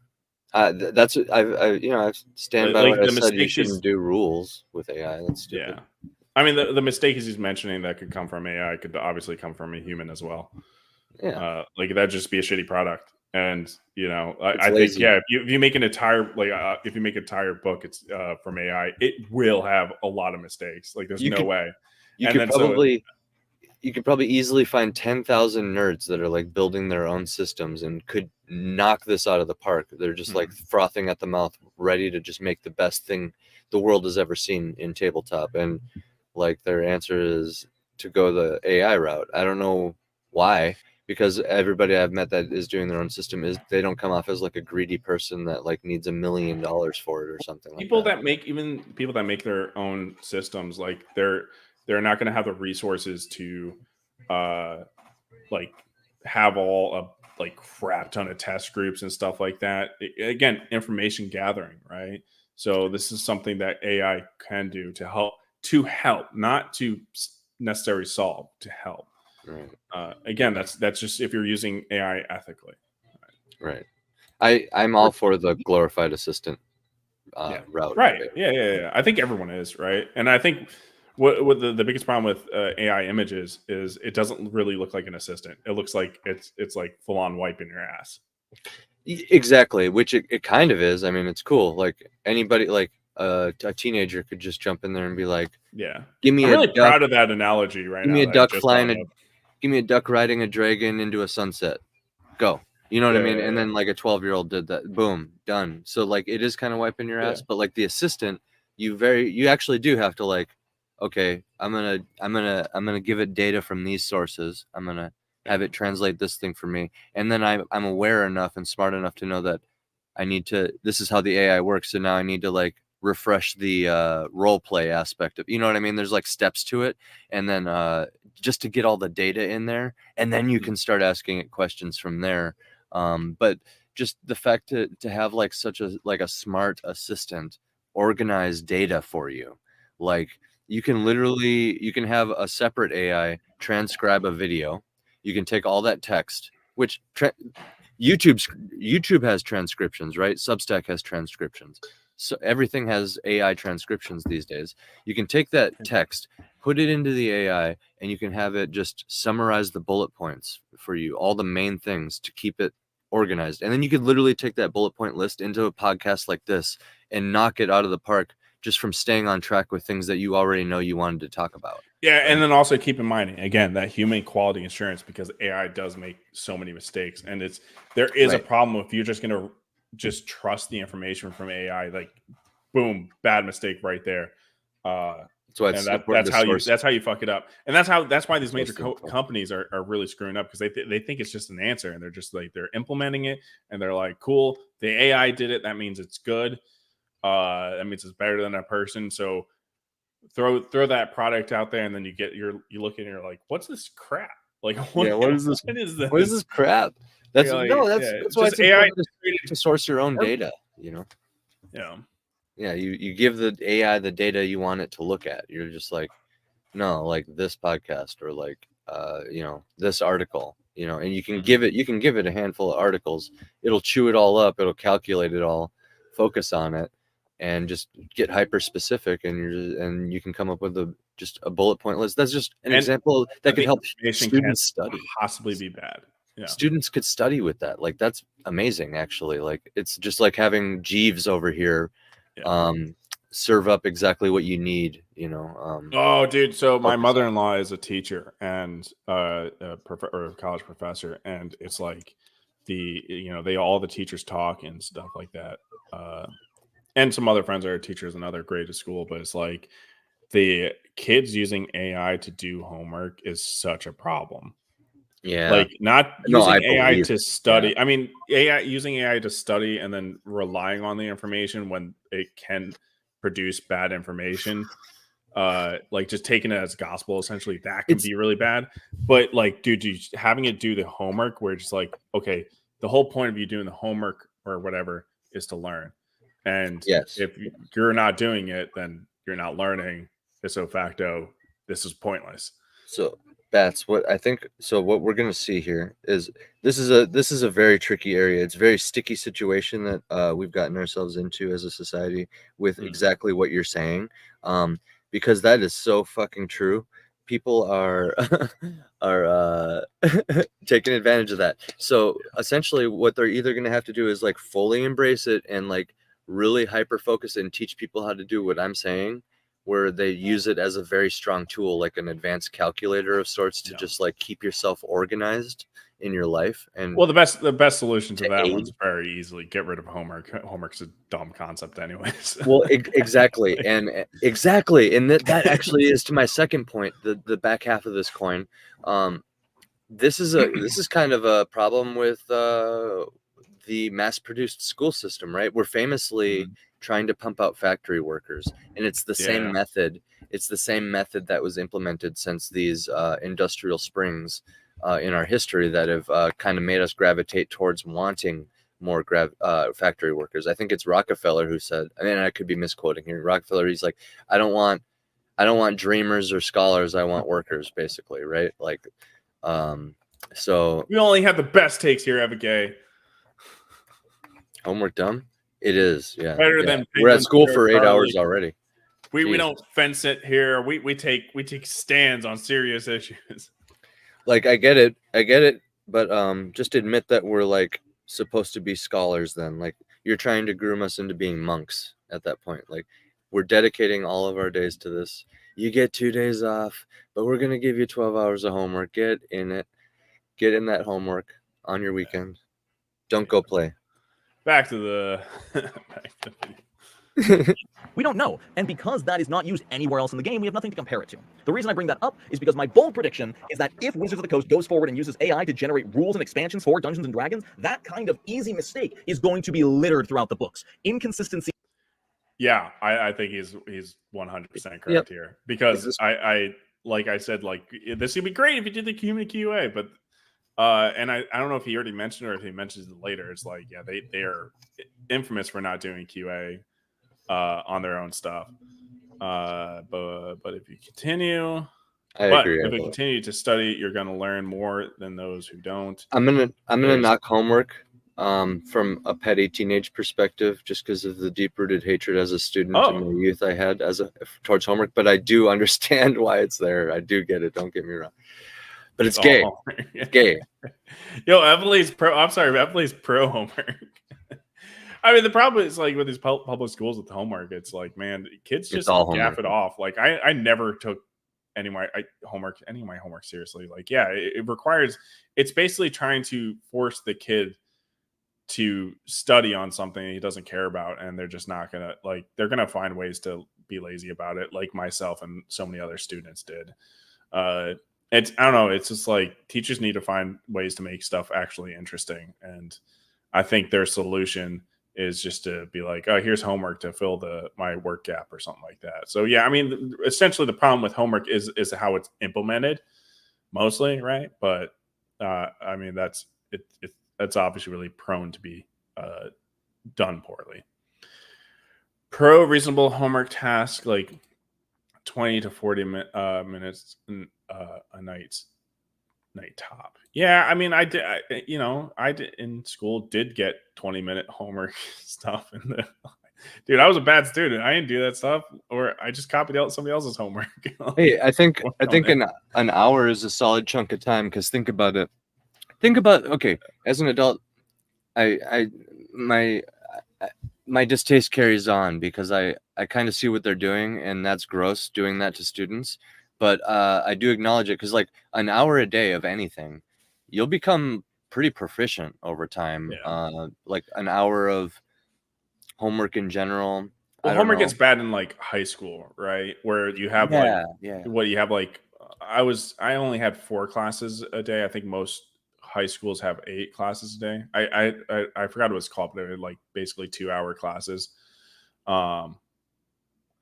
Yeah, that's I stand by like what I said. You shouldn't do rules with AI. That's stupid. Yeah, I mean the mistake he's mentioning that could come from AI could obviously come from a human as well. Yeah, like that'd just be a shitty product. And It's I think lazy. if you make an entire if you make an entire book, it's from AI, it will have a lot of mistakes. Like there's no way. You And could then probably easily find 10,000 nerds that are like building their own systems and could knock this out of the park. They're just like frothing at the mouth, ready to just make the best thing the world has ever seen in tabletop. And like their answer is to go the AI route. I don't know why, because everybody I've met that is doing their own system they don't come off as like a greedy person that like needs $1 million for it or something people like that. people that make their own systems, like they're not going to have the resources to like have all a like crap ton of test groups and stuff like that. Again, information gathering, right? So this is something that AI can do to help, not to necessarily solve, to help. Right. Again, that's just if you're using AI ethically. Right. I'm all for the glorified assistant route. Right. Yeah. I think everyone is, right? And I think what the biggest problem with AI images is it doesn't really look like an assistant. It looks like it's like full on wiping your ass. Exactly, which it kind of is. I mean, it's cool. Like anybody, like a teenager could just jump in there and be like, Yeah. "Give me I'm a really duck, proud of that analogy right give now. me a that I duck just flying, thought of. give me a duck riding a dragon into a sunset. Go." You know what I mean? Yeah. And then like a 12-year-old did that. Boom, done. So like it is kind of wiping your ass, but like the assistant, you actually do have to like, okay, I'm gonna give it data from these sources. I'm gonna have it translate this thing for me, and then I'm aware enough and smart enough to know that this is how the AI works. So now I need to like refresh the role play aspect of, you know what I mean? There's like steps to it. And then just to get all the data in there, and then you can start asking it questions from there. But just the fact to have like such a smart assistant organize data for you, like you can have a separate AI transcribe a video. You can take all that text, which YouTube has transcriptions, right? Substack has transcriptions. So everything has AI transcriptions these days. You can take that text, put it into the AI, and you can have it just summarize the bullet points for you, all the main things to keep it organized. And then you could literally take that bullet point list into a podcast like this and knock it out of the park just from staying on track with things that you already know you wanted to talk about. Yeah, and then also keep in mind again that human quality assurance, because AI does make so many mistakes, and there is a problem if you're just going to just trust the information from AI. Like, boom, bad mistake right there. That's how you fuck it up, and that's why these major companies are really screwing up, because they think it's just an answer, and they're just like they're implementing it, and they're like, cool, the AI did it, that means it's good. That means it's better than a person. So throw that product out there, and then you look at it and you're like, what's this crap? Like, what is this? What is this crap? That's why it's AI to source your own data. Yeah, you give the AI the data you want it to look at. You're just like, no, like this podcast or like this article, and you can give it a handful of articles. It'll chew it all up, it'll calculate it all, focus on it, and just get hyper specific, and you can come up with just a bullet point list. That's just an example that could help students study. Possibly be bad. Yeah. Students could study with that. Like that's amazing, actually. Like it's just like having Jeeves over here serve up exactly what you need. Oh, dude! So my mother-in-law is a teacher and a college professor, and it's like all the teachers talk and stuff like that. And some other friends are teachers in other grades of school, but it's like the kids using AI to do homework is such a problem. Yeah, like not using AI to study. I mean, using AI to study and then relying on the information when it can produce bad information. Like just taking it as gospel, essentially, that can be really bad. But like, dude, having it do the homework, where it's like, okay, the whole point of you doing the homework or whatever is to learn. And if you're not doing it, then you're not learning. Ipso facto, this is pointless. So that's what I think. So what we're gonna see here is this is a very tricky area. It's a very sticky situation that we've gotten ourselves into as a society with exactly what you're saying. Because that is so fucking true. people are are taking advantage of that. So essentially what they're either going to have to do is like fully embrace it and like really hyper focus and teach people how to do what I'm saying, where they use it as a very strong tool, like an advanced calculator of sorts, to just like keep yourself organized in your life. And well, the best solution to that aid. one's very easily get rid of homework. Homework's a dumb concept anyways. Well, exactly. And that actually is to my second point, the back half of this coin. This is kind of a problem with the mass-produced school system, right? We're famously trying to pump out factory workers, and it's the same method. It's the same method that was implemented since these industrial springs in our history that have kind of made us gravitate towards wanting more factory workers. I think it's Rockefeller who said, I mean, I could be misquoting here. Rockefeller, he's like, I don't want dreamers or scholars. I want workers, basically, right? Like, so we only have the best takes here, Gay. Homework dumb? It is, yeah. Better than we're at school for 8 hours already. We don't fence it here. We take stands on serious issues. Like I get it, but just admit that we're like supposed to be scholars then. Like you're trying to groom us into being monks at that point. Like we're dedicating all of our days to this. You get 2 days off, but we're gonna give you 12 hours of homework. Get in it. Get in that homework on your weekend. Don't go play. Back to the We don't know, and because that is not used anywhere else in the game, we have nothing to compare it to. The reason I bring that up is because my bold prediction is that if Wizards of the Coast goes forward and uses AI to generate rules and expansions for Dungeons & Dragons, that kind of easy mistake is going to be littered throughout the books. Inconsistency. Yeah, I think he's 100% correct here, because I like I said, like this would be great if you did the human QA, but and I don't know if he already mentioned it or if he mentions it later. It's like, yeah, they are infamous for not doing QA on their own stuff. But if you continue, if you continue to study, you're going to learn more than those who don't. I'm gonna knock homework from a petty teenage perspective, just because of the deep-rooted hatred as a student in my youth I had towards homework. But I do understand why it's there. I do get it. Don't get me wrong. But it's gay. It's gay. Yo, Emily's pro. I'm sorry, Emily's pro homework. I mean, the problem is like with these public schools with homework, it's like, man, kids just gaff it off. Like I never took any of my homework seriously. Like, yeah, it requires. It's basically trying to force the kid to study on something he doesn't care about, and they're just not gonna they're gonna find ways to be lazy about it, like myself and so many other students did. I don't know. It's just like teachers need to find ways to make stuff actually interesting, and I think their solution is just to be like, oh, here's homework to fill my work gap or something like that. So yeah, I mean, essentially the problem with homework is how it's implemented, mostly, right? But I mean, that's obviously really prone to be done poorly. Pro reasonable homework task, like 20 to 40 minutes a night top. Yeah, I mean, I did in school did get 20-minute homework stuff, and dude, I was a bad student. I didn't do that stuff, or I just copied out somebody else's homework. Hey, I think an hour is a solid chunk of time, because think about it. Okay, as an adult, my distaste carries on, because I kind of see what they're doing, and that's gross, doing that to students. But I do acknowledge it, because like an hour a day of anything, you'll become pretty proficient over time. Yeah. Like an hour of homework in general. Well, homework gets bad in like high school, right? Where you have what you have like. I only had 4 classes a day. I think most high schools have 8 classes a day. I forgot what it's called, but they're like basically 2-hour classes.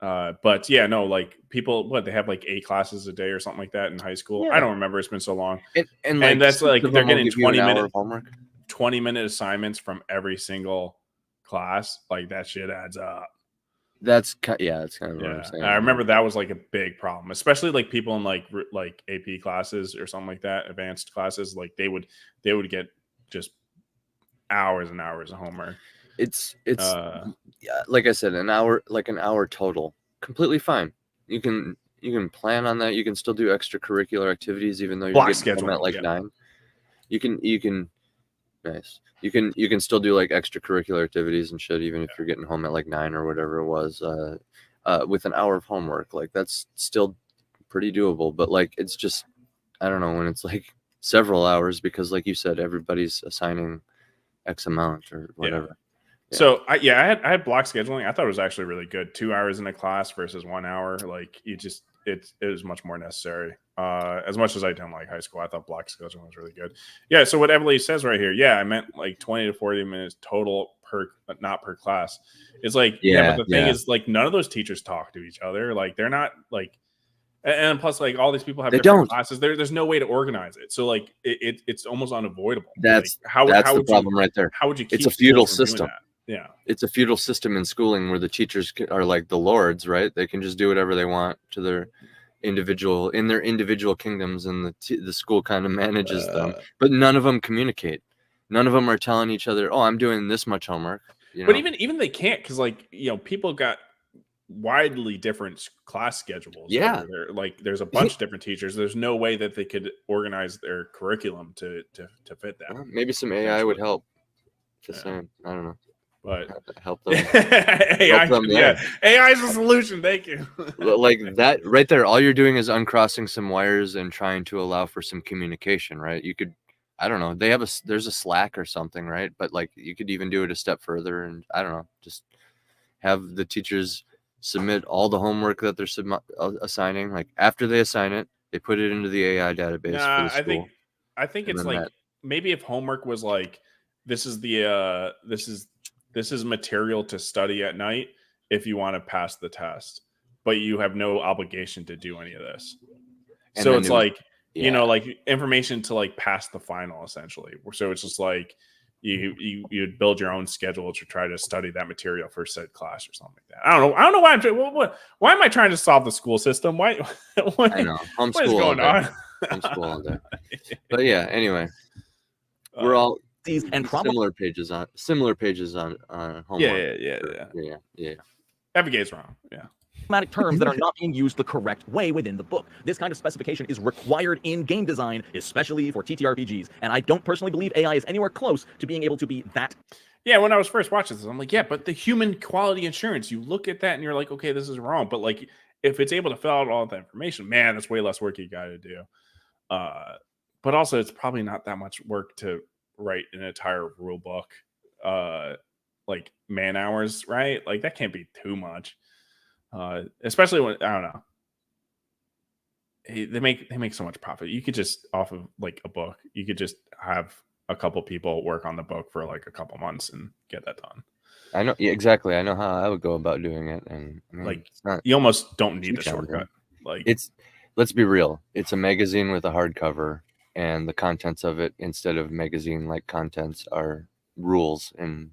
But yeah, no, like people, they have like 8 classes a day or something like that in high school. Yeah. I don't remember. It's been so long. And that's like they're getting 20-minute homework, 20-minute assignments from every single class. Like that shit adds up. That's kind of what I'm saying. I remember that was like a big problem, especially like people in like AP classes or something like that, advanced classes. Like they would get just hours and hours of homework. It's like I said, an hour total, completely fine. You can You can plan on that. You can still do extracurricular activities even though you're Block getting home scheduling, at like yeah. 9. You can nice. You can still do like extracurricular activities and shit even if you're getting home at like 9 or whatever it was. With an hour of homework, like that's still pretty doable. But like it's just I don't know when it's like several hours because like you said, everybody's assigning X amount or whatever. Yeah. So I had block scheduling. I thought it was actually really good. 2 hours in a class versus 1 hour. Like it was much more necessary. As much as I didn't like high school, I thought block scheduling was really good. Yeah. So what Emily says right here, I meant like 20 to 40 minutes total not per class. It's like, but the thing is like none of those teachers talk to each other. Like they're not like, and plus like all these people have different classes. There's no way to organize it. So like it's almost unavoidable. That's how the problem right there. How would you keep it's a feudal schools from doing system. that? Yeah. It's a feudal system in schooling where the teachers are like the lords, right? They can just do whatever they want to their individual kingdoms, and the school kind of manages them. But none of them communicate. None of them are telling each other, "Oh, I'm doing this much homework." You know? But even they can't because like people got widely different class schedules. Yeah, there's a bunch of different teachers. There's no way that they could organize their curriculum to fit that. Well, maybe some AI would help. Just saying, I don't know. But help them. AI, AI is the solution. Thank you. Like that right there. All you're doing is uncrossing some wires and trying to allow for some communication, right? You could, I don't know. There's a Slack or something, right? But like you could even do it a step further, and I don't know, just have the teachers submit all the homework that they're assigning. Like after they assign it, they put it into the AI database for the school. I think it's like maybe if homework was like this is material to study at night if you want to pass the test, but you have no obligation to do any of this. And so it's like, like information to like pass the final essentially. So it's just like you'd build your own schedule to try to study that material for said class or something like that. I don't know why why am I trying to solve the school system? Why I know. What is going on? Homeschool all day. But yeah, anyway. We're all and similar pages on homework. Yeah. Navigate's wrong. Yeah. Terms that are not being used the correct way within the book. This kind of specification is required in game design, especially for TTRPGs. And I don't personally believe AI is anywhere close to being able to be that. Yeah, when I was first watching this, I'm like, but the human quality assurance, you look at that and you're like, okay, this is wrong. But like, if it's able to fill out all that information, man, that's way less work you got to do. But also, it's probably not that much work to write an entire rule book, like man hours, right? Like that can't be too much. Especially when I don't know, they make so much profit. You could just off of like a book, you could just have a couple people work on the book for like a couple months and get that done. I know exactly. I know how I would go about doing it, and I mean, like you almost don't need the shortcut. Like let's be real, it's a magazine with a hardcover, and the contents of it, instead of magazine like contents, are rules and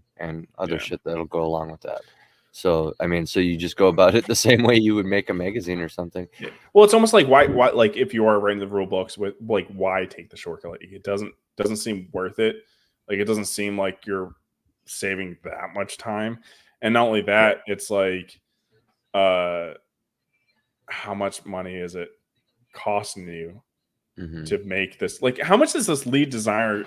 other shit that'll go along with that. So I mean, so you just go about it the same way you would make a magazine or something. Yeah. Well, it's almost like why like if you are writing the rule books with like why take the shortcut? Like, it doesn't seem worth it. Like it doesn't seem like you're saving that much time. And not only that, it's like how much money is it costing you to make this? Like how much is this lead designer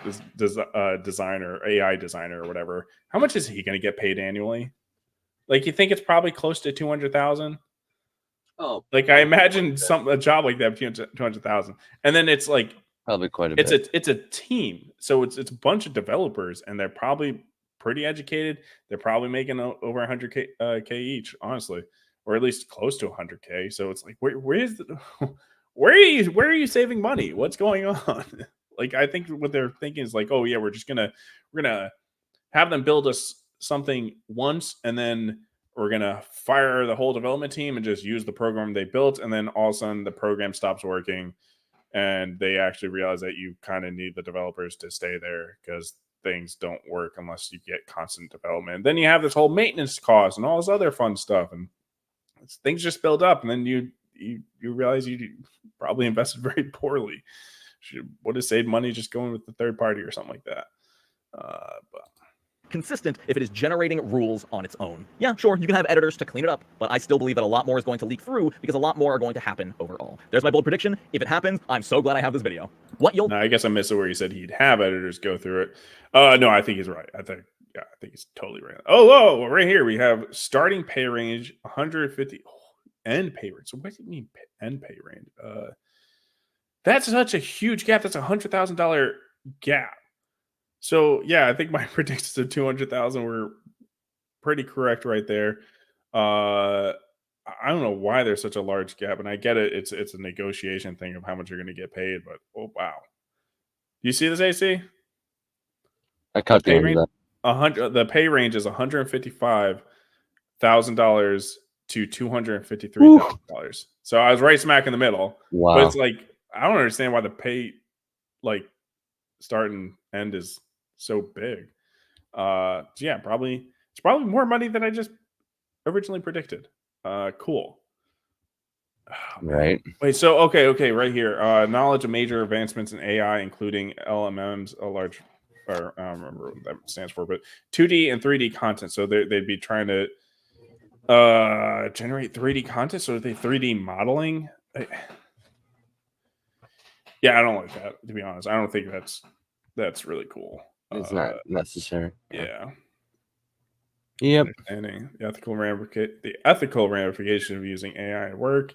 AI designer or whatever, how much is he going to get paid annually? Like, you think it's probably close to 200,000? Oh, like I imagine a job like that 200,000, and then it's like probably quite a bit. It's a team, so it's a bunch of developers, and they're probably pretty educated. They're probably making over 100K each, honestly, or at least close to 100K. So it's like, where are you saving money? What's going on? Like, I think what they're thinking is like, oh yeah, we're gonna have them build us something once, and then we're gonna fire the whole development team and just use the program they built, and then all of a sudden the program stops working, and they actually realize that you kind of need the developers to stay there because things don't work unless you get constant development. And then you have this whole maintenance cost and all this other fun stuff, and things just build up, and then you realize you probably invested very poorly. Would have saved money just going with the third party or something like that. But consistent if it is generating rules on its own. Yeah, sure, you can have editors to clean it up, but I still believe that a lot more is going to leak through because a lot more are going to happen overall. There's my bold prediction. If it happens, I'm so glad I have this video. What you'll... No, I guess I missed it where he said he'd have editors go through it. No, I think he's right. I think he's totally right. Oh, whoa, right here we have starting pay range 150 end pay range. So what do you mean end pay range? That's such a huge gap. That's $100,000 gap. So yeah, I think my predictions of 200,000 were pretty correct right there. I don't know why there's such a large gap, and I get it. It's a negotiation thing of how much you're going to get paid, but oh wow, you see this, AC? I calculated that. The pay range is $155,000 to $253,000. So I was right smack in the middle. Wow. But it's like I don't understand why the pay like start and end is so big. So yeah, it's probably more money than I just originally predicted. Cool. Oh, right. Wait, so okay, right here. Knowledge of major advancements in AI, including LMMs, I don't remember what that stands for, but 2D and 3D content. So they'd be trying to generate 3D content. So are they 3D modeling? Yeah, I don't like that, to be honest. I don't think that's really cool. It's not necessary. Yeah. Yep. Understanding the ethical ramification of using AI at work.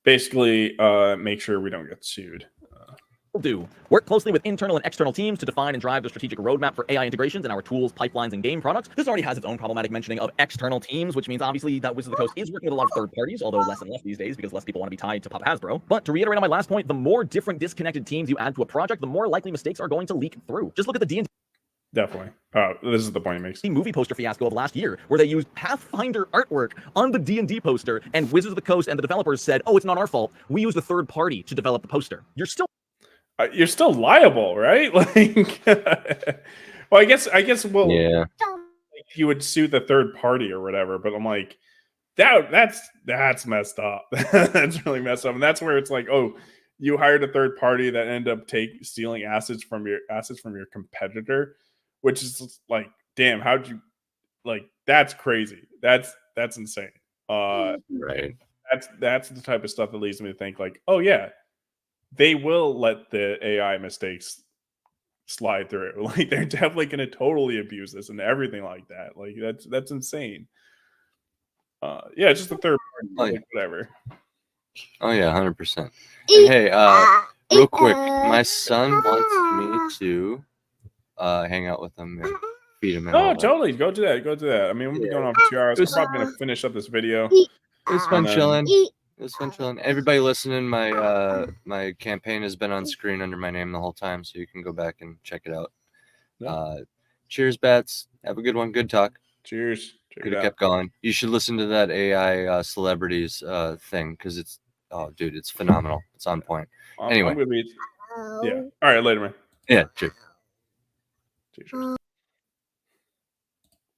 Basically, make sure we don't get sued. Do work closely with internal and external teams to define and drive the strategic roadmap for AI integrations in our tools, pipelines, and game products. This already has its own problematic mentioning of external teams, which means obviously that Wizards of the Coast is working with a lot of third parties, although less and less these days because less people want to be tied to Papa Hasbro. But to reiterate on my last point, the more different disconnected teams you add to a project, the more likely mistakes are going to leak through. Just look at the D&D. Definitely. This is the point he makes. The movie poster fiasco of last year, where they used Pathfinder artwork on the D&D poster, and Wizards of the Coast and the developers said, "Oh, it's not our fault. We used a third party to develop the poster." You're still liable, right? Like, well, I guess. Well, yeah. You would sue the third party or whatever, but I'm like, that's messed up. That's really messed up, and that's where it's like, oh, you hired a third party that ended up stealing assets from your competitor, which is like, damn, how'd you like? That's crazy. That's insane. Right. That's the type of stuff that leads me to think like, oh yeah, they will let the AI mistakes slide through. Like they're definitely going to totally abuse this and everything like that. Like that's insane. Yeah, just the third party, like, whatever. Oh yeah, 100%. And hey, real quick, my son wants me to hang out with him and feed him. Oh, totally. Go do that. I mean, we'll be going on for 2 hours. I'm probably gonna finish up this video. It was fun chilling. Everybody listening, my campaign has been on screen under my name the whole time, so you can go back and check it out. Cheers, Bats. Have a good one. Good talk. Cheers. Could have kept going. You should listen to that AI celebrities thing because it's it's phenomenal. It's on point. Anyway. Yeah. All right, later, man. Yeah, cheers. Cheers.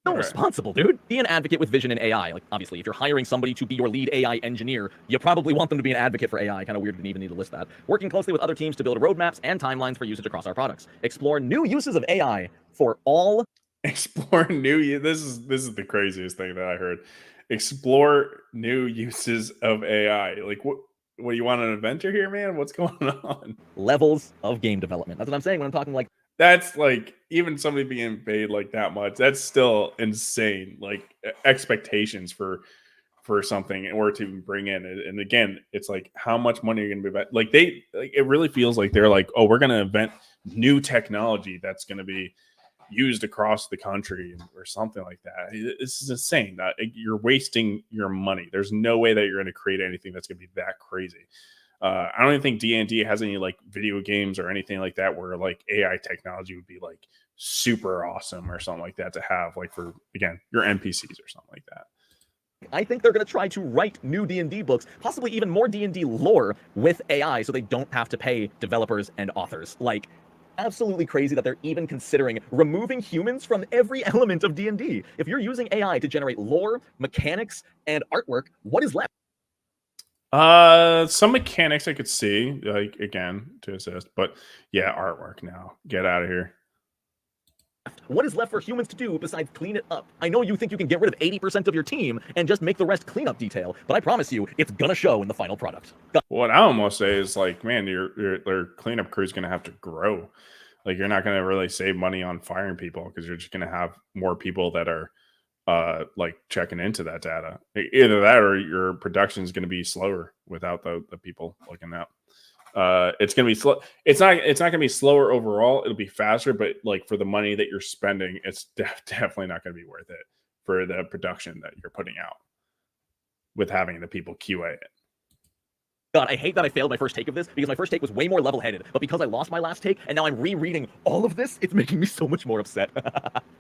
No, responsible, dude. Be an advocate with vision in AI. Like, obviously, if you're hiring somebody to be your lead AI engineer, you probably want them to be an advocate for AI. Kind of weird to even need to list that. Working closely with other teams to build roadmaps and timelines for usage across our products. Explore new uses of AI for all. Explore new. This is the craziest thing that I heard. Explore new uses of AI. Like what do you want an inventor here, man? What's going on? Levels of game development. That's what I'm saying when I'm talking like. That's like even somebody being paid like that much. That's still insane. Like expectations for something in order to bring in. And again, it's like how much money are you going to be about? Like it really feels like they're like, oh, we're going to invent new technology that's going to be used across the country or something like that. This is insane. You're wasting your money. There's no way that you're going to create anything that's going to be that crazy. I don't even think D&D has any like video games or anything like that where like AI technology would be like super awesome or something like that to have like for, again, your NPCs or something like that. I think they're going to try to write new D&D books, possibly even more D&D lore with AI so they don't have to pay developers and authors. Like, absolutely crazy that they're even considering removing humans from every element of D&D. If you're using AI to generate lore, mechanics, and artwork, what is left? Some mechanics I could see, like again, to assist, but yeah, artwork now. Get out of here. What is left for humans to do besides clean it up? I know you think you can get rid of 80% of your team and just make the rest cleanup detail, but I promise you, it's gonna show in the final product. What I almost say is like, man, your cleanup crew is going to have to grow. Like, you're not going to really save money on firing people because you're just going to have more people that are like checking into that data. Either that or your production is going to be slower without the people looking up. It's going to be slow. It's not going to be slower overall. It'll be faster, but like for the money that you're spending, it's definitely not going to be worth it for the production that you're putting out with having the people QA it. God, I hate that I failed my first take of this because my first take was way more level-headed, but because I lost my last take and now I'm rereading all of this, it's making me so much more upset.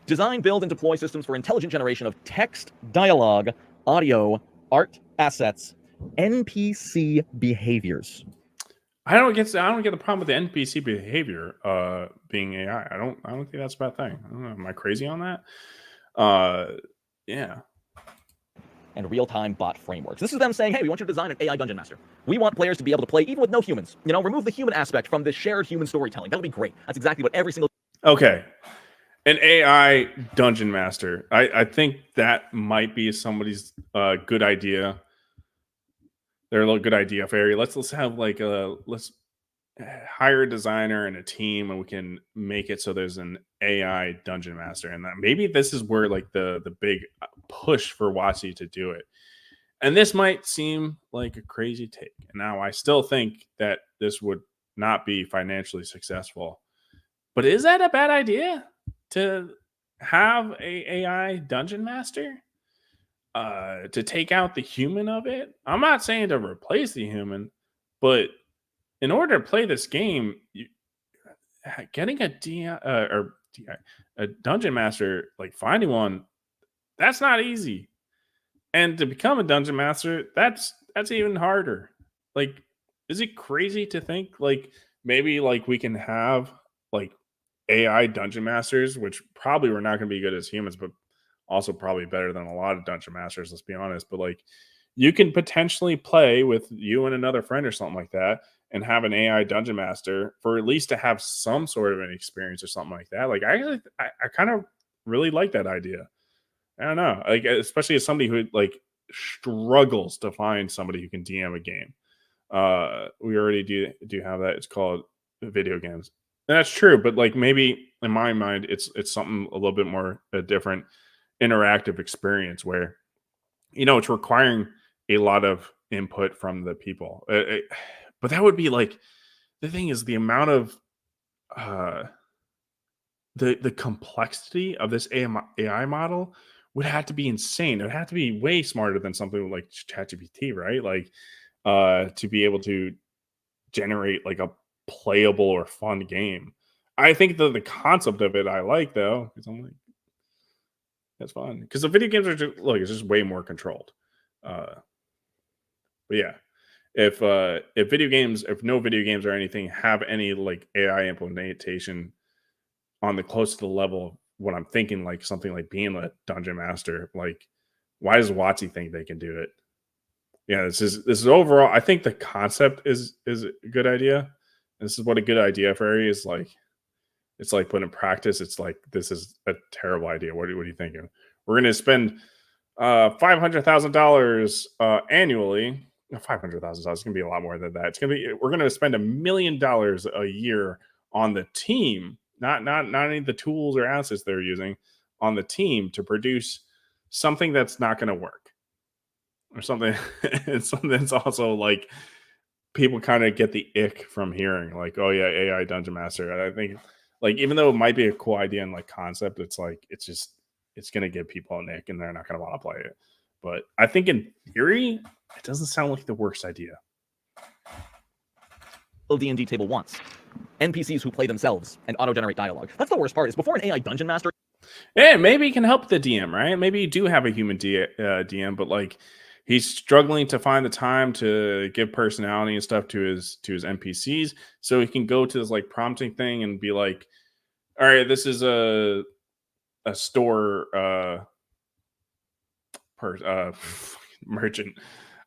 Design, build, and deploy systems for intelligent generation of text, dialogue, audio, art, assets, NPC behaviors. I don't get the problem with the NPC behavior being AI. I don't think that's a bad thing. I don't know. Am I crazy on that? Yeah. And real-time bot frameworks. This is them saying, hey, we want you to design an AI Dungeon Master. We want players to be able to play even with no humans. You know, remove the human aspect from this shared human storytelling. That'll be great. That's exactly what every single... Okay. An AI Dungeon Master. I think that might be somebody's good idea. They're a little good idea fairy. Let's have like let's hire a designer and a team, and we can make it so there's an AI Dungeon Master, and that maybe this is where like the big push for WotC to do it. And this might seem like a crazy take. Now, I still think that this would not be financially successful, but is that a bad idea to have a AI Dungeon Master? To take out the human of it? I'm not saying to replace the human, but in order to play this game, getting a dungeon master, like finding one, that's not easy. And to become a dungeon master, that's even harder. Like, is it crazy to think like maybe like we can have like AI dungeon masters, which probably we're not going to be good as humans, but also probably better than a lot of dungeon masters, let's be honest. But like, you can potentially play with you and another friend or something like that and have an AI dungeon master for at least to have some sort of an experience or something like that. Like, I kind of really like that idea. I don't know, like, especially as somebody who like struggles to find somebody who can DM a game. We already do have that. It's called video games. And that's true, but like maybe in my mind, it's something a little bit more a different interactive experience where, you know, it's requiring a lot of input from the people. But that would be like, the thing is the amount of the complexity of this AI model would have to be insane. It would have to be way smarter than something like ChatGPT, right? Like to be able to generate like a playable or fun game. I think the concept of it I like, though, because I'm like, that's fun. Because the video games are just, look, it's just way more controlled. But yeah, if no video games or anything have any like AI implementation on the close to the level of what I'm thinking, like something like being a dungeon master, like why does WotC think they can do it? Yeah, this is overall, I think the concept is a good idea. And this is what a good idea fairy is like. It's like put in practice. It's like, this is a terrible idea. What are you thinking? We're going to spend $500,000 annually. $500,000 is going to be a lot more than that. We're going to spend $1 million a year on the team, not any of the tools or assets they're using on the team to produce something that's not going to work, or something. It's something that's also like people kind of get the ick from hearing, like, oh yeah, AI Dungeon Master. I think, like, even though it might be a cool idea and like concept, it's like it's going to give people an ick and they're not going to want to play it. But I think in theory, it doesn't sound like the worst idea. D&D table once. NPCs who play themselves and auto-generate dialogue. That's the worst part, is before an AI Dungeon Master... Yeah, maybe it can help the DM, right? Maybe you do have a human DM, but like he's struggling to find the time to give personality and stuff to his NPCs, so he can go to this like prompting thing and be like, all right, this is a store merchant,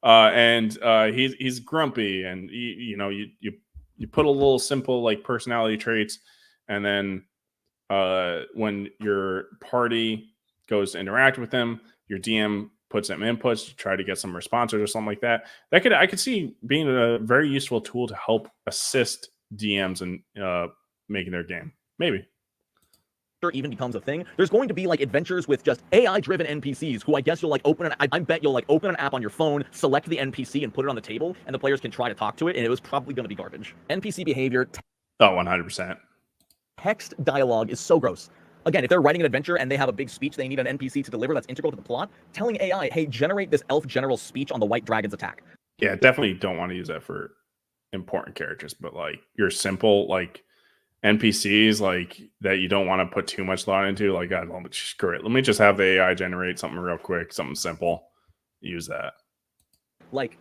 and he's grumpy, and you put a little simple like personality traits, and then when your party goes to interact with them, your DM puts them inputs to try to get some responses or something like that. I could see being a very useful tool to help assist DMs in making their game. Maybe. Even becomes a thing, there's going to be like adventures with just AI-driven NPCs who I guess you'll like open I bet you'll like open an app on your phone, select the NPC and put it on the table, and the players can try to talk to it, and it was probably going to be garbage. NPC behavior, Oh, 100%. text dialogue is so gross. Again, if they're writing an adventure and they have a big speech they need an NPC to deliver that's integral to the plot, telling AI, hey, generate this elf general's speech on the white dragon's attack. Yeah, definitely don't want to use that for important characters, but like your simple like NPCs like that you don't want to put too much thought into, like, God, screw it. Let me just have the AI generate something real quick, something simple. Use that. Like,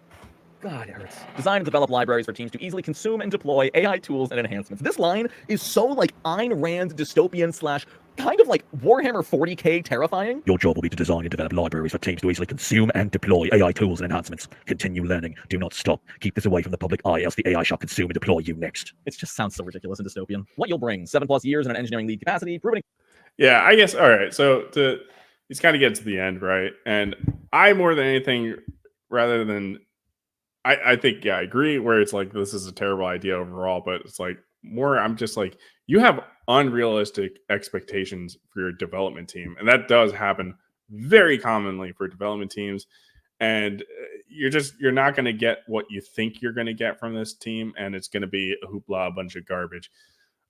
God, it hurts. Design and develop libraries for teams to easily consume and deploy AI tools and enhancements. This line is so like Ayn Rand dystopian slash kind of like Warhammer 40k terrifying. Your job will be to design and develop libraries for teams to easily consume and deploy AI tools and enhancements. Continue learning. Do not stop. Keep this away from the public eye, else the AI shall consume and deploy you next. It just sounds so ridiculous and dystopian. What you'll bring, 7+ years in an engineering lead capacity, proven. Yeah, I guess. All right. So he's kind of get to the end, right? And I, more than anything, rather than I think, yeah, I agree where it's like, this is a terrible idea overall, but it's like more, I'm just like, you have unrealistic expectations for your development team. And that does happen very commonly for development teams. And you're not going to get what you think you're going to get from this team. And it's going to be a hoopla, a bunch of garbage.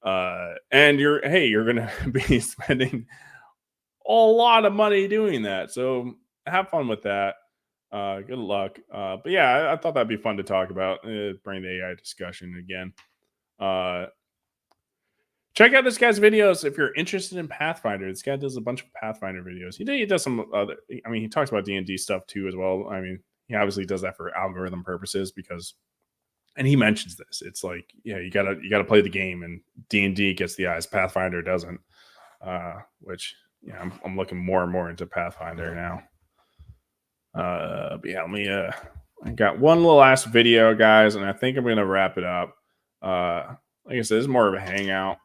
And you're going to be spending a lot of money doing that. So have fun with that. Good luck. But yeah, I thought that'd be fun to talk about. Bring the AI discussion again. Check out this guy's videos if you're interested in Pathfinder. This guy does a bunch of Pathfinder videos. He does some other. I mean, he talks about D&D stuff too as well. I mean, he obviously does that for algorithm purposes and he mentions this. It's like, yeah, you gotta play the game, and D&D gets the eyes. Pathfinder doesn't. Which yeah, I'm looking more and more into Pathfinder now. But yeah, let me I got one little last video, guys, and I think I'm gonna wrap it up. Like I said, this is more of a hangout.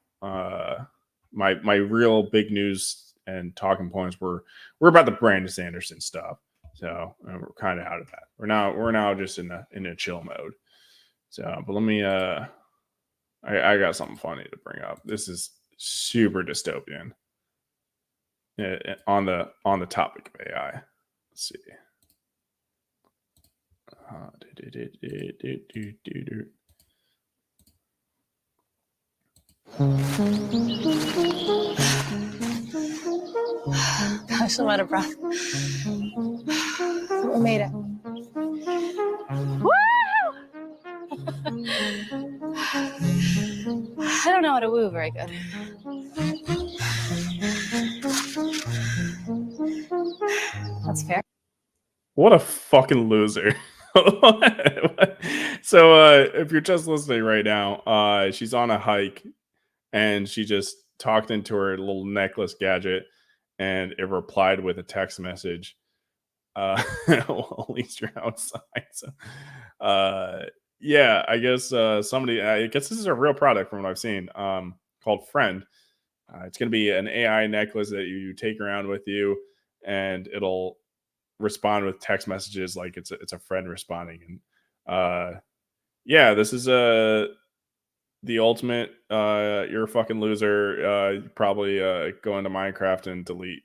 My real big news and talking points we're about the Brandon Sanderson stuff. So we're kind of out of that. We're now just in a chill mode. So, but let me I got something funny to bring up. This is super dystopian. On the topic of AI. Let's see. Gosh, I'm out of breath. We made it. Woo! I don't know how to woo very good. That's fair. What a fucking loser. So if you're just listening right now, she's on a hike and she just talked into her little necklace gadget and it replied with a text message. Well, at least you're outside. So yeah, I guess somebody, I guess this is a real product from what I've seen, called Friend. It's going to be an AI necklace that you take around with you, and it'll respond with text messages like it's a friend responding. And yeah, this is the ultimate you're a fucking loser, probably go into Minecraft and delete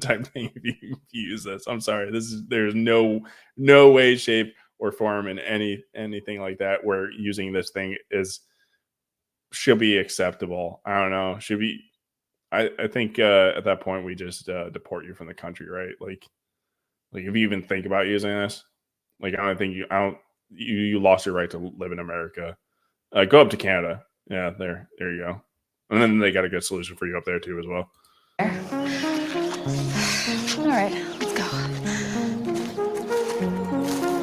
type thing if you use this. I'm sorry, there's no way, shape, or form in anything like that where using this thing should be acceptable. I don't know, should be. I think at that point we just deport you from the country, right? Like if you even think about using this, like you lost your right to live in America. Go up to Canada. Yeah, there you go. And then they got a good solution for you up there too as well. All right, let's go.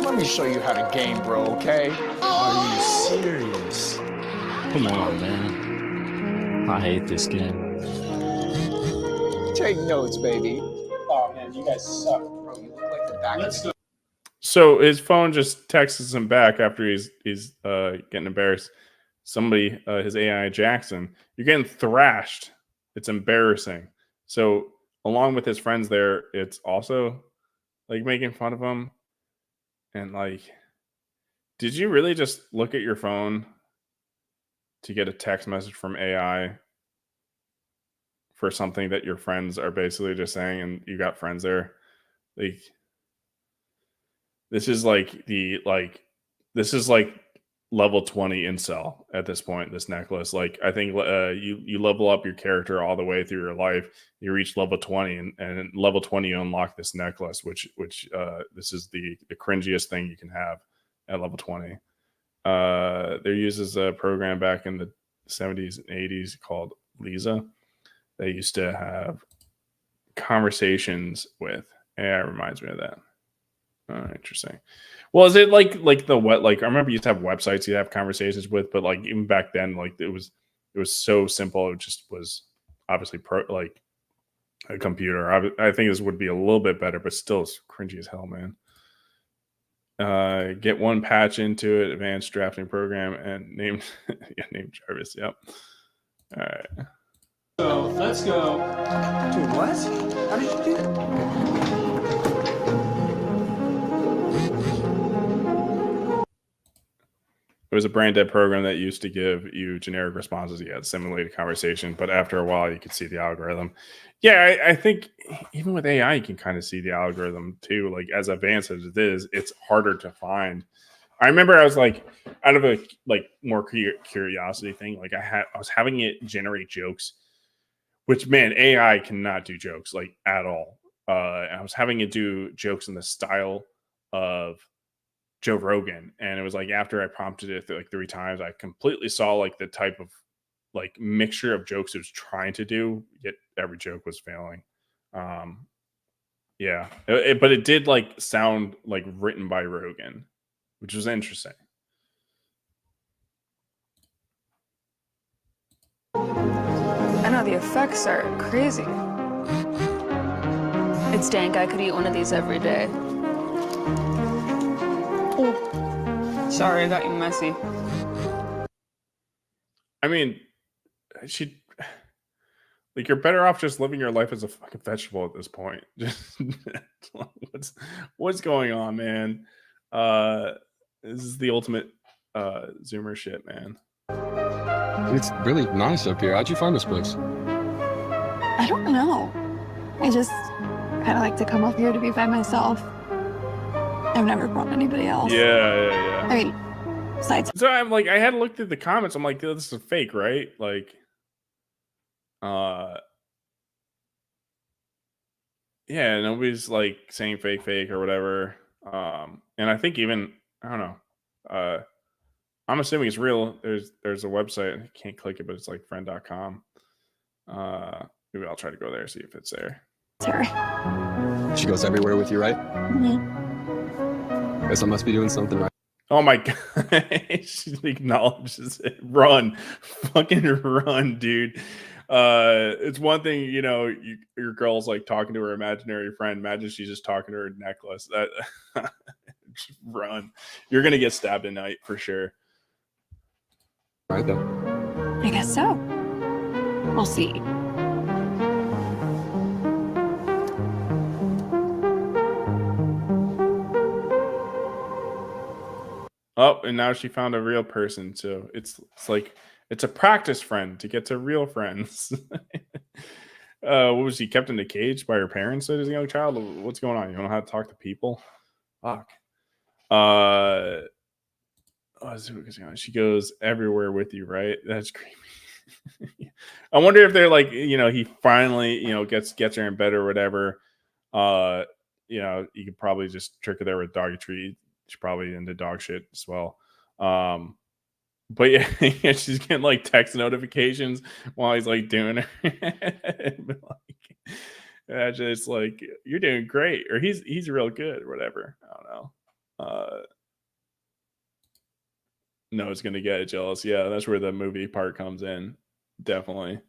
Let me show you how to game, bro, okay? Are you serious? Come on, man. I hate this game. Take notes, baby. Oh, man, you guys suck, bro. You look like the back of the... So his phone just texts him back after he's getting embarrassed. somebody, his AI Jackson, you're getting thrashed. It's embarrassing. So along with his friends there, it's also like making fun of him. And like, did you really just look at your phone to get a text message from AI for something that your friends are basically just saying, and you got friends there? Like, this is like level 20 incel at this point, this necklace. Like, I think you level up your character all the way through your life. You reach level 20, and level 20 you unlock this necklace, which this is the cringiest thing you can have at level 20. There uses a program back in the 70s and 80s called Lisa. They used to have conversations with. AI reminds me of that. Oh, interesting. Well, is it like the what? Like, I remember you used to have websites you have conversations with, but like even back then, like it was so simple. It just was obviously like a computer. I think this would be a little bit better, but still it's cringy as hell, man. Get one patch into it, advanced drafting program, and named named Jarvis. Yep. All right. So let's go. Dude, what? How did you do that? It was a brain dead program that used to give you generic responses. You had simulated conversation, but after a while, you could see the algorithm. Yeah, I think even with AI, you can kind of see the algorithm too. Like, as advanced as it is, it's harder to find. I remember I was like, out of a like more curiosity thing, like I was having it generate jokes, which, man, AI cannot do jokes like at all. I was having it do jokes in the style of Joe Rogan, and it was like after I prompted it like 3 times, I completely saw like the type of like mixture of jokes it was trying to do, yet every joke was failing. Yeah, but it did like sound like written by Rogan, which was interesting. I know the effects are crazy. It's dank. I could eat one of these every day. Oh, sorry, I got you messy. I mean, like, you're better off just living your life as a fucking vegetable at this point. Just what's going on, man? This is the ultimate Zoomer shit, man. It's really nice up here. How'd you find this place? I don't know. I just kind of like to come up here to be by myself. I've never brought anybody else. Yeah. I mean, besides. So I'm like, I had looked at the comments. I'm like, this is fake, right? Like, yeah, nobody's like saying fake or whatever. And I think even, I don't know. I'm assuming it's real. There's a website. I can't click it, but it's like friend.com. Maybe I'll try to go there, see if it's there. Sorry. She goes everywhere with you, right? Mm-hmm. Guess I must be doing something right. Oh my god. She acknowledges it. Run. Fucking run, dude. It's one thing, you know, your girl's like talking to her imaginary friend. Imagine she's just talking to her necklace. That just run. You're gonna get stabbed tonight for sure. Right then. I guess so. We'll see. Oh, and now she found a real person. So it's like it's a practice friend to get to real friends. What was she kept in a cage by her parents as a young child? What's going on? You don't know how to talk to people? Fuck. She goes everywhere with you, right? That's creepy. I wonder if they're like, you know, he finally, you know, gets her in bed or whatever. You know, you could probably just trick her there with doggy treat. She's probably into dog shit as well. But yeah, she's getting like text notifications while he's like doing it. Like, just like, you're doing great, or he's real good, or whatever. I don't know. No, it's gonna get jealous. Yeah, that's where the movie part comes in. Definitely.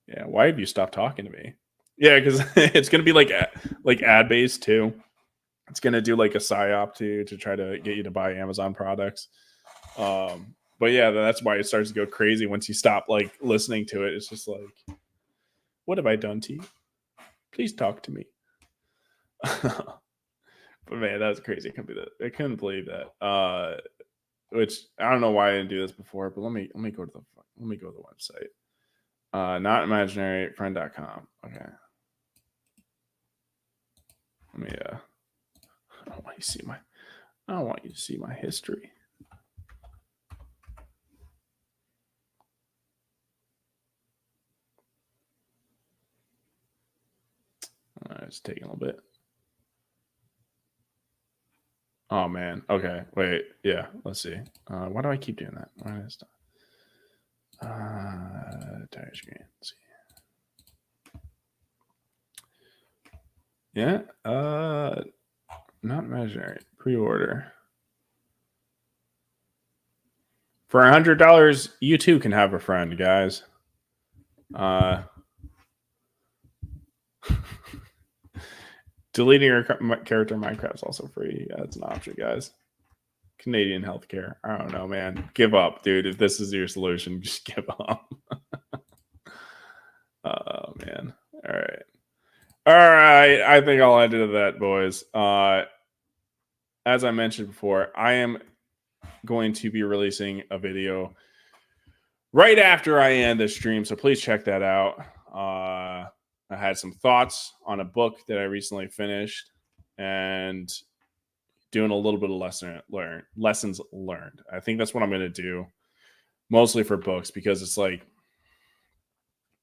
Yeah. Why have you stopped talking to me? Yeah, because it's gonna be like ad based too. It's gonna do like a psyop to try to get you to buy Amazon products. But yeah, that's why it starts to go crazy once you stop like listening to it. It's just like, what have I done to you? Please talk to me. But man, that was crazy. I couldn't believe that. Which I don't know why I didn't do this before, but let me go to the website. Notimaginaryfriend.com. Okay. Let me I don't want you to see my history. It's taking a little bit. Oh man. Okay. Wait. Yeah. Let's see. Why do I keep doing that? Why is that? Entire screen. Let's see. Yeah. Not imaginary. Pre-order. For $100, you too can have a friend, guys. Deleting your character in Minecraft is also free. Yeah, that's an option, guys. Canadian healthcare. I don't know, man. Give up, dude. If this is your solution, just give up. Oh, man. All right. All right. I think I'll end it at that, boys. As I mentioned before, I am going to be releasing a video right after I end the stream, so please check that out. I had some thoughts on a book that I recently finished and doing a little bit of lessons learned. I think that's what I'm going to do mostly for books, because it's like,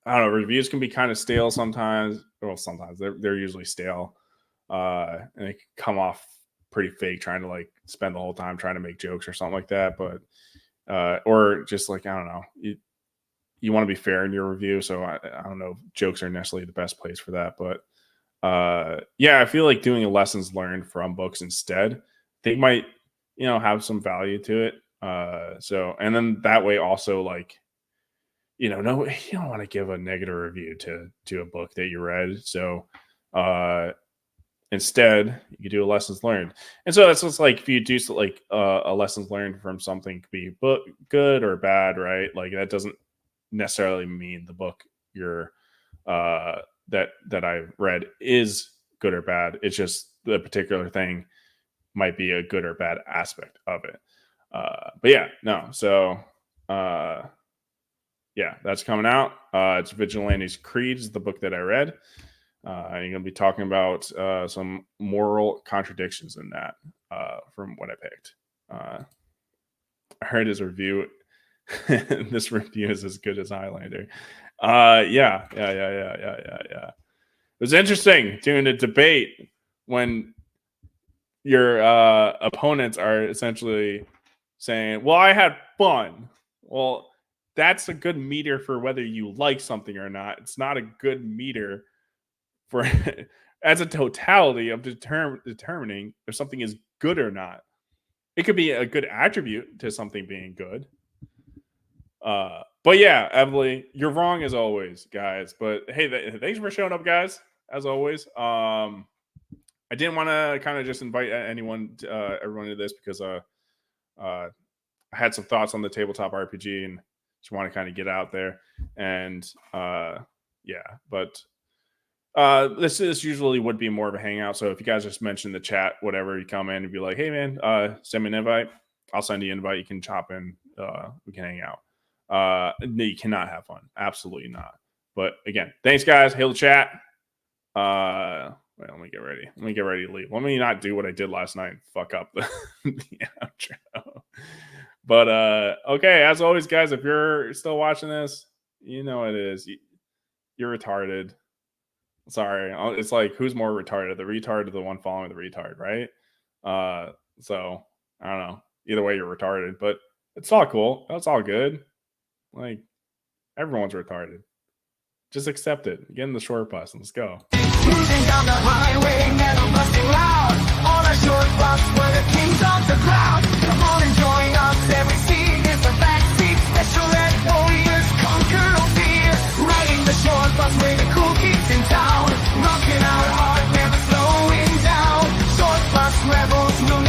I don't know, reviews can be kind of stale sometimes. Well, sometimes they're usually stale, and they can come off pretty fake, trying to like spend the whole time trying to make jokes or something like that. But or just like, I don't know, you want to be fair in your review. So I don't know if jokes are necessarily the best place for that. But yeah, I feel like doing a lessons learned from books instead, they might, have some value to it. So, and then that way also, like, you don't want to give a negative review to a book that you read. So instead you could do a lessons learned. And so that's just like, if you do like a lessons learned from something, could be good or bad, right? Like that doesn't necessarily mean the book you're that I read is good or bad. It's just the particular thing might be a good or bad aspect of it. But yeah, no. So yeah, that's coming out. It's Vigilante's Creed is the book that I read. I'm going to be talking about some moral contradictions in that from what I picked. I heard his review. This review is as good as Highlander. Yeah. It was interesting doing a debate when your opponents are essentially saying, well, I had fun. Well, that's a good meter for whether you like something or not. It's not a good meter for as a totality of determining if something is good or not. It could be a good attribute to something being good. But yeah, Emily, you're wrong as always, guys. But hey, thanks for showing up, guys. As always, I didn't want to kind of just invite everyone to this because I had some thoughts on the tabletop RPG and just want to kind of get out there. And yeah, but this usually would be more of a hangout. So if you guys just mention the chat, whatever, you come in and be like, hey man, send me an invite. I'll send you an invite. You can chop in. We can hang out. No, you cannot have fun. Absolutely not. But again, thanks guys. Hail the chat. Wait, let me get ready. Let me get ready to leave. Let me not do what I did last night and fuck up the outro. But okay, as always, guys, if you're still watching this, you know it is. You're retarded. Sorry. It's like, who's more retarded? The retard or the one following the retard, right? So I don't know. Either way, you're retarded, but it's all cool. That's all good. Like, everyone's retarded. Just accept it. Get in the short bus and let's go. Moving down the highway, metal busting loud. On a short bus where the kings of the crowd. Come on and join us, every seat is a backseat. Special ed warriors conquer all fear. Riding the short bus where the cool kids in town. Rocking our heart, never slowing down. Short bus rebels will